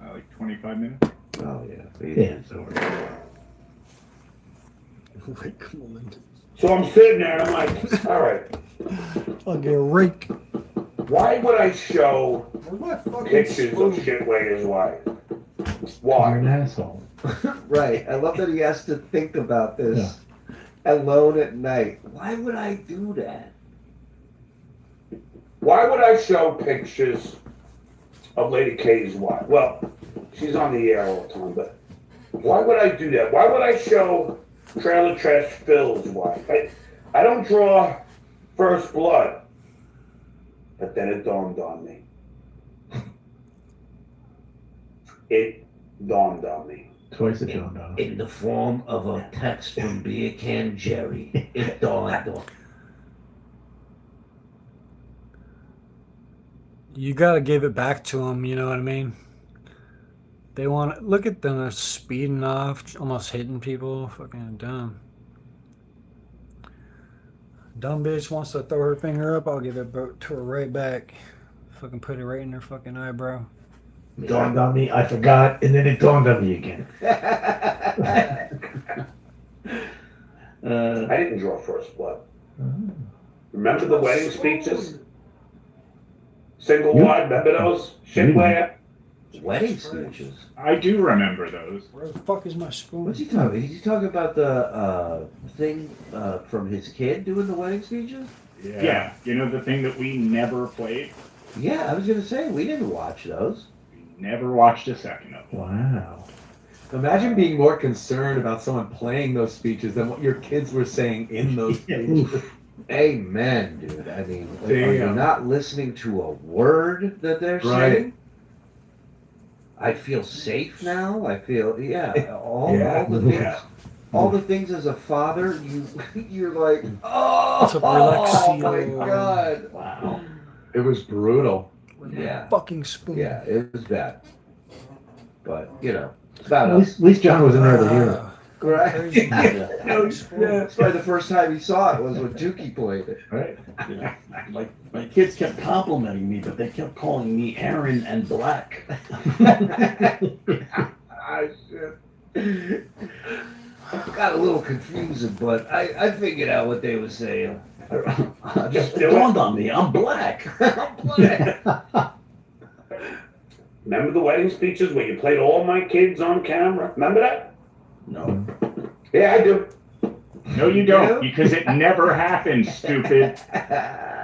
Speaker 4: Like 25 minutes.
Speaker 6: Oh yeah.
Speaker 9: Yeah.
Speaker 18: So I'm sitting there and I'm like, all right,
Speaker 3: I'll get a rake.
Speaker 18: why would I show pictures of shit Waiter's wife? Why?
Speaker 9: You're an asshole.
Speaker 6: Right. I love that he has to think about this alone at night. Why would I do that?
Speaker 18: Why would I show pictures of Lady K's wife? Well, she's on the air all the time, but why would I do that? Why would I show Trailer Trash Phil's wife? I don't draw First Blood. But then it dawned on me. It dawned on me.
Speaker 9: Twice it dawned on him.
Speaker 6: In the form of a text from Beer Can Jerry. It dawned on.
Speaker 3: You gotta give it back to them, you know what I mean? They want look at them, they're speeding off, almost hitting people. Fucking dumb. Dumb bitch wants to throw her finger up, I'll give it to her right back. Fucking put it right in her fucking eyebrow.
Speaker 9: Dawned on me, I forgot, and then it dawned on me again.
Speaker 18: I didn't draw First Blood. Remember the wedding speeches? Single wide, remember those? Shitware?
Speaker 6: Wedding speeches.
Speaker 4: I do remember those.
Speaker 3: Where the fuck is my spoon?
Speaker 6: What's he talking? Is he talking about the thing from his kid doing the wedding speeches?
Speaker 4: Yeah. You know the thing that we never played?
Speaker 6: Yeah, I was gonna say we didn't watch those.
Speaker 4: Never watched a second of it.
Speaker 9: Wow.
Speaker 8: Imagine being more concerned about someone playing those speeches than what your kids were saying in those speeches.
Speaker 6: Amen, dude. I mean, are you
Speaker 8: Damn.
Speaker 6: not listening to a word that they're
Speaker 8: Right.
Speaker 6: saying? I feel safe now. I feel all the things.
Speaker 8: Yeah.
Speaker 6: All the things as a father, you're like, oh,
Speaker 3: What's up, Relaxio?
Speaker 6: my god.
Speaker 3: Wow.
Speaker 8: It was brutal.
Speaker 6: Yeah.
Speaker 3: Fucking spoon.
Speaker 6: Yeah, it was bad. But it's about
Speaker 9: At least John wasn't there to hear it.
Speaker 6: Right.
Speaker 8: Yeah.
Speaker 6: That's probably the first time he saw it was when Dookie played it.
Speaker 8: Right.
Speaker 20: Yeah. Like my kids kept complimenting me, but they kept calling me Aaron and Black.
Speaker 6: I got a little confusing, but I figured out what they were saying.
Speaker 20: Just dawned on me, I'm black.
Speaker 18: Remember the wedding speeches where you played all my kids on camera? Remember that?
Speaker 20: No.
Speaker 18: Yeah, I do.
Speaker 4: No, you don't, because it never happened, stupid.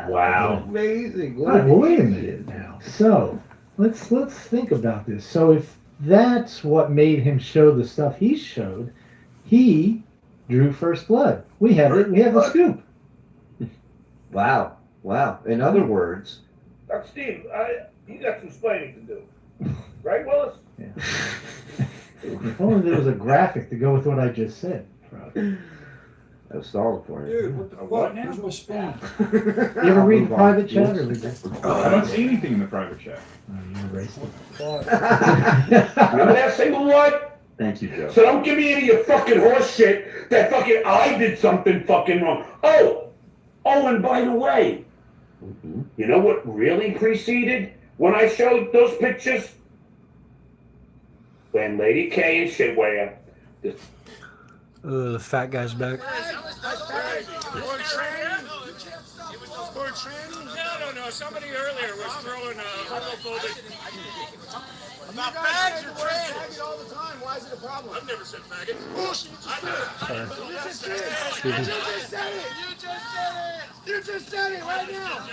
Speaker 18: Wow.
Speaker 6: Amazing.
Speaker 9: All right, well, wait a minute now. So let's think about this. So if that's what made him show the stuff he showed, he drew first blood. We have it. We have the scoop.
Speaker 6: Wow. In other words,
Speaker 18: Dr. Steve, you got some explaining to do. Right, Willis?
Speaker 9: If only there was a graphic to go with what I just said.
Speaker 6: I was stalling for you.
Speaker 3: Dude, what the fuck? Where's my spoon?
Speaker 9: You ever read the private chat or we just?
Speaker 4: I don't see anything in the private chat.
Speaker 9: You erased it.
Speaker 18: Remember that single one?
Speaker 20: Thank you, Joe.
Speaker 18: So don't give me any of your fucking horse shit that fucking I did something fucking wrong. Oh, and by the way, you know what really preceded when I showed those pictures? When Lady K and Shitware.
Speaker 3: The fat guy's back.
Speaker 10: No. Somebody earlier was throwing homophobic. About fags or trannies? All the time. Why is it a problem? I've never said faggot. Bullshit. You just said it. You just said it right now.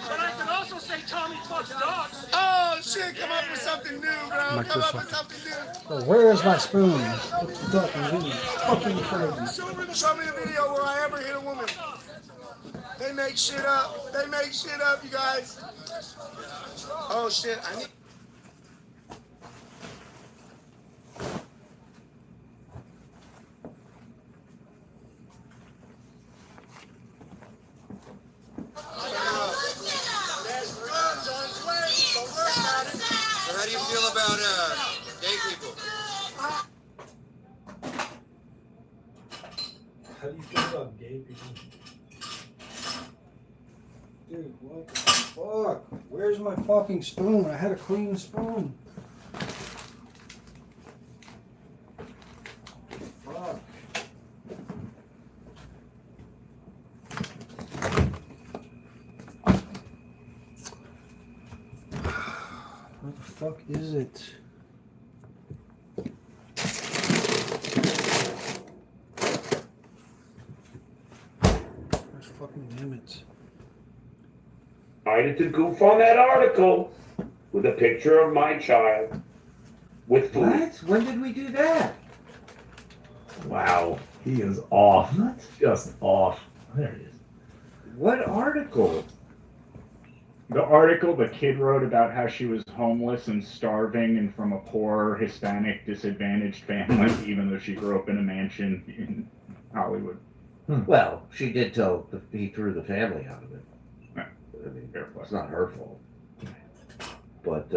Speaker 10: But I can also say Tommy fucks dogs. Oh shit! Come up with something new, bro. Come up with something new.
Speaker 3: Oh, where is my spoon? What the fuck is it? Fucking crazy.
Speaker 10: Show me the video where I ever hit a woman. They make shit up. You guys. Oh shit! I need. So how do you feel about gay people?
Speaker 3: How do you feel about gay people? Dude, what the fuck? Where's my fucking spoon? I had a clean spoon. Fuck. Where the fuck is it? Where's fucking damn it?
Speaker 18: I had to goof on that article with a picture of my child with food.
Speaker 6: what? When did we do that?
Speaker 8: Wow. He is off. Just off.
Speaker 9: There it is.
Speaker 6: What article?
Speaker 4: The article the kid wrote about how she was homeless and starving and from a poor Hispanic disadvantaged family, even though she grew up in a mansion in Hollywood.
Speaker 6: Well, she did tell he threw the family out of it.
Speaker 4: Yeah.
Speaker 6: I mean,
Speaker 4: Fair play.
Speaker 6: it's not her fault. But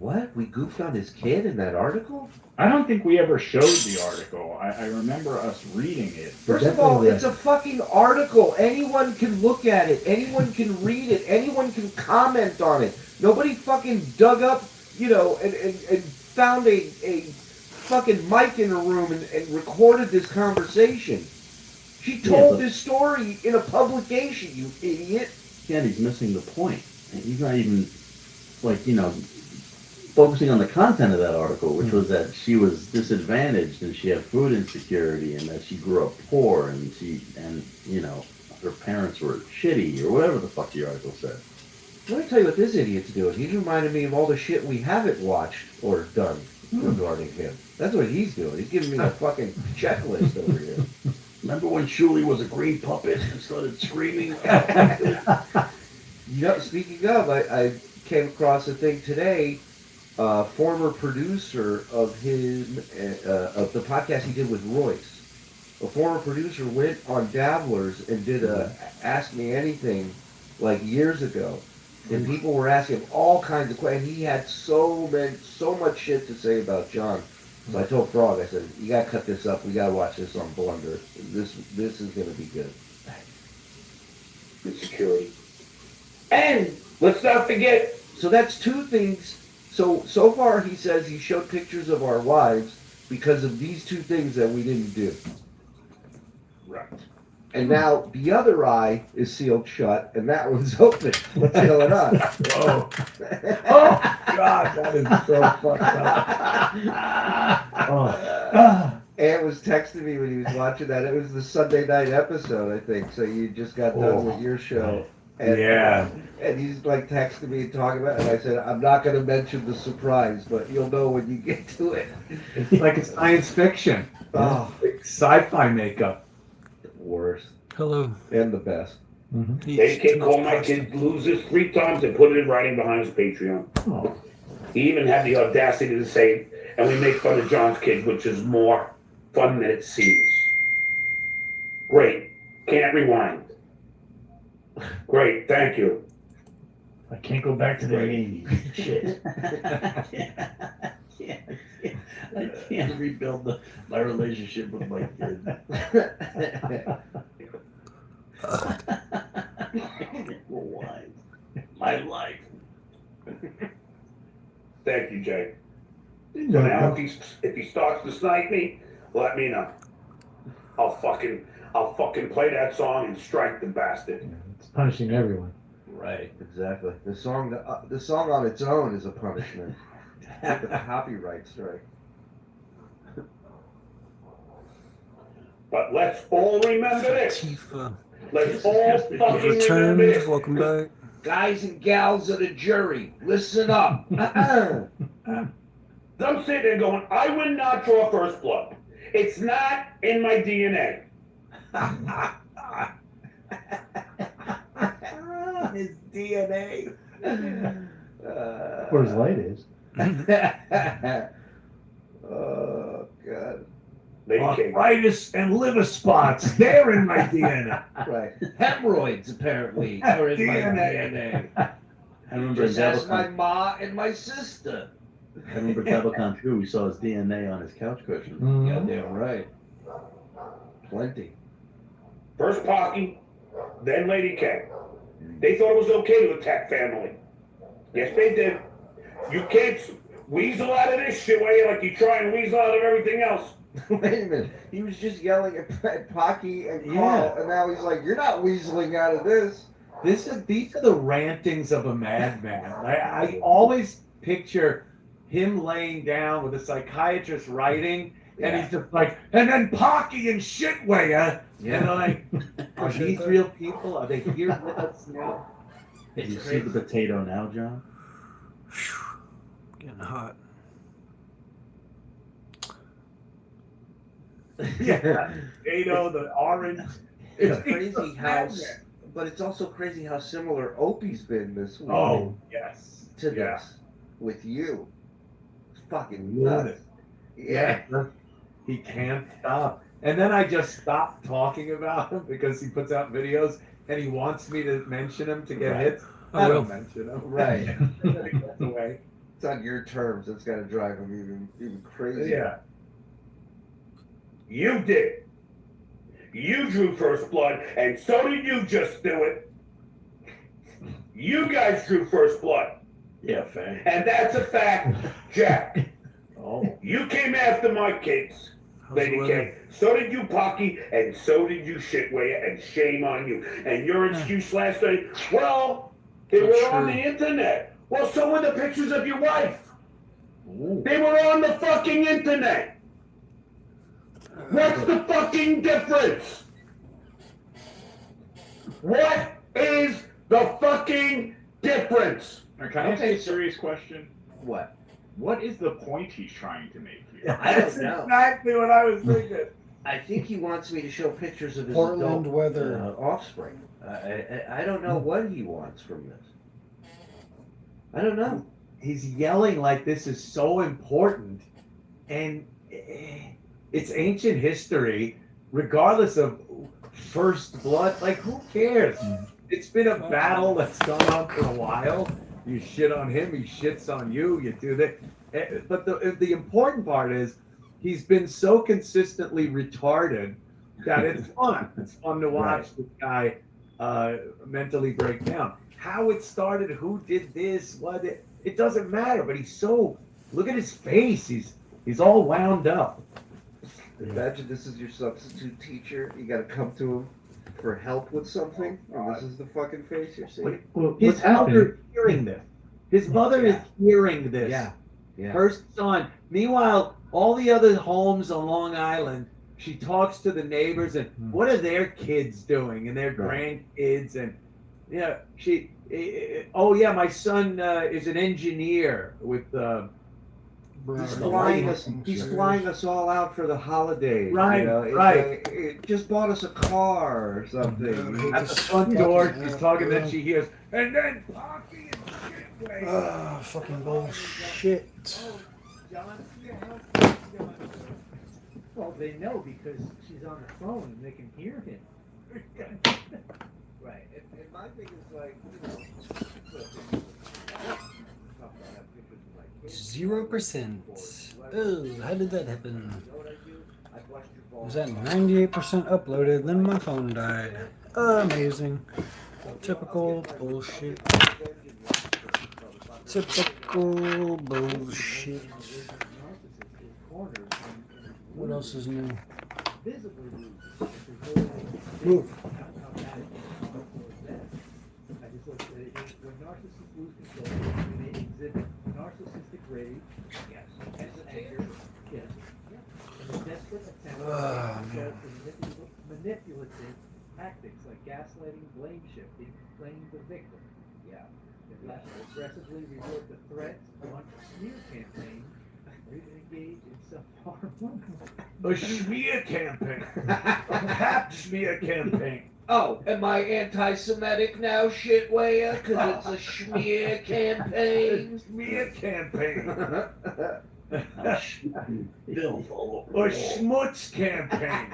Speaker 6: what? We goofed on his kid in that article?
Speaker 4: I don't think we ever showed the article. I remember us reading it.
Speaker 6: First of all, it's a fucking article. Anyone can look at it. Anyone can read it. Anyone can comment on it. Nobody fucking dug up, and found a fucking mic in a room and recorded this conversation. She told this story in a publication, you idiot.
Speaker 20: Yeah, he's missing the point. He's not even, focusing on the content of that article, which was that she was disadvantaged and she had food insecurity and that she grew up poor and her parents were shitty or whatever the fuck the article said.
Speaker 6: Let me tell you what this idiot's doing. He's reminding me of all the shit we haven't watched or done regarding him. That's what he's doing. He's giving me a fucking checklist over here.
Speaker 20: Remember when Shuli was a green puppet and started screaming?
Speaker 6: You know, speaking of, I came across a thing today. Former producer of of the podcast he did with Royce. A former producer went on Dabblers and did a Ask Me Anything like years ago. And people were asking all kinds of questions. He had so much shit to say about John. So I told Frog, I said, you gotta cut this up. We gotta watch this on Blunder. This is gonna be good.
Speaker 18: Good security. And let's not forget.
Speaker 6: So that's two things. So far he says he showed pictures of our wives because of these two things that we didn't do.
Speaker 18: Right.
Speaker 6: And now the other eye is sealed shut, and that one's open. What's going on?
Speaker 2: Oh God, that is so fucked up.
Speaker 6: Ant was texting me when he was watching that. It was the Sunday night episode, I think. So you just got done with your show. And, and he's like texting me and talking about it. And I said, I'm not going to mention the surprise, but you'll know when you get to it.
Speaker 8: It's like a science fiction.
Speaker 6: Oh.
Speaker 8: Like sci-fi makeup.
Speaker 6: Worst.
Speaker 3: Hello.
Speaker 6: And the best.
Speaker 18: They can call my kid losers 3 times and put it in writing behind his Patreon.
Speaker 2: Oh.
Speaker 18: He even had the audacity to say, and we make fun of John's kid, which is more fun than it seems. Great. Can't rewind. Great. Thank you.
Speaker 2: I can't go back to the 80s. Shit.
Speaker 20: I can't rebuild my relationship with my kid. My life.
Speaker 18: Thank you, Jay. So now if he starts to snipe me, let me know. I'll fucking play that song and strike the bastard.
Speaker 9: It's punishing everyone.
Speaker 6: Right, exactly. The song on its own is a punishment. The copyright strike.
Speaker 18: But let's all remember this. Let's all fucking remember this.
Speaker 3: Welcome back.
Speaker 6: Guys and gals of the jury, listen up.
Speaker 18: I'm sitting there going, I would not draw first blood. It's not in my DNA.
Speaker 8: His DNA.
Speaker 9: Where his light is.
Speaker 6: Oh, God.
Speaker 2: Arthritis and liver spots, they're in my DNA.
Speaker 6: Right. Hemorrhoids, apparently, are in my DNA.
Speaker 20: I remember
Speaker 6: Just ask my
Speaker 20: Dablecon.
Speaker 6: ma and my sister.
Speaker 20: I remember Dablecon too. We saw his DNA on his couch cushion.
Speaker 6: Goddamn right. Plenty.
Speaker 18: First Pocky, then Lady K. They thought it was okay to attack family. Yes, they did. You can't weasel out of this shit way like you try and weasel out of everything else.
Speaker 6: Wait a minute. He was just yelling at Pocky and Carl, and now he's like, you're not weaseling out of this.
Speaker 8: These are the rantings of a madman. I always picture him laying down with a psychiatrist writing, and he's just like, and then Pocky and Shitwaya. And I'm like, are these real people? Are they here with us now?
Speaker 20: Did you see the potato now, John?
Speaker 3: Getting hot.
Speaker 2: Yeah. Potato, the orange.
Speaker 6: It's crazy how, but it's also crazy how similar Opie's been this week.
Speaker 2: Oh, yes.
Speaker 6: To this with you. It's fucking
Speaker 8: Love
Speaker 6: nuts.
Speaker 8: it. Yeah. He can't stop. And then I just stopped talking about him because he puts out videos and he wants me to mention him to get hits. I don't mention him.
Speaker 6: Right.
Speaker 8: Gets away.
Speaker 6: It's on your terms. That's got to drive him even crazier.
Speaker 18: Yeah. You did. You drew first blood, and so did you just do it. You guys drew first blood.
Speaker 20: Yeah, fair.
Speaker 18: And that's a fact, Jack. You came after my kids, Lady K. So did you, Pocky, and so did you, Shitwaya, and shame on you. And your excuse last night, well, they were on the internet. Well, so were the pictures of your wife. They were on the fucking internet. What's the fucking difference? What is the fucking difference?
Speaker 21: difference.
Speaker 4: Now, can I ask you a serious question?
Speaker 6: What?
Speaker 4: What is the point he's trying to make here?
Speaker 6: I don't know.
Speaker 8: Exactly what I was thinking.
Speaker 6: I think he wants me to show pictures of his
Speaker 3: Portland
Speaker 6: adult
Speaker 3: weather.
Speaker 6: offspring. I don't know what he wants from this. I don't know.
Speaker 8: He's yelling like this is so important, and it's ancient history, regardless of first blood. Like, who cares? It's been a battle that's gone on for a while. You shit on him, he shits on you. You do that, but the important part is he's been so consistently retarded that it's fun. It's fun to watch this guy mentally break down. How it started, who did this, what it doesn't matter. But he's so, look at his face. He's all wound up.
Speaker 6: Imagine this is your substitute teacher. You got to come to him for help with something. And this is the fucking face you're seeing.
Speaker 8: His mother is hearing this. His mother is hearing this.
Speaker 6: Yeah.
Speaker 8: Her son. Meanwhile, all the other homes on Long Island, she talks to the neighbors and what are their kids doing and their grandkids and my son is an engineer with
Speaker 6: He's flying us all out for the holidays.
Speaker 8: Right,
Speaker 6: you know? It just bought us a car or something.
Speaker 8: At the front door, she's talking, then she hears, and then Pocky and shit.
Speaker 3: Fucking bullshit.
Speaker 9: Well, they know because she's on the phone and they can hear him.
Speaker 6: Right. And my thing is like,
Speaker 3: 0%. Oh, how did that happen? It was at 98% uploaded, then my phone died. Amazing. Typical bullshit. Typical bullshit. What else is new? Move.
Speaker 9: When narcissists lose control, they exhibit narcissistic rage, intense anger, and a desperate attempt to manipulative tactics like gaslighting, blame shifting, playing the victim. They aggressively resort to threats, launch smear campaigns, or even engage in self-harm.
Speaker 8: A smear campaign. A pap smear campaign.
Speaker 6: Oh, am I anti-Semitic now, shitwaya? Because it's a schmear campaign.
Speaker 8: Smear campaign.
Speaker 20: Filth all over.
Speaker 8: Or schmutz campaign.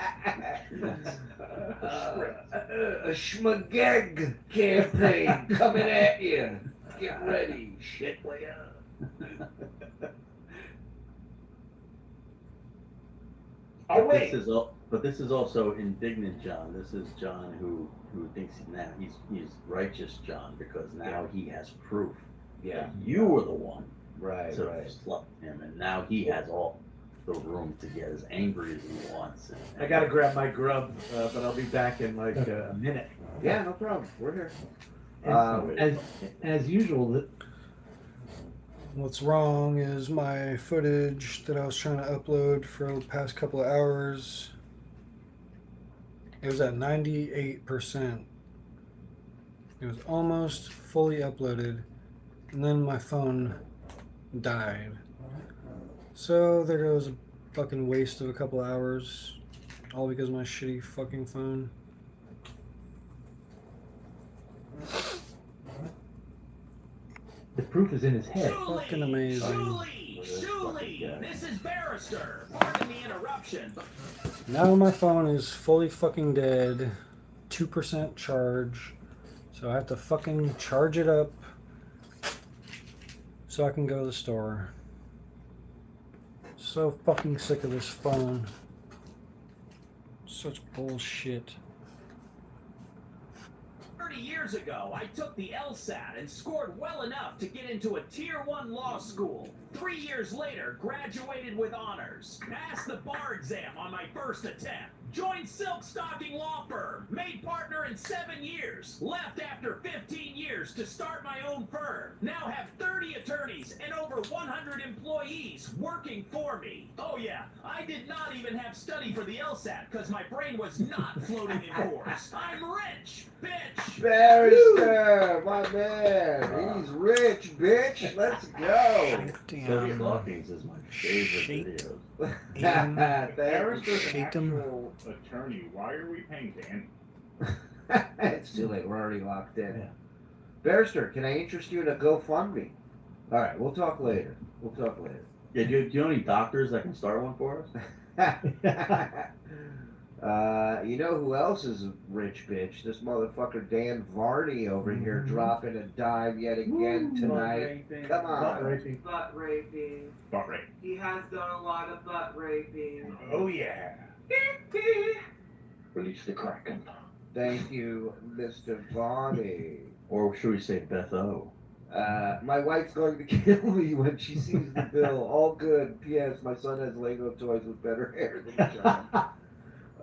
Speaker 6: A schmageg campaign coming at you. Get ready, shitwaya.
Speaker 20: But this is also indignant John. This is John who thinks now he's righteous John because now he has proof.
Speaker 6: Yeah.
Speaker 20: You were the one
Speaker 6: Right.
Speaker 20: to slut him, and now he has all the room to get as angry as he wants.
Speaker 8: I gotta grab my grub, but I'll be back in like a minute.
Speaker 6: Yeah, no problem. We're here.
Speaker 9: As usual,
Speaker 3: What's wrong is my footage that I was trying to upload for the past couple of hours. It was at 98%. It was almost fully uploaded, and then my phone died. So there goes a fucking waste of a couple of hours, all because of my shitty fucking phone.
Speaker 9: the proof is in his head.
Speaker 3: Fucking amazing.
Speaker 10: Julie, this is Barrister. Pardon the interruption.
Speaker 3: Now my phone is fully fucking dead, 2% charge, so I have to fucking charge it up so I can go to the store. So fucking sick of this phone. Such bullshit.
Speaker 10: 30 years ago, I took the LSAT and scored well enough to get into a Tier 1 law school. 3 years later, graduated with honors. Passed the bar exam on my first attempt.
Speaker 12: Joined silk stocking law firm. Made partner in 7 years. Left after 15 years to start my own firm. Now have 30 attorneys and over 100 employees working for me. Oh yeah, I did not even have study for the LSAT because my brain was not floating in course. I'm rich, bitch.
Speaker 6: Barrister, my man. He's rich, bitch. Let's go.
Speaker 20: Silk Stockings is my favorite video.
Speaker 4: Barrister's an actual attorney. Why are we paying Danny?
Speaker 6: It's too late. We're already locked in. Yeah. Barrister, can I interest you in a GoFundMe? All right, we'll talk later.
Speaker 20: Yeah, do you know any doctors that can start one for us?
Speaker 6: You know who else is a rich bitch? This motherfucker Dan Varney over here dropping a dime yet again tonight. Come on.
Speaker 22: Butt raping.
Speaker 4: Butt rape.
Speaker 22: He has done a lot of butt raping.
Speaker 4: Oh yeah.
Speaker 7: Release the Kraken.
Speaker 6: Thank you, Mr. Varney.
Speaker 20: Or should we say Beth O?
Speaker 6: My wife's going to kill me when she sees the bill. All good. P.S. My son has Lego toys with better hair than John.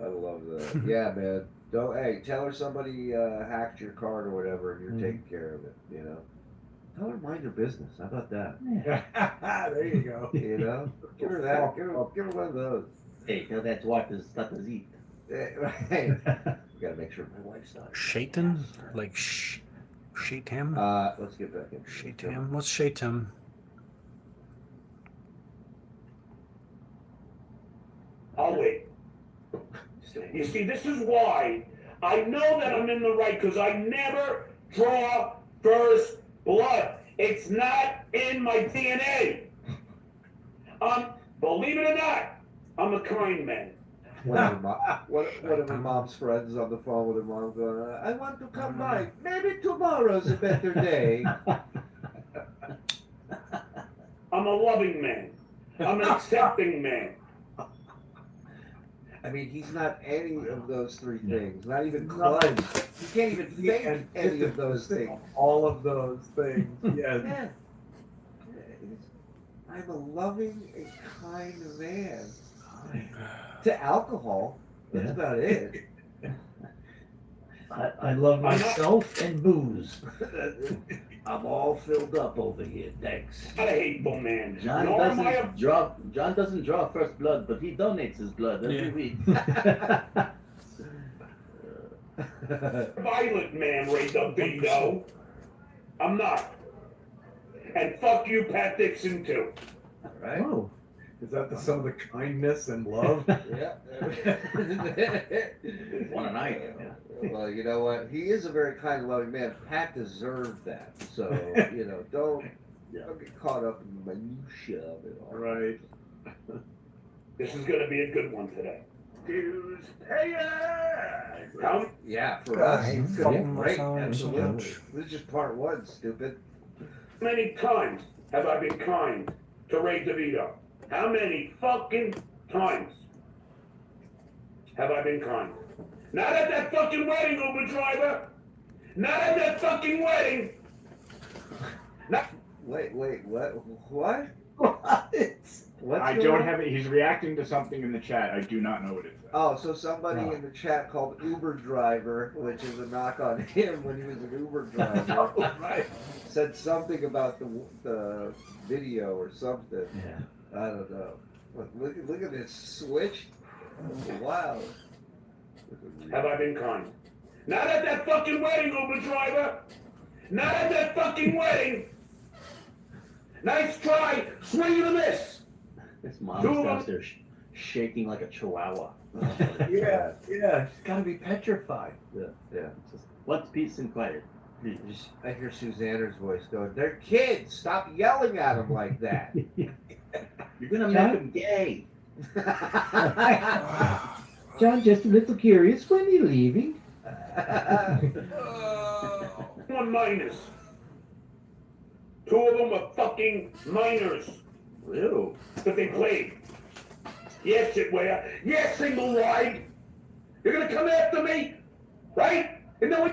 Speaker 6: I love that. Yeah, man. Don't. Hey, tell her somebody hacked your card or whatever, and you're taking care of it. You know. Tell her mind her business. How about that?
Speaker 8: There you go.
Speaker 6: You know. Give her that. Give her one of those.
Speaker 20: Hey, tell that wife to stop the Z.
Speaker 6: Hey, you gotta make sure my wife's not.
Speaker 3: Shaitan? Like Shaitam?
Speaker 6: Let's get back in.
Speaker 3: Shaitam? What's Shaitam?
Speaker 18: I'll wait. You see, this is why I know that I'm in the right, because I never draw first blood. It's not in my DNA. Believe it or not, I'm a kind man.
Speaker 6: One of her mom's friends on the phone with her mom going, I want to come by. Maybe tomorrow's a better day.
Speaker 18: I'm a loving man. I'm an accepting man.
Speaker 6: I mean, he's not any of those three things. Not even close. He can't even think any of those things.
Speaker 8: All of those things. Yes.
Speaker 6: Yeah. I'm a loving and kind man. To alcohol, that's about it.
Speaker 9: I love myself and booze.
Speaker 6: I'm all filled up over here, thanks.
Speaker 18: I'm a hateful man.
Speaker 20: John doesn't draw first blood, but he donates his blood every week.
Speaker 18: Violent man, Ray DeVito. I'm not. And fuck you, Pat Dixon, too.
Speaker 6: Right?
Speaker 8: Oh. Is that the some of the kindness and love?
Speaker 6: Yeah.
Speaker 20: One a night.
Speaker 6: Well, you know what? He is a very kind and loving man. Pat deserved that. So, you know, don't get caught up in the minutiae of it all.
Speaker 8: Right.
Speaker 18: This is going to be a good one today. Dues payer!
Speaker 6: Yeah, for us, it's going to be great. Absolutely. This is just part one, stupid.
Speaker 18: How many times have I been kind to Ray DeVito? How many fucking times have I been kind? Not at that fucking wedding, Uber driver! Not at that fucking wedding! Not...
Speaker 6: Wait, what? What?
Speaker 4: I don't have it. He's reacting to something in the chat. I do not know what it is.
Speaker 6: Oh, so somebody in the chat called Uber driver, which is a knock on him when he was an Uber driver,
Speaker 8: Right.
Speaker 6: said something about the video or something.
Speaker 9: Yeah.
Speaker 6: I don't know. Look at this switch. Wow.
Speaker 18: Have I been kind? Not at that fucking wedding, Uber driver! Not at that fucking wedding! Nice try! Swing and a miss!
Speaker 20: His mom's downstairs shaking like a chihuahua.
Speaker 8: Yeah. She's got to be petrified.
Speaker 6: Yeah.
Speaker 20: Just what's peace and quiet?
Speaker 6: I hear Susanna's voice going, they're kids! Stop yelling at them like that!
Speaker 20: You're gonna make them gay.
Speaker 9: John, just a little curious, when are you leaving?
Speaker 18: One minors. Two of them were fucking minors.
Speaker 20: Ew.
Speaker 18: But they played. Yes, Sitway. Yes, single wide. You're gonna come after me? Right? And then we...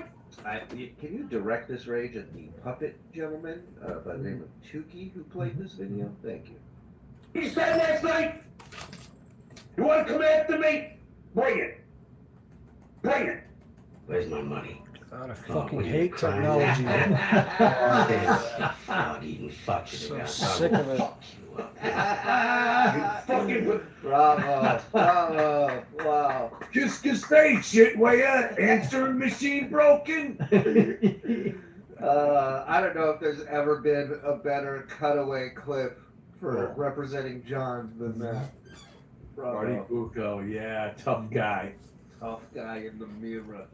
Speaker 6: Can you direct this rage at the puppet gentleman by the name of Tukey who played this video? Thank you.
Speaker 18: You said last night? You wanna come after me? Bring it. Bring it.
Speaker 15: Where's my money?
Speaker 3: God, I
Speaker 15: Oh,
Speaker 3: fucking
Speaker 15: what are you,
Speaker 3: hate
Speaker 15: crime
Speaker 3: technology.
Speaker 15: God, eating fuck you.
Speaker 3: So sick of it.
Speaker 18: You fucking
Speaker 6: Bravo, bravo, wow.
Speaker 18: Just a state, shitwaya. Answering machine broken.
Speaker 6: I don't know if there's ever been a better cutaway clip for representing John than that.
Speaker 8: Marty
Speaker 6: Bravo.
Speaker 8: Bucco, yeah, tough guy.
Speaker 6: Tough guy in the mirror.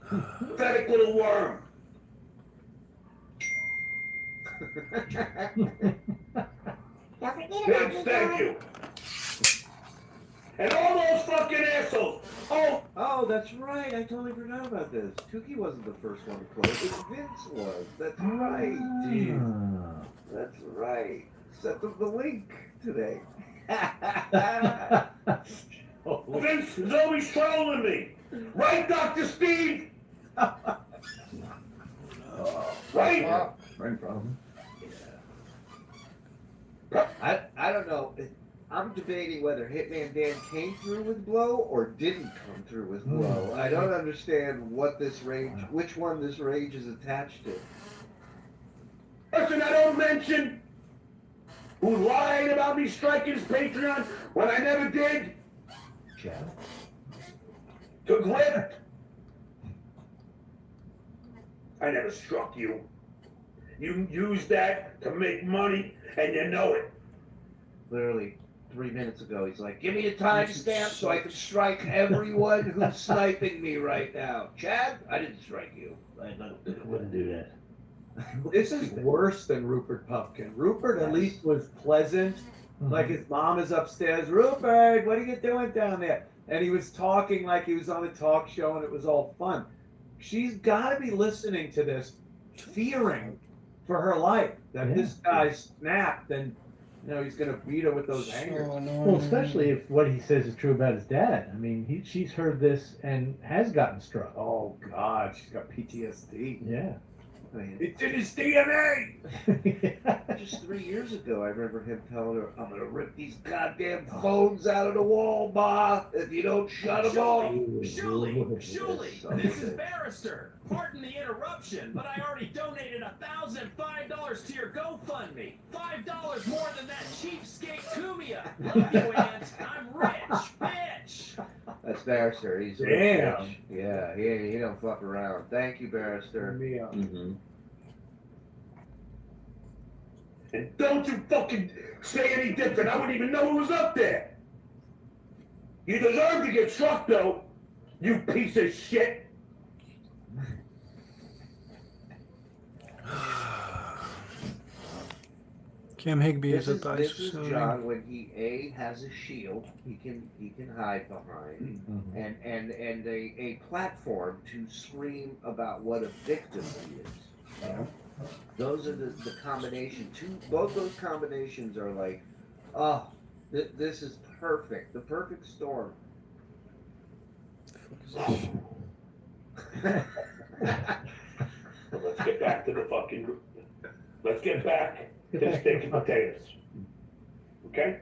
Speaker 18: Pathetic little worm. Pigs, thank you. And all those fucking assholes.
Speaker 6: Oh, that's right. I totally forgot about this. Tukey wasn't the first one to quote. It was Vince was. That's right. That's right. Sent them the link today.
Speaker 18: Vince is always trolling me. Right, Dr. Steve? Right?
Speaker 20: Right problem.
Speaker 6: I don't know. I'm debating whether Hitman Dan came through with Blow or didn't come through with Blow. I don't understand what this rage, which one this rage is attached to.
Speaker 18: Person I don't mention who lied about me striking his Patreon when I never did.
Speaker 6: Chad.
Speaker 18: Took lift. I never struck you. You used that to make money, and you know it.
Speaker 6: Literally 3 minutes ago, he's like, "Give me a timestamp so I can strike everyone who's sniping me right now." Chad, I didn't strike you.
Speaker 20: I wouldn't do that.
Speaker 8: This is worse than Rupert Pupkin. Rupert at least was pleasant. Like his mom is upstairs. Rupert, what are you doing down there? And he was talking like he was on a talk show and it was all fun. She's got to be listening to this, fearing for her life that this guy snapped and he's going to beat her with those hangers.
Speaker 9: Well, especially if what he says is true about his dad. I mean, she's heard this and has gotten struck.
Speaker 8: Oh God, she's got PTSD.
Speaker 9: Yeah.
Speaker 18: It's in his DNA.
Speaker 6: Just 3 years ago, I remember him telling her, "I'm gonna rip these goddamn phones out of the wall, Ma, if you don't shut them off."
Speaker 12: Shuley, this is Barrister. Pardon the interruption, but I already donated $1,005 to your GoFundMe. $5 more than that cheapskate Kumia. Love you, Aunt. I'm rich, bitch.
Speaker 6: That's Barrister. He's a
Speaker 8: Damn.
Speaker 6: bitch. Yeah, he don't fuck around. Thank you, Barrister.
Speaker 20: Mm-hmm.
Speaker 18: And don't you fucking say any different. I wouldn't even know who was up there. You deserve to get struck, though. You piece of shit.
Speaker 3: Cam Higby is
Speaker 6: This
Speaker 3: advice.
Speaker 6: is John when he has a shield he can hide behind, and a platform to scream about what a victim he is.
Speaker 9: Yeah.
Speaker 6: Those are the combination. Both those combinations are like, oh, this is perfect. The perfect storm.
Speaker 18: Let's get back to the fucking. Let's get back to the steak and potatoes. Okay?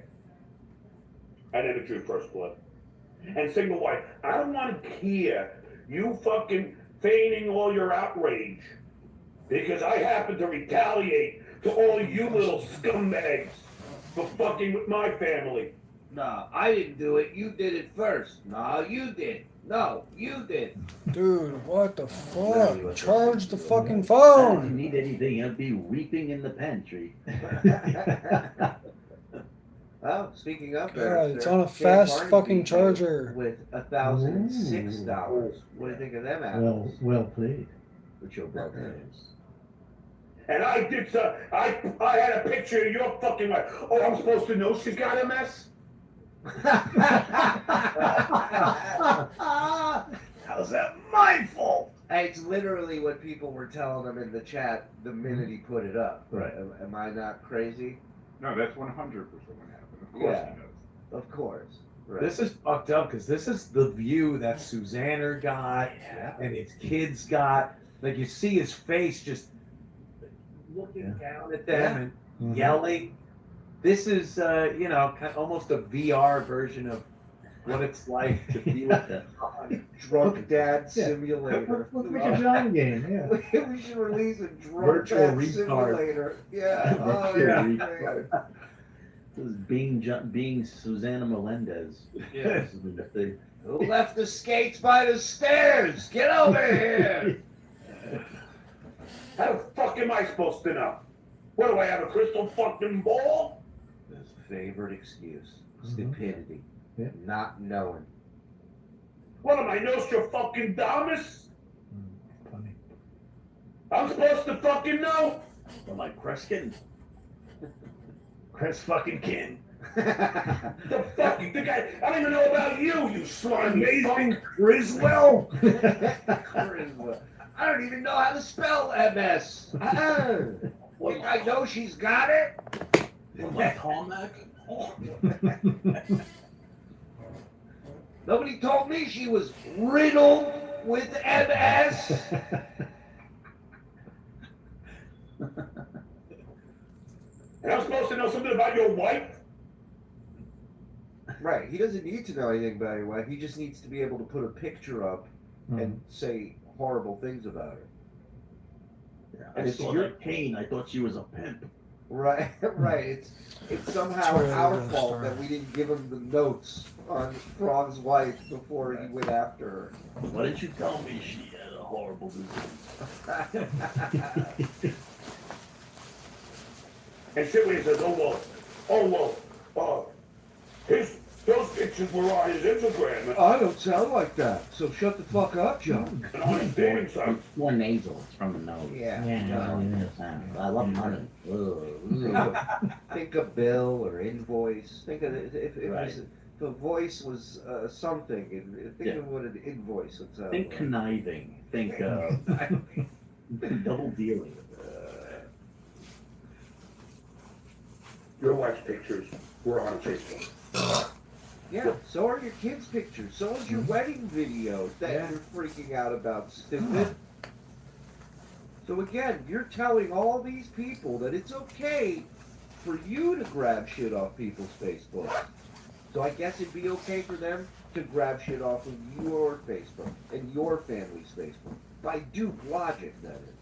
Speaker 18: I never drew first blood. And single white. I don't want to hear you fucking feigning all your outrage. Because I happen to retaliate to all you little scumbags for fucking with my family.
Speaker 6: Nah, I didn't do it. You did it first. Nah, you did. No, you did.
Speaker 3: Dude, what the fuck?
Speaker 6: Really,
Speaker 3: Charge the fucking
Speaker 20: If
Speaker 3: phone.
Speaker 20: you need anything, I'd be weeping in the pantry.
Speaker 6: Well, speaking of
Speaker 3: God, it's on a
Speaker 6: Ken
Speaker 3: fast
Speaker 6: Barney
Speaker 3: fucking
Speaker 6: beat you
Speaker 3: charger.
Speaker 6: with $1,006. What do you think of them apples?
Speaker 9: Well played.
Speaker 6: With your brother.
Speaker 18: And I did so. I had a picture of your fucking wife. Oh, I'm supposed to know she's got MS?
Speaker 6: How's that my fault? Hey, it's literally what people were telling him in the chat the minute he put it up.
Speaker 4: Right.
Speaker 6: Am I not crazy?
Speaker 4: No, that's 100% what happened. Of course
Speaker 6: Yeah.
Speaker 4: he knows.
Speaker 6: Of course. Right.
Speaker 8: This is fucked up because this is the view that Susanna got and his kids got. Like you see his face just looking down at them and yelling. This is, almost a VR version of what it's like to be with them.
Speaker 6: Drunk Dad Simulator.
Speaker 9: Let's make a John game. Yeah.
Speaker 6: We should release a Drunk
Speaker 8: Virtual
Speaker 6: Dad
Speaker 8: retard.
Speaker 6: Simulator. Yeah. Oh,
Speaker 20: Virtual
Speaker 6: yeah.
Speaker 20: retard. This is being Susanna Melendez.
Speaker 6: Yeah.
Speaker 20: This is the thing.
Speaker 6: Who left the skates by the stairs? Get over here!
Speaker 18: How the fuck am I supposed to know? What do I have, a crystal fucking ball?
Speaker 6: His favorite excuse: stupidity,
Speaker 9: Yeah.
Speaker 6: not knowing.
Speaker 18: What am I, Nostradamus?
Speaker 9: Funny.
Speaker 18: I'm supposed to fucking know?
Speaker 20: Am I Kreskin?
Speaker 18: Chris fucking Kin. The fuck you think I don't even know about you, you slimy fuck.
Speaker 6: Griswell? I don't even know how to spell MS. Think I know she's got it?
Speaker 20: Am I Cormac?
Speaker 6: Nobody told me she was riddled with MS.
Speaker 18: And I'm supposed to know something about your wife?
Speaker 6: Right. He doesn't need to know anything about your wife. He just needs to be able to put a picture up and say horrible things about her.
Speaker 20: Yeah,
Speaker 6: And
Speaker 20: I
Speaker 6: it's
Speaker 20: saw
Speaker 6: your-
Speaker 20: that cane. I thought she was a pimp.
Speaker 6: Right, right. It's somehow
Speaker 3: That's where
Speaker 6: our
Speaker 3: the
Speaker 6: fault
Speaker 3: story.
Speaker 6: that we didn't give him the notes on Frog's wife before he went after her.
Speaker 20: Why didn't you tell me she had a horrible disease?
Speaker 18: And Sylvia says, those pictures were on his Instagram.
Speaker 6: I don't sound like that, so shut the fuck up, John.
Speaker 18: And on his dating site.
Speaker 20: It's more nasal. It's from the nose.
Speaker 6: Yeah.
Speaker 20: I love money.
Speaker 6: Think of bill or invoice. Think of it, if
Speaker 20: Right.
Speaker 6: the voice was something. Think
Speaker 20: Yeah.
Speaker 6: of what an invoice would sound
Speaker 20: Think
Speaker 6: like.
Speaker 20: conniving. Think double dealing.
Speaker 18: Your wife's pictures were on Facebook.
Speaker 6: Yeah, so are your kids' pictures. So is your wedding video that you're freaking out about, stupid. So again, you're telling all these people that it's okay for you to grab shit off people's Facebook. So I guess it'd be okay for them to grab shit off of your Facebook and your family's Facebook. By Duke logic, that is.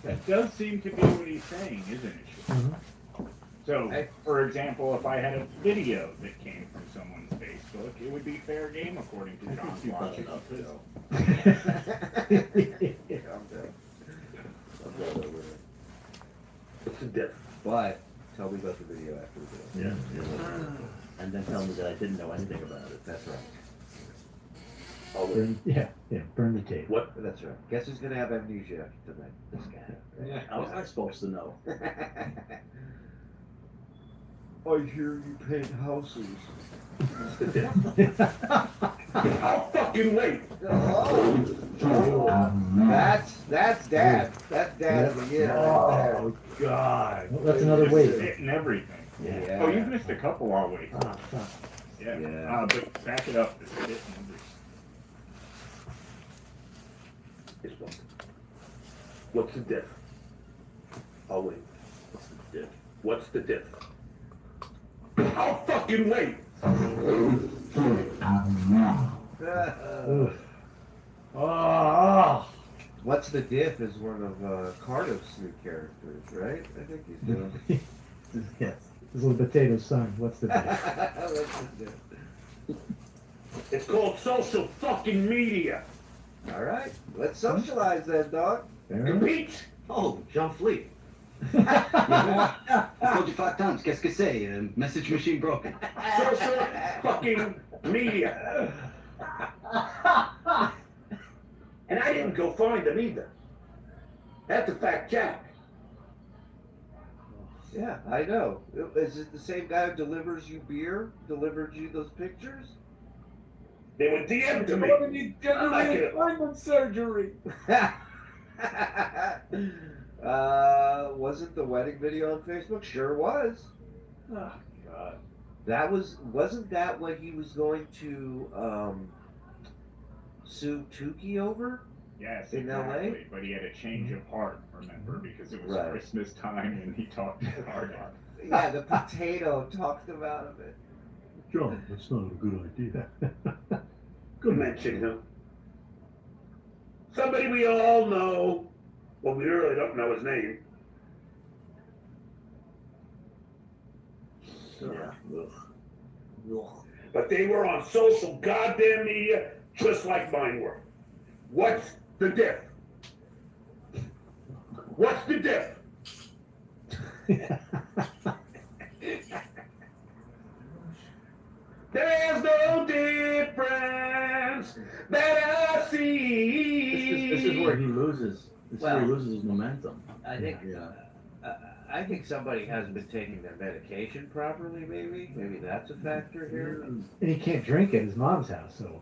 Speaker 4: That does seem to be what he's saying, isn't it? So, for example, if I had a video that came from someone's Facebook, it would be fair game according to John's logic.
Speaker 18: What's the difference?
Speaker 6: But tell me about the video after the video.
Speaker 20: Yeah. And then tell me that I didn't know anything about it.
Speaker 6: That's right.
Speaker 9: Burn, burn the tape.
Speaker 18: What?
Speaker 6: That's right. Guess who's gonna have amnesia tonight? This guy.
Speaker 20: How was I supposed to know?
Speaker 6: I hear you paint houses.
Speaker 18: I'll fucking wait.
Speaker 6: That's dad. That's dad again right there.
Speaker 8: Oh, God.
Speaker 9: Well, that's another wave.
Speaker 4: Hitting everything.
Speaker 6: Yeah.
Speaker 4: Oh, you've missed a couple already.
Speaker 9: Oh, fuck.
Speaker 4: Yeah.
Speaker 6: Yeah.
Speaker 4: But back it up. It's hitting numbers.
Speaker 18: This one. What's the diff? I'll wait.
Speaker 20: What's the diff?
Speaker 18: What's the diff? I'll fucking wait.
Speaker 6: What's the diff is one of Cardiff's new characters, right? I think he's doing.
Speaker 9: Yes. His little potato son. What's the name?
Speaker 6: What's the diff?
Speaker 18: It's called social fucking media.
Speaker 6: All right, let's socialize then, dog.
Speaker 18: Compete.
Speaker 15: Oh, Jean Fleet. I told you 5 times. Qu'est-ce que c'est? Message machine broken.
Speaker 18: Social fucking media. And I didn't go find them either. That's a fact check.
Speaker 6: Yeah, I know. Is it the same guy who delivers you beer? Delivered you those pictures?
Speaker 18: They were DM'd to me. I'm not gonna-
Speaker 8: Alignment surgery.
Speaker 6: Wasn't the wedding video on Facebook? Sure was.
Speaker 8: Oh, God.
Speaker 6: Wasn't that what he was going to sue Tukey over?
Speaker 4: Yes,
Speaker 6: In
Speaker 4: exactly.
Speaker 6: LA?
Speaker 4: But he had a change of heart, remember, because it was
Speaker 6: Right.
Speaker 4: Christmas time and he talked hard on.
Speaker 6: Yeah, the potato talked about it.
Speaker 7: John, that's not a good idea.
Speaker 18: Good mention him. Somebody we all know. Well, we really don't know his name.
Speaker 20: Yeah.
Speaker 18: But they were on social goddamn media just like mine were. What's the diff? What's the diff? There's no difference that I see.
Speaker 20: This is where he loses. This is where he
Speaker 6: Well,
Speaker 20: loses his momentum.
Speaker 6: I think
Speaker 20: Yeah.
Speaker 6: I think somebody hasn't been taking their medication properly. Maybe that's a factor here.
Speaker 9: And he can't drink at his mom's house, so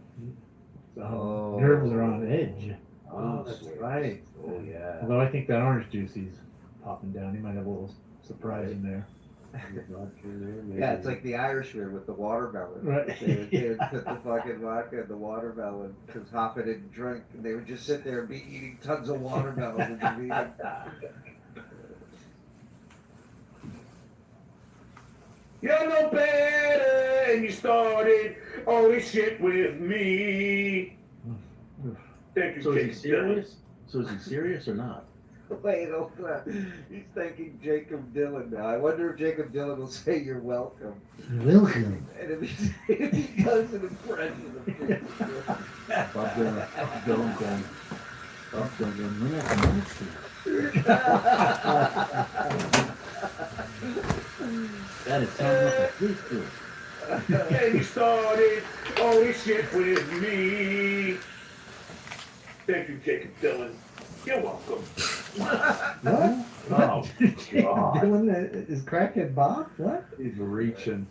Speaker 6: Oh.
Speaker 9: nerves are on edge.
Speaker 6: Oh, that's right. Oh yeah.
Speaker 9: Although I think that orange juice he's popping down, he might have a little surprise in there.
Speaker 6: Yeah, it's like the Irishman with the watermelon.
Speaker 9: Right.
Speaker 6: They would put the fucking vodka in the watermelon because Hoffa didn't drink, and they would just sit there and be eating tons of watermelon and be eating.
Speaker 18: You're no better, and you started all this shit with me. Thank you,
Speaker 20: So is he
Speaker 18: Jacob
Speaker 20: serious? So is he serious or not?
Speaker 6: Wait, hold on. He's thanking Jacob Dylan now. I wonder if Jacob Dylan will say you're welcome.
Speaker 9: Welcome.
Speaker 6: And if he does an impression of Jacob Dylan.
Speaker 20: Bob Dylan going. Bob Dylan going, we're not That is something
Speaker 18: Yeah, you started all this shit with me. Thank you, Jacob Dylan. You're welcome.
Speaker 9: What?
Speaker 20: Oh, God.
Speaker 9: Dylan is crackhead Bob? What?
Speaker 8: He's reaching.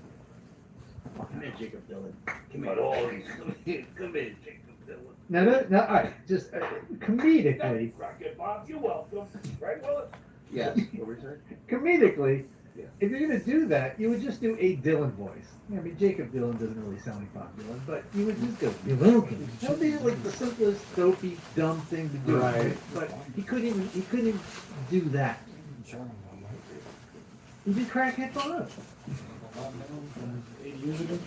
Speaker 20: Come here, Jacob Dylan.
Speaker 18: Come on,
Speaker 6: Come here, Jacob Dylan.
Speaker 9: Now, all right, just comedically,
Speaker 18: Rocket Bob, you're welcome. Right, Willis?
Speaker 6: Yes. What were you saying?
Speaker 9: comedically,
Speaker 6: Yeah.
Speaker 9: if you're gonna do that, you would just do a Dylan voice. I mean, Jacob Dylan doesn't really sound like Bob Dylan, but you would just go, "You're welcome." That would be like the simplest, dopey, dumb thing to do.
Speaker 8: Right.
Speaker 9: But he couldn't even do that. He'd be crackhead Bob.
Speaker 12: 8 years ago.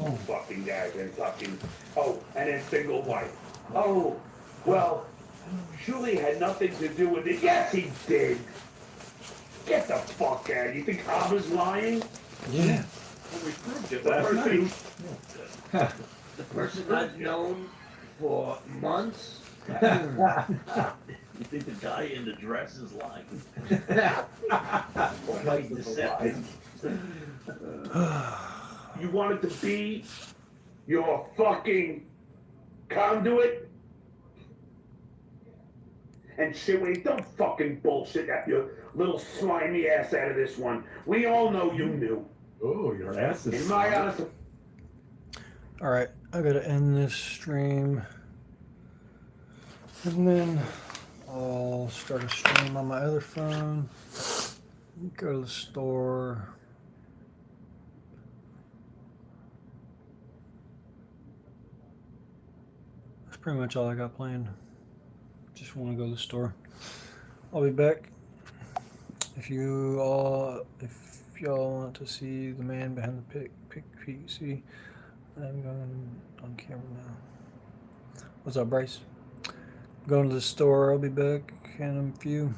Speaker 18: Oh, fucking guys and fucking. Oh, and then single wife. Oh, well, Julie had nothing to do with it. Yes, he did. Get the fuck out. You think Hava's lying?
Speaker 9: Yeah.
Speaker 18: Well, we proved it
Speaker 8: Last
Speaker 18: last week.
Speaker 6: The person I've known for months.
Speaker 20: You think the guy in the dress is lying? Quite deceptive.
Speaker 18: You wanted to be your fucking conduit? And Chewie, don't fucking bullshit at your little slimy ass out of this one. We all know you knew.
Speaker 8: Oh, your ass is.
Speaker 18: In my honest.
Speaker 3: All right, I gotta end this stream, and then I'll start a stream on my other phone. Go to the store. That's pretty much all I got planned. Just want to go to the store. I'll be back. If y'all want to see the man behind the pick PC, I'm going on camera now. What's up, Bryce? Going to the store. I'll be back in a few.